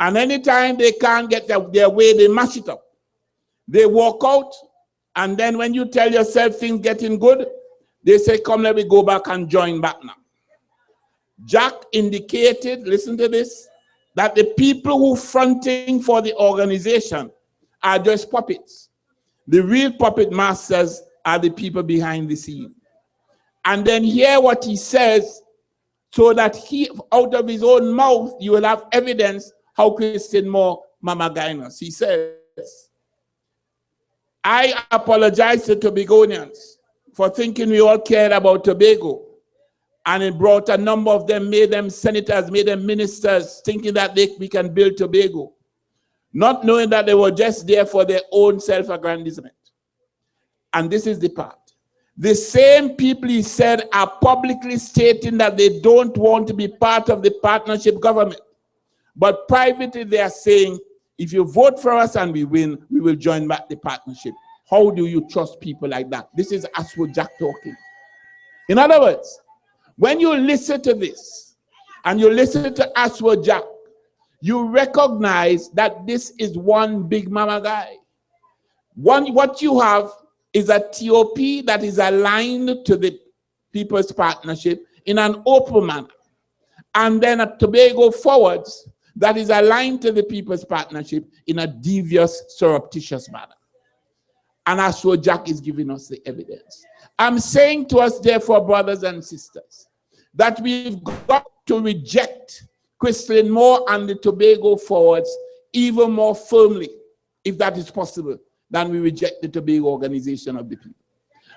Speaker 9: And anytime they can't get their way, they mash it up. They walk out, and then when you tell yourself things getting good, they say, come, let me go back and join back now. Jack indicated, listen to this, that the people who fronting for the organization are just puppets. The real puppet masters are the people behind the scene. And then hear what he says, so that he, out of his own mouth, you will have evidence how Christian Moore mamagainas. He says, I apologize to Tobagonians for thinking we all cared about Tobago. And it brought a number of them, made them senators, made them ministers, thinking that we can build Tobago, not knowing that they were just there for their own self-aggrandizement. And this is the part. The same people, he said, are publicly stating that they don't want to be part of the partnership government. But privately, they are saying, if you vote for us and we win, we will join back the partnership. How do you trust people like that? This is Aswo Jack talking. In other words, when you listen to this, and you listen to Aswo Jack, you recognize that this is one big mama guy. What you have is a TOP that is aligned to the People's Partnership in an open manner. And then a Tobago Forwards that is aligned to the People's Partnership in a devious, surreptitious manner. And Aswo Jack is giving us the evidence. I'm saying to us, therefore, brothers and sisters, that we've got to reject Christian Moore and the Tobago Forwards even more firmly, if that is possible, than we reject the Tobago Organization of the People.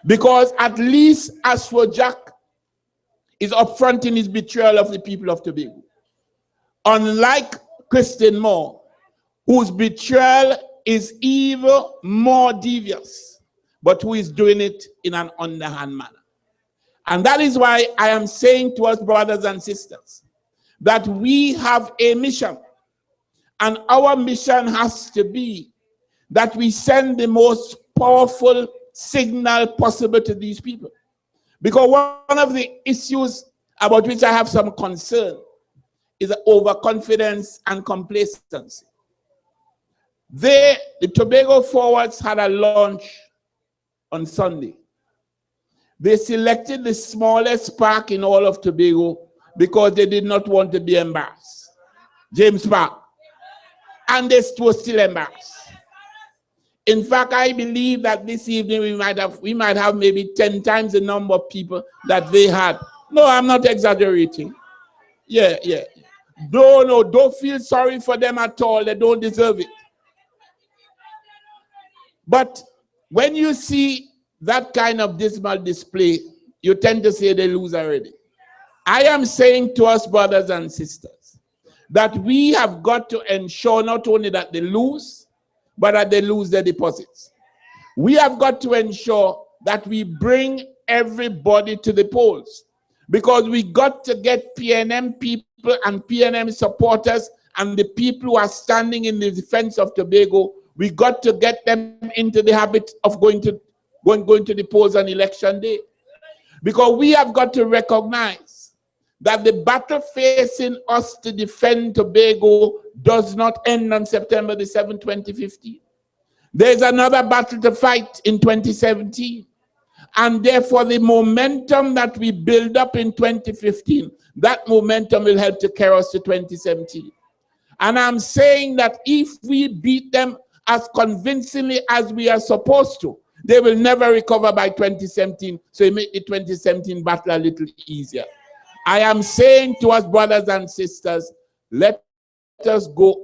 Speaker 9: Because at least Aswo Jack is upfront in his betrayal of the people of Tobago. Unlike Christian Moore, whose betrayal is even more devious, but who is doing it in an underhand manner. And that is why I am saying to us, brothers and sisters, that we have a mission. And our mission has to be that we send the most powerful signal possible to these people. Because one of the issues about which I have some concern is overconfidence and complacency. The Tobago Forwards had a launch on Sunday. They selected the smallest park in all of Tobago because they did not want to be embarrassed. James Park. And they were still embarrassed. In fact, I believe that this evening we might have maybe 10 times the number of people that they had. No, I'm not exaggerating. Yeah. No, don't feel sorry for them at all. They don't deserve it. But when you see that kind of dismal display, you tend to say they lose already. I am saying to us, brothers and sisters, that we have got to ensure not only that they lose, but that they lose their deposits. We have got to ensure that we bring everybody to the polls, because we got to get PNM people and PNM supporters and the people who are standing in the defense of Tobago. We got to get them into the habit of going to the polls on election day. Because we have got to recognize that the battle facing us to defend Tobago does not end on September the 7th, 2015. There's another battle to fight in 2017. And therefore, the momentum that we build up in 2015, that momentum will help to carry us to 2017. And I'm saying that if we beat them as convincingly as we are supposed to, they will never recover by 2017. So it make the 2017 battle a little easier. I am saying to us, brothers and sisters, let us go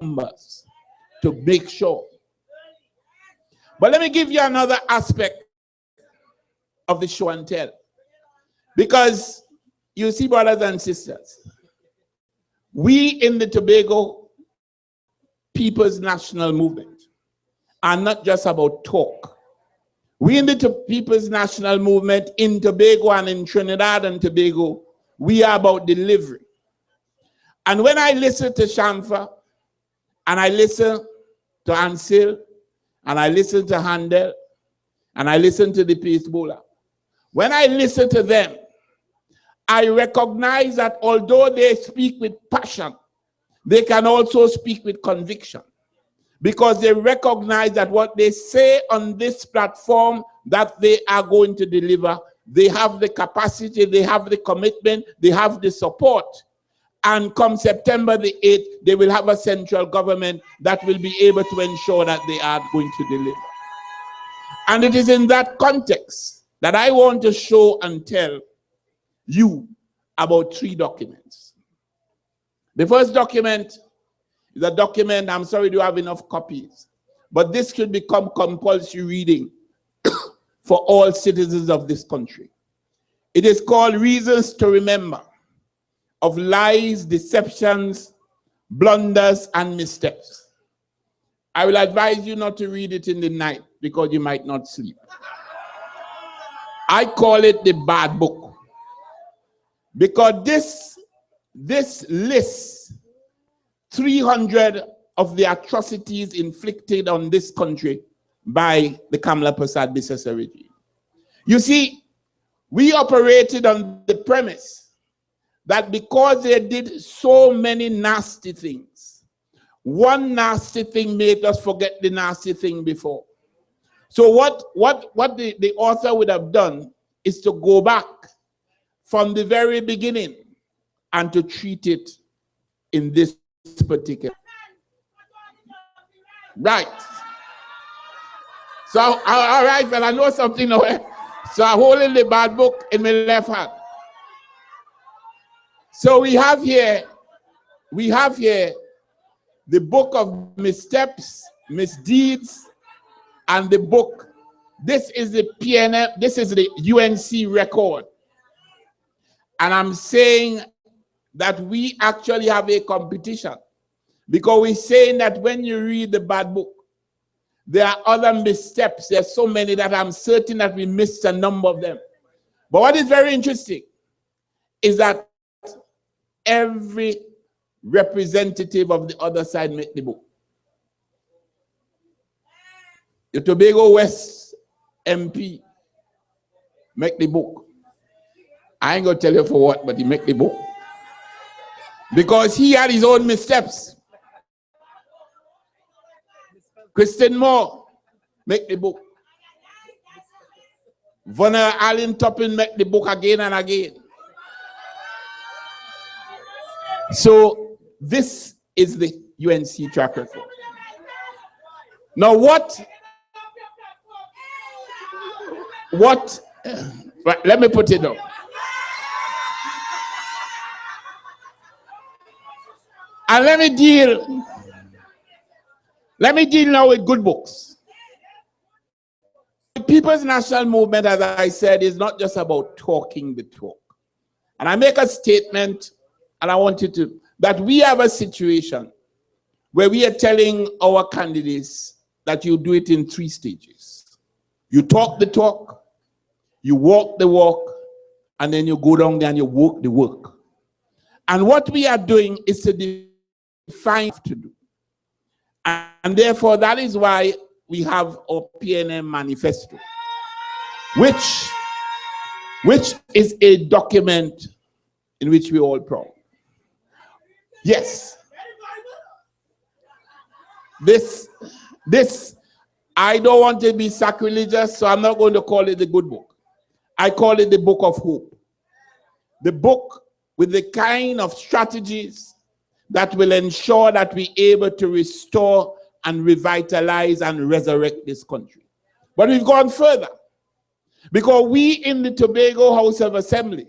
Speaker 9: to make sure. But let me give you another aspect of the show and tell. Because you see, brothers and sisters, we in the Tobago People's National Movement are not just about talk. We in the People's National Movement in Tobago and in Trinidad and Tobago, we are about delivery. And when I listen to Shamfa, and I listen to Ansil, and I listen to Handel, and I listen to the Peace Bowler, when I listen to them, I recognize that although they speak with passion, they can also speak with conviction, because they recognize that what they say on this platform that they are going to deliver, they have the capacity, they have the commitment, they have the support. And come September the 8th, they will have a central government that will be able to ensure that they are going to deliver. And it is in that context that I want to show and tell you about 3 documents. The first document is a document, I'm sorry to have enough copies, but this should become compulsory reading for all citizens of this country. It is called Reasons to Remember of Lies, Deceptions, Blunders, and Missteps. I will advise you not to read it in the night because you might not sleep. I call it the bad book, because this lists 300 of the atrocities inflicted on this country by the Kamla Persad Bissessar regime. You see, we operated on the premise that because they did so many nasty things, one nasty thing made us forget the nasty thing before. So what the author would have done is to go back from the very beginning and to treat it in this particular. Right. So, all right, well, I know something now. So I'm holding the bad book in my left hand. So we have here the book of missteps, misdeeds, and the book. This is the PNM, this is the UNC record. And I'm saying that we actually have a competition, because we're saying that when you read the bad book, there are other missteps. There's so many that I'm certain that we missed a number of them. But what is very interesting is that every representative of the other side make the book. The Tobago West MP make the book. I ain't gonna tell you for what, but he make the book. Because he had his own missteps. Christian Moore make the book. Vonner Allen Toppin make the book again and again. So this is the UNC track record. Now right, let me put it down. And let me deal now with good books. The People's National Movement, as I said, is not just about talking the talk. And I make a statement, and I want you to, that we have a situation where we are telling our candidates that you do it in 3 stages. You talk the talk, you walk the walk, and then you go down there and you work the work. And what we are doing is to define to do. And therefore, that is why we have our PNM manifesto, which is a document in which we're all proud. Yes. This, I don't want to be sacrilegious, so I'm not going to call it the good book. I call it the book of hope. The book with the kind of strategies that will ensure that we're able to restore and revitalize and resurrect this country. But we've gone further, because we in the Tobago House of Assembly,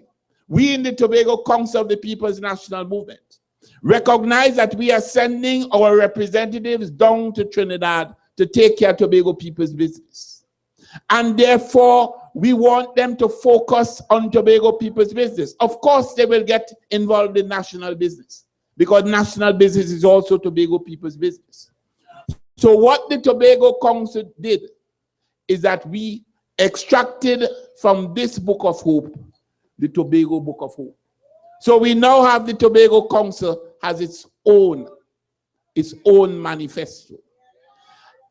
Speaker 9: we in the Tobago Council of the People's National Movement, recognize that we are sending our representatives down to Trinidad to take care of Tobago people's business. And therefore, we want them to focus on Tobago people's business. Of course, they will get involved in national business, because national business is also Tobago people's business. So what the Tobago Council did is that we extracted from this book of hope, the Tobago Book of Hope. So we now have the Tobago Council has its own manifesto.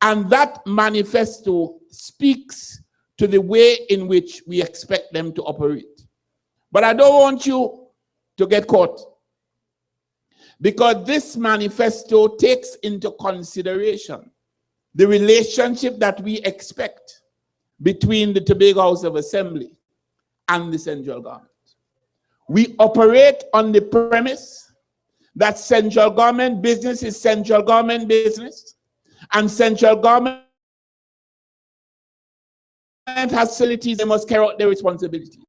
Speaker 9: And that manifesto speaks to the way in which we expect them to operate. But I don't want you to get caught, because this manifesto takes into consideration the relationship that we expect between the Tobago House of Assembly and the central government. We operate on the premise that central government business is central government business, and central government has facilities, they must carry out their responsibility.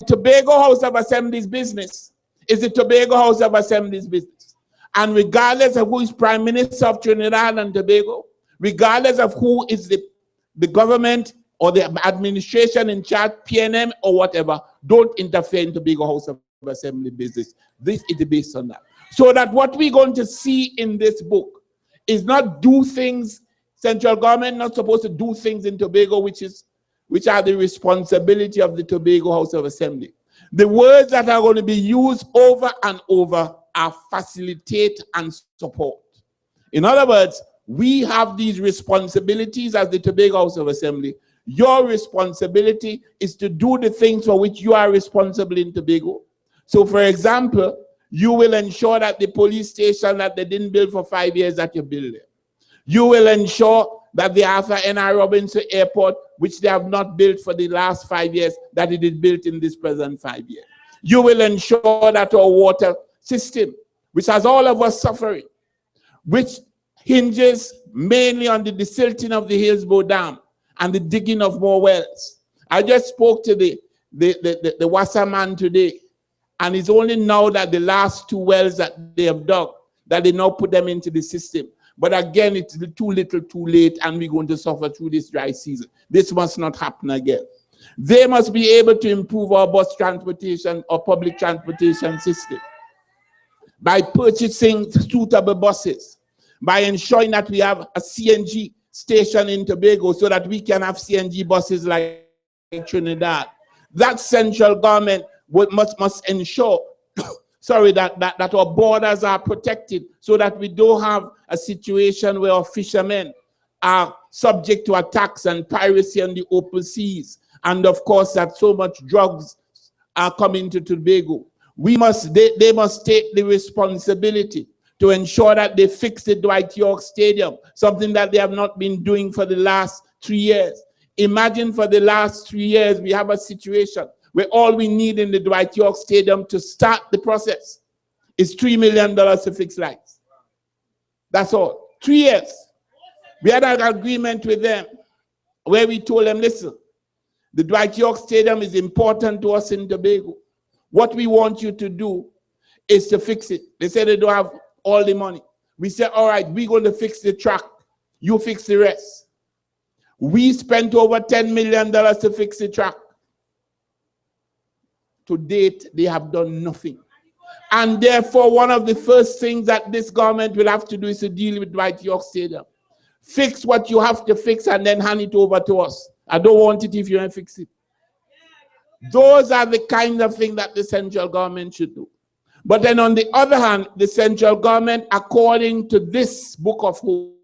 Speaker 9: Tobago House of Assembly's business is the Tobago House of Assembly's business. And regardless of who is Prime Minister of Trinidad and Tobago, regardless of who is the government or the administration in charge, PNM or whatever, don't interfere in Tobago House of Assembly business. This is based on that. So that what we're going to see in this book is not do things, central government not supposed to do things in Tobago which are the responsibility of the Tobago House of Assembly. The words that are going to be used over and over are facilitate and support. In other words, we have these responsibilities as the Tobago House of Assembly. Your responsibility is to do the things for which you are responsible in Tobago. So, for example, you will ensure that the police station that they didn't build for 5 years, that you build it. You will ensure that the Arthur N.R. Robinson Airport, which they have not built for the last 5 years, that it is built in this present 5 years. You will ensure that our water system, which has all of us suffering, which hinges mainly on the desilting of the Hillsborough Dam and the digging of more wells. I just spoke to the Wasserman today, and it's only now that the last 2 wells that they have dug, that they now put them into the system. But again, it's too little, too late, and we're going to suffer through this dry season. This must not happen again. They must be able to improve our bus transportation or public transportation system by purchasing suitable buses, by ensuring that we have a CNG station in Tobago so that we can have CNG buses like Trinidad. That central government must ensure that our borders are protected so that we don't have a situation where our fishermen are subject to attacks and piracy on the open seas. And of course, that so much drugs are coming to Tobago. They must take the responsibility to ensure that they fix the Dwight York Stadium, something that they have not been doing for the last 3 years. Imagine for the last 3 years, we have a situation where all we need in the Dwight York Stadium to start the process is $3 million to fix lights. That's all. 3 years. We had an agreement with them where we told them, listen, the Dwight York Stadium is important to us in Tobago. What we want you to do is to fix it. They said they don't have all the money. We said, all right, we're going to fix the track. You fix the rest. We spent over $10 million to fix the track. To date, they have done nothing. And therefore, one of the first things that this government will have to do is to deal with Dwight York Stadium. Fix what you have to fix and then hand it over to us. I don't want it if you don't fix it. Those are the kind of things that the central government should do. But then on the other hand, the central government, according to this book of hope,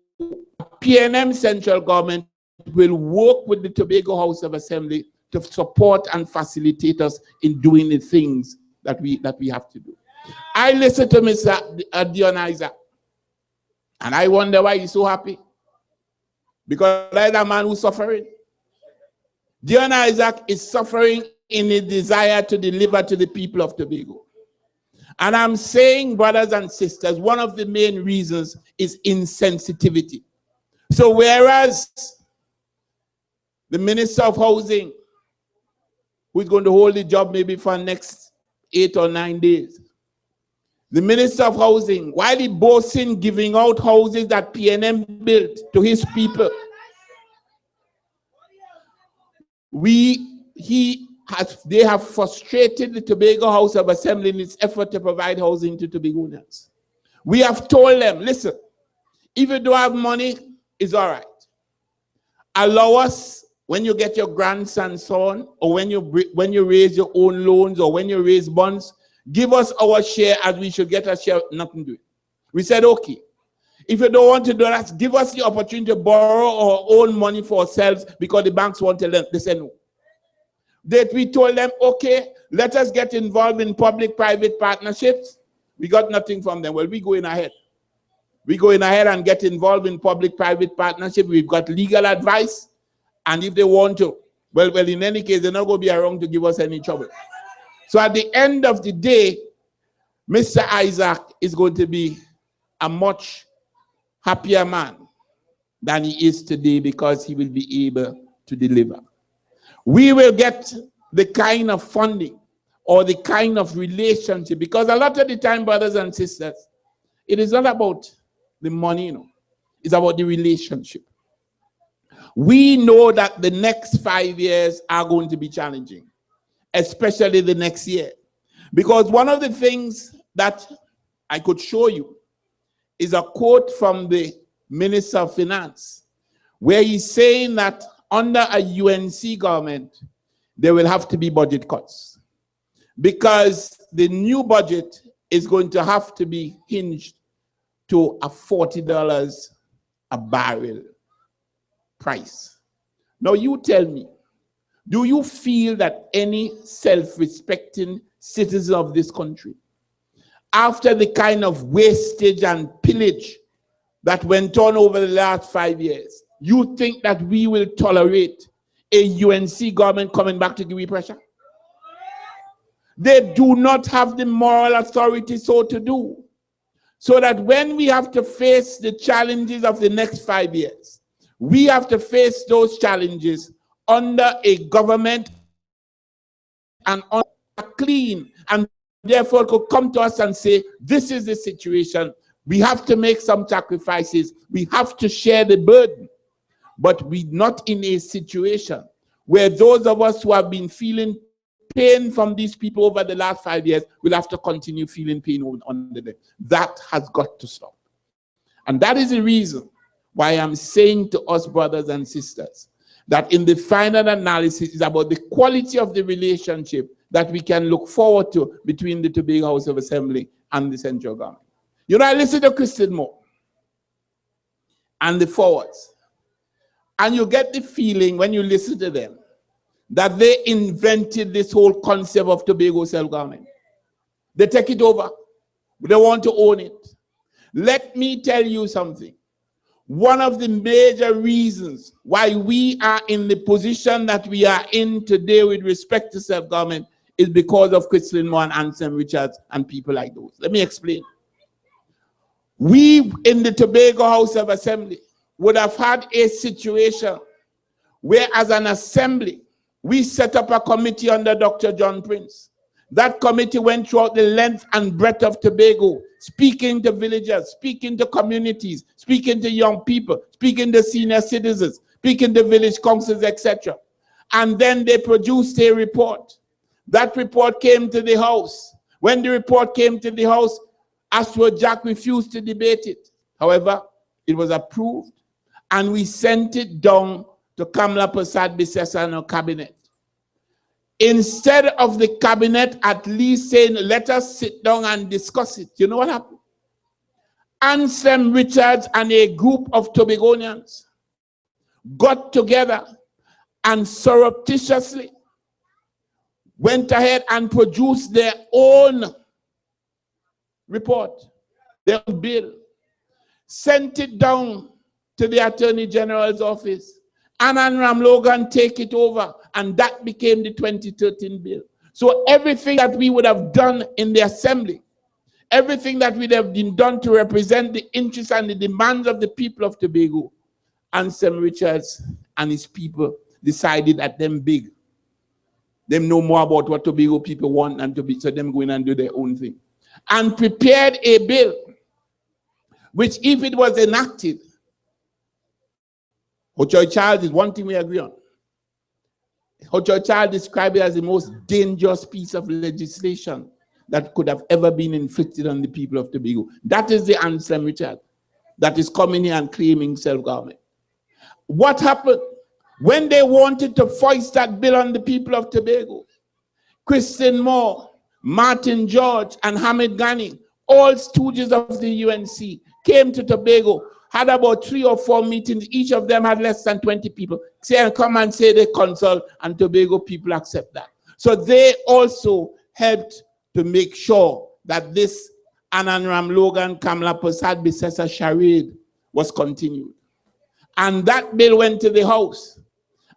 Speaker 9: PNM central government will work with the Tobago House of Assembly to support and facilitate us in doing the things that we have to do. I listen to Mr. Dion Isaac, and I wonder why he's so happy. Because there's a man who's suffering. Dion Isaac is suffering in a desire to deliver to the people of Tobago. And I'm saying, brothers and sisters, one of the main reasons is insensitivity. So whereas the Minister of Housing, who is going to hold the job maybe for the next 8 or 9 days, the Minister of Housing, while he boasting giving out houses that PNM built to his people, they have frustrated the Tobago House of Assembly in its effort to provide housing to Tobagoans. We have told them, listen, if you don't have money, it's all right. Allow us, when you get your grants and so on, or when you raise your own loans, or when you raise bonds, give us our share as we should get a share, nothing to do it. We said, okay. If you don't want to do that, give us the opportunity to borrow our own money for ourselves because the banks won't tell them. They said no. That we told them, okay, let us get involved in public-private partnerships We got nothing from them. Well, we going ahead. We going ahead and get involved in public-private partnership. We've got legal advice. And if they want to, well, in any case, they're not going to be around to give us any trouble. So at the end of the day, Mr. Isaac is going to be a much happier man than he is today because he will be able to deliver. We will get the kind of funding or the kind of relationship, because a lot of the time, brothers and sisters, it is not about the money, you know. It's about the relationship. We know that the next 5 years are going to be challenging, especially the next year. Because one of the things that I could show you is a quote from the Minister of Finance, where he's saying that under a UNC government, there will have to be budget cuts because the new budget is going to have to be hinged to a $40 a barrel price. Now you tell me, do you feel that any self-respecting citizen of this country, after the kind of wastage and pillage that went on over the last 5 years, you think that we will tolerate a UNC government coming back to give you pressure? They do not have the moral authority so to do. So that when we have to face the challenges of the next 5 years, we have to face those challenges under a government and on a clean, and therefore could come to us and say, this is the situation. We have to make some sacrifices. We have to share the burden. But we're not in a situation where those of us who have been feeling pain from these people over the last 5 years will have to continue feeling pain under them. That has got to stop. And that is the reason why I'm saying to us, brothers and sisters, that in the final analysis is about the quality of the relationship that we can look forward to between the Tobago House of Assembly and the central government. You know, I listen to Christian Moore and the forwards, and you get the feeling when you listen to them that they invented this whole concept of Tobago self-government. They take it over. They want to own it. Let me tell you something. One of the major reasons why we are in the position that we are in today with respect to self-government is because of Christine Moore and Anselm Richards and people like those. Let me explain. We in the Tobago House of Assembly would have had a situation where as an assembly, we set up a committee under Dr. John Prince. That committee went throughout the length and breadth of Tobago, speaking to villagers, speaking to communities, speaking to young people, speaking to senior citizens, speaking to village councils, etc. And then they produced a report. That report came to the House. When the report came to the House, Astro Jack refused to debate it. However, it was approved, and we sent it down to Kamala Prasad Bisesano's cabinet. Instead of the cabinet at least saying, let us sit down and discuss it, you know what happened? Anselm Richards and a group of Tobagonians got together and surreptitiously went ahead and produced their own report, their own bill, sent it down to the Attorney General's office. Anand Ramlogan take it over, and that became the 2013 bill. So everything that we would have done in the assembly, everything that would have been done to represent the interests and the demands of the people of Tobago, Anselm Richards and his people decided that them big. Them know more about what Tobago people want and to be, so them go in and do their own thing. And prepared a bill, which if it was enacted, Hochoy Child is one thing we agree on. Hochoy Child described it as the most dangerous piece of legislation that could have ever been inflicted on the people of Tobago. That is the Anselm Richard that is coming here and claiming self-government. What happened? When they wanted to foist that bill on the people of Tobago, Christine Moore, Martin George, and Hamid Ghani, all stooges of the UNC, came to Tobago, had about 3 or 4 meetings. Each of them had less than 20 people. Come and say they consult, and Tobago people accept that. So they also helped to make sure that this Ananram Logan, Kamla Prasad Bisesa charade was continued. And that bill went to the House.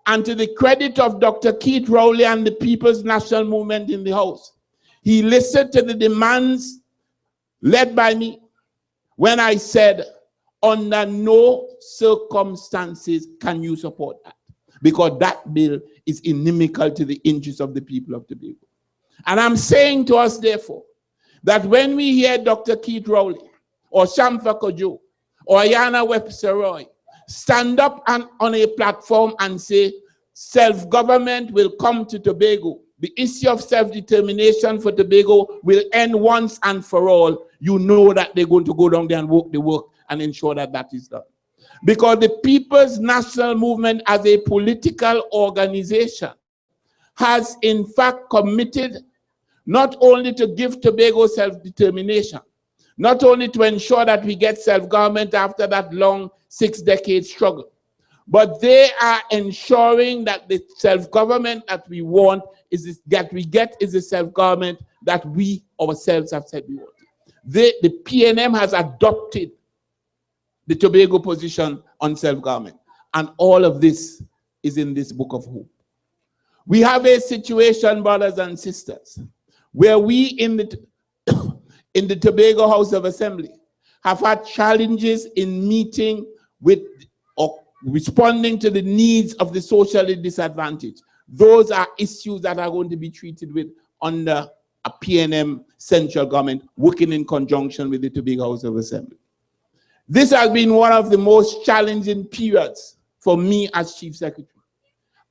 Speaker 9: And to the credit of Dr. Keith Rowley and the People's National Movement in the House, he listened to the demands led by me when I said, under no circumstances can you support that, because that bill is inimical to the interests of the people of Tobago. And I'm saying to us, therefore, that when we hear Dr. Keith Rowley or Shamfa Kojo or Yana Webster-Roy stand up on a platform and say, self-government will come to Tobago, the issue of self-determination for Tobago will end once and for all, you know that they're going to go down there and work the work and ensure that that is done. Because the People's National Movement as a political organization has in fact committed not only to give Tobago self-determination, not only to ensure that we get self-government after that long 6-decade struggle, but they are ensuring that the self-government that we want is the self-government that we ourselves have said we want. The PNM has adopted the Tobago position on self-government, and all of this is in this book of hope. We have a situation, brothers and sisters, where we in the Tobago House of Assembly have had challenges in meeting with or responding to the needs of the socially disadvantaged. Those are issues that are going to be treated with under a PNM central government working in conjunction with the Tobago House of Assembly. This has been one of the most challenging periods for me as Chief Secretary.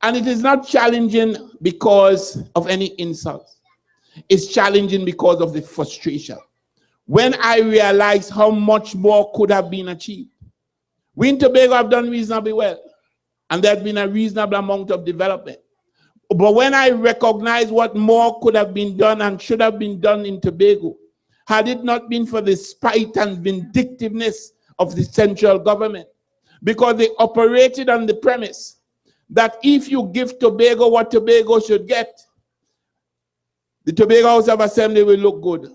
Speaker 9: And it is not challenging because of any insults. It's challenging because of the frustration. When I realized how much more could have been achieved. We in Tobago have done reasonably well, and there's been a reasonable amount of development. But when I recognized what more could have been done and should have been done in Tobago, had it not been for the spite and vindictiveness of the central government, because they operated on the premise that if you give Tobago what Tobago should get, the Tobago House of Assembly will look good,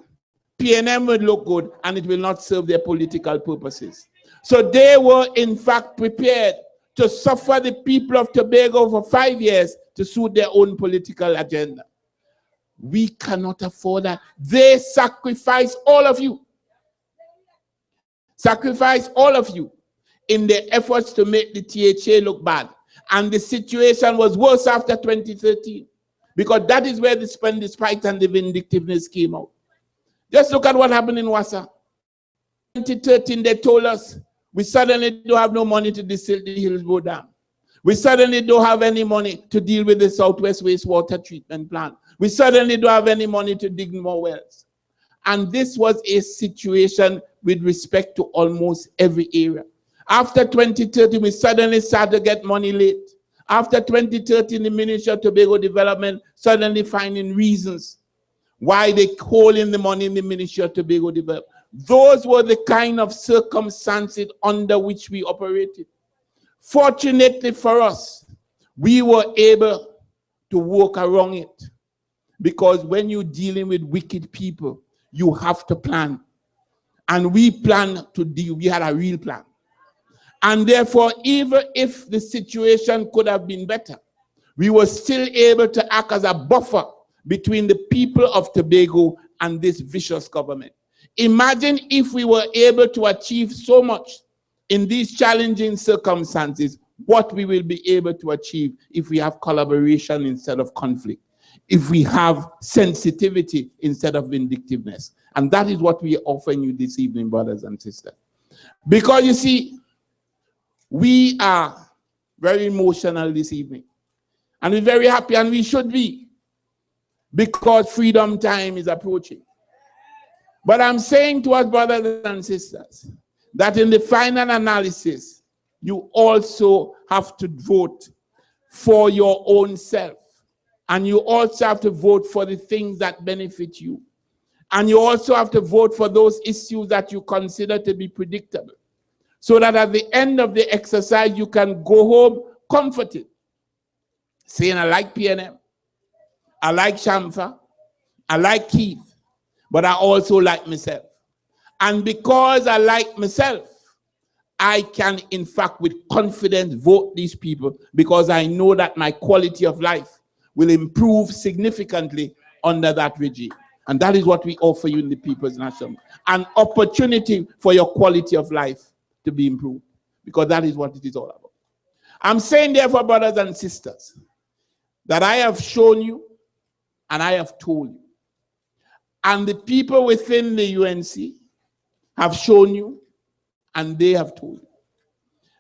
Speaker 9: PNM will look good, and it will not serve their political purposes. So they were in fact prepared to suffer the people of Tobago for 5 years to suit their own political agenda. We cannot afford that. They sacrifice all of you. Sacrifice all of you in their efforts to make the THA look bad. And the situation was worse after 2013, because that is where the spite and the vindictiveness came out. Just look at what happened in Wassa. 2013, they told us we suddenly don't have no money to distill the Hillsborough Dam. We suddenly don't have any money to deal with the Southwest Wastewater Treatment Plant. We suddenly don't have any money to dig more wells. And this was a situation with respect to almost every area. After 2013, we suddenly started to get money late. After 2013, the Ministry of Tobago Development suddenly finding reasons why they call in the money in the Ministry of Tobago Development. Those were the kind of circumstances under which we operated. Fortunately for us, we were able to work around it, because when you're dealing with wicked people, you have to plan. And we planned to deal, we had a real plan. And therefore, even if the situation could have been better, we were still able to act as a buffer between the people of Tobago and this vicious government. Imagine if we were able to achieve so much in these challenging circumstances, what we will be able to achieve if we have collaboration instead of conflict, if we have sensitivity instead of vindictiveness. And that is what we are offering you this evening, brothers and sisters. Because you see, we are very emotional this evening. And we're very happy, and we should be, because freedom time is approaching. But I'm saying to us, brothers and sisters, that in the final analysis, you also have to vote for your own self. And you also have to vote for the things that benefit you. And you also have to vote for those issues that you consider to be predictable, so that at the end of the exercise, you can go home comforted, saying, I like PNM, I like Shamfa, I like Keith, but I also like myself. And because I like myself, I can, in fact, with confidence vote these people because I know that my quality of life will improve significantly under that regime. And that is what we offer you in the People's National. An opportunity for your quality of life to be improved, because that is what it is all about. I'm saying, therefore, brothers and sisters, that I have shown you and I have told you. And the people within the UNC have shown you and they have told you.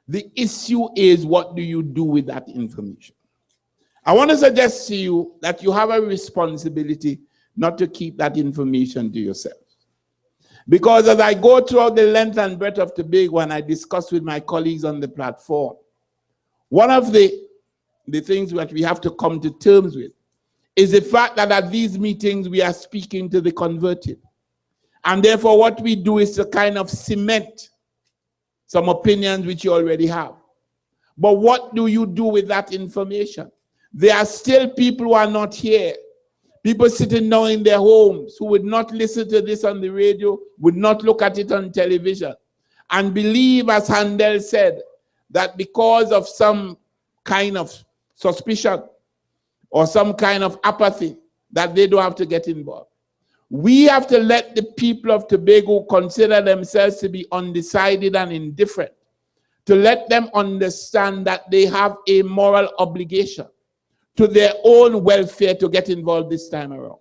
Speaker 9: The issue is, what do you do with that information? I want to suggest to you that you have a responsibility not to keep that information to yourself. Because as I go throughout the length and breadth of Tobago and I discuss with my colleagues on the platform, one of the things that we have to come to terms with is the fact that at these meetings we are speaking to the converted. And therefore what we do is to kind of cement some opinions which you already have. But what do you do with that information? There are still people who are not here. People sitting down in their homes who would not listen to this on the radio, would not look at it on television, and believe, as Handel said, that because of some kind of suspicion or some kind of apathy, that they don't have to get involved. We have to let the people of Tobago consider themselves to be undecided and indifferent, to let them understand that they have a moral obligation to their own welfare to get involved this time around.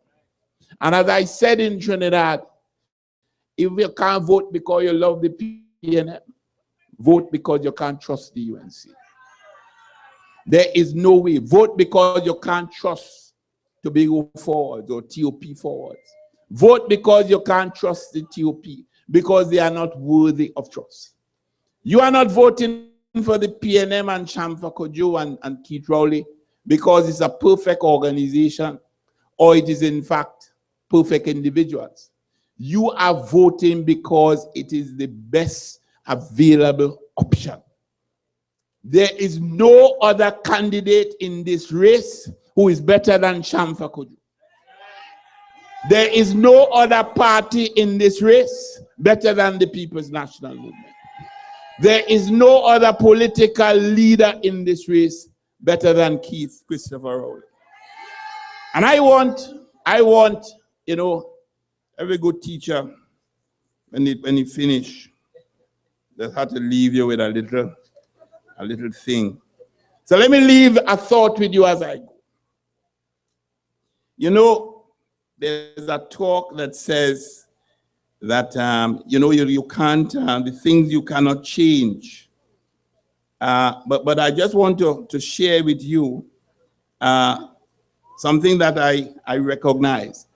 Speaker 9: And as I said in Trinidad, if you can't vote because you love the PNM, vote because you can't trust the UNC. There is no way. Vote because you can't trust Tobago Forwards or TOP Forwards. Vote because you can't trust the TOP, because they are not worthy of trust. You are not voting for the PNM and Shamfa Kojo and Keith Rowley because it's a perfect organization or it is in fact perfect individuals. You are voting because it is the best available option. There is no other candidate in this race who is better than Shamfa Kojo. There is no other party in this race better than the People's National Movement. There is no other political leader in this race better than Keith Christopher Rowley. And I want, you know, every good teacher, when he finish, they have to leave you with a little thing. So let me leave a thought with you as I go. You know, there's a talk that says that, you know, you can't, the things you cannot change. But I just want to share with you something that I recognize.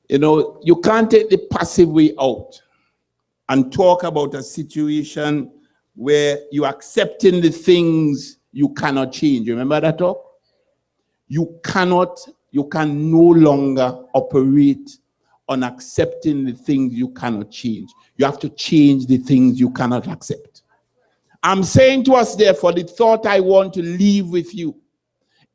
Speaker 9: You know, you can't take the passive way out and talk about a situation where you're accepting the things you cannot change. Remember that talk? You can no longer operate on accepting the things you cannot change. You have to change the things you cannot accept. I'm saying to us, therefore, the thought I want to leave with you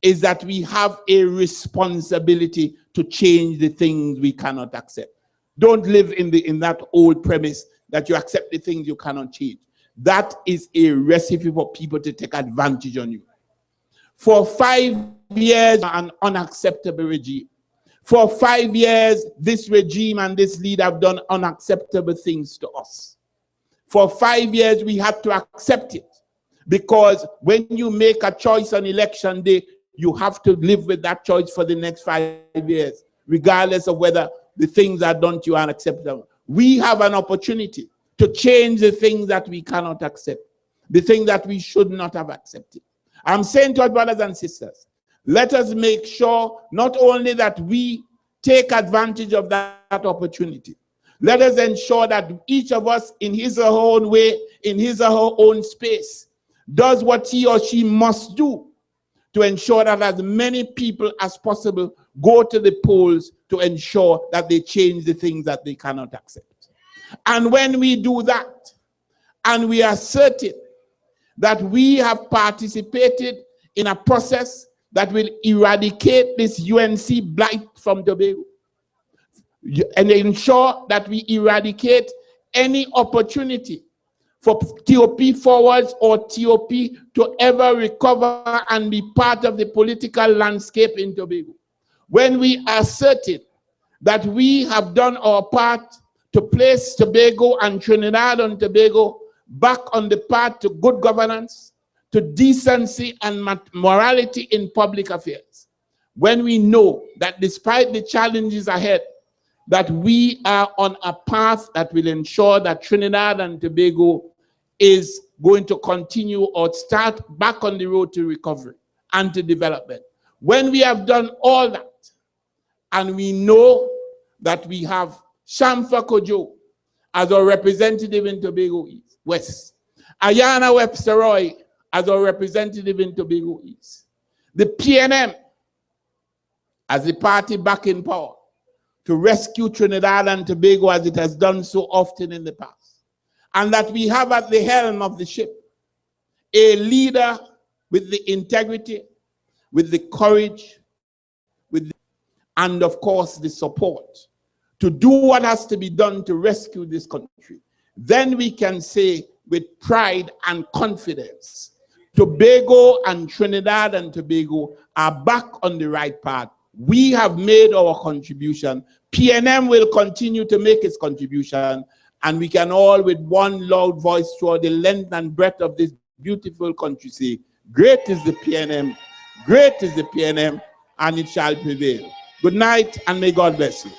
Speaker 9: is that we have a responsibility to change the things we cannot accept. Don't live in that old premise that you accept the things you cannot change. That is a recipe for people to take advantage on you. For 5 years, an unacceptable regime. For 5 years, this regime and this leader have done unacceptable things to us. For 5 years, we had to accept it, because when you make a choice on election day, you have to live with that choice for the next 5 years, regardless of whether the things are done to you are unacceptable. We have an opportunity to change the things that we cannot accept, the things that we should not have accepted. I'm saying to our brothers and sisters, let us make sure not only that we take advantage of that opportunity, let us ensure that each of us in his or her own way, in his or her own space, does what he or she must do to ensure that as many people as possible go to the polls to ensure that they change the things that they cannot accept. And when we do that, and we are certain that we have participated in a process that will eradicate this UNC blight from Tobago, and ensure that we eradicate any opportunity for TOP forwards or TOP to ever recover and be part of the political landscape in Tobago. When we are certain that we have done our part to place Tobago and Trinidad and Tobago back on the path to good governance, to decency and morality in public affairs. When we know that despite the challenges ahead, that we are on a path that will ensure that Trinidad and Tobago is going to continue or start back on the road to recovery and to development. When we have done all that, and we know that we have Shamfa Kojo as our representative in Tobago East, West, Ayana Webster-Roy as our representative in Tobago East, the PNM as the party back in power to rescue Trinidad and Tobago as it has done so often in the past. And that we have at the helm of the ship a leader with the integrity, with the courage, and of course the support to do what has to be done to rescue this country. Then we can say with pride and confidence, Tobago and Trinidad and Tobago are back on the right path. We have made our contribution. PNM will continue to make its contribution, and we can all with one loud voice throughout the length and breadth of this beautiful country say, great is the PNM, great is the PNM, and it shall prevail. Good night, and may God bless you.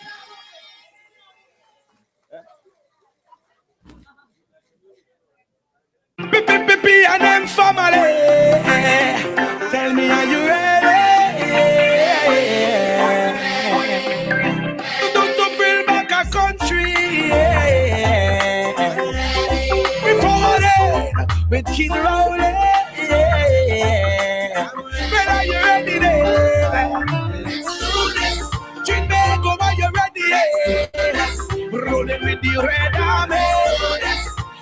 Speaker 1: PNM family, tell me, are you ready? To build back a country, with Kid Rowley, when are you ready there? Tobago, are you ready? Rolling with the Red Army.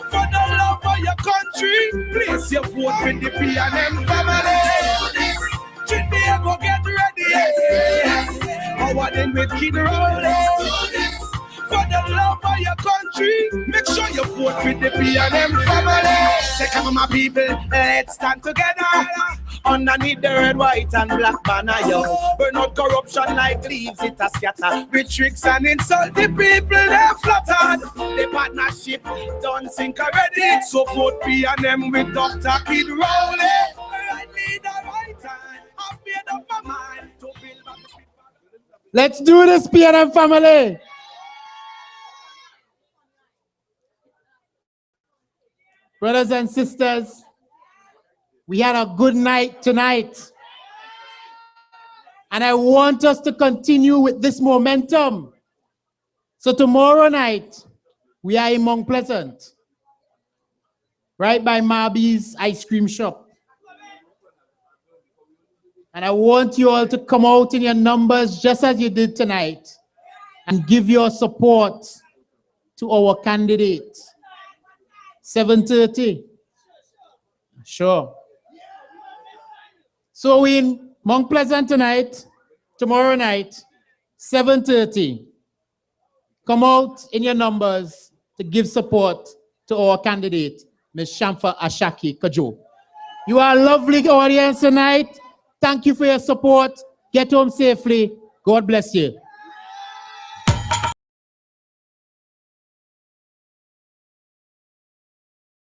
Speaker 1: For the love of your country, place your vote with the PNM family. Tobago, get ready. Forward in with Kid Rowley. For the love of your country, make sure you vote with the PNM family. Say, come on, my people, let's stand together underneath the red, white, and black banner, yo. Burn out corruption like leaves, it a scatter. With tricks and insult, the people, they're flattered. The partnership don't sink already. So vote PNM with Dr. Kid Rowley. Right leader, right time. I've made up my mind to build back.
Speaker 3: Let's do this, PNM family. Brothers and sisters, we had a good night tonight. And I want us to continue with this momentum. So tomorrow night, we are in Mount Pleasant, right by Marby's ice cream shop. And I want you all to come out in your numbers just as you did tonight and give your support to our candidate. 7:30. Sure. So we in Mount Pleasant tonight, tomorrow night, 7:30. Come out in your numbers to give support to our candidate, Ms. Shamfa Ashaki Kajo. You are a lovely audience tonight. Thank you for your support. Get home safely. God bless you.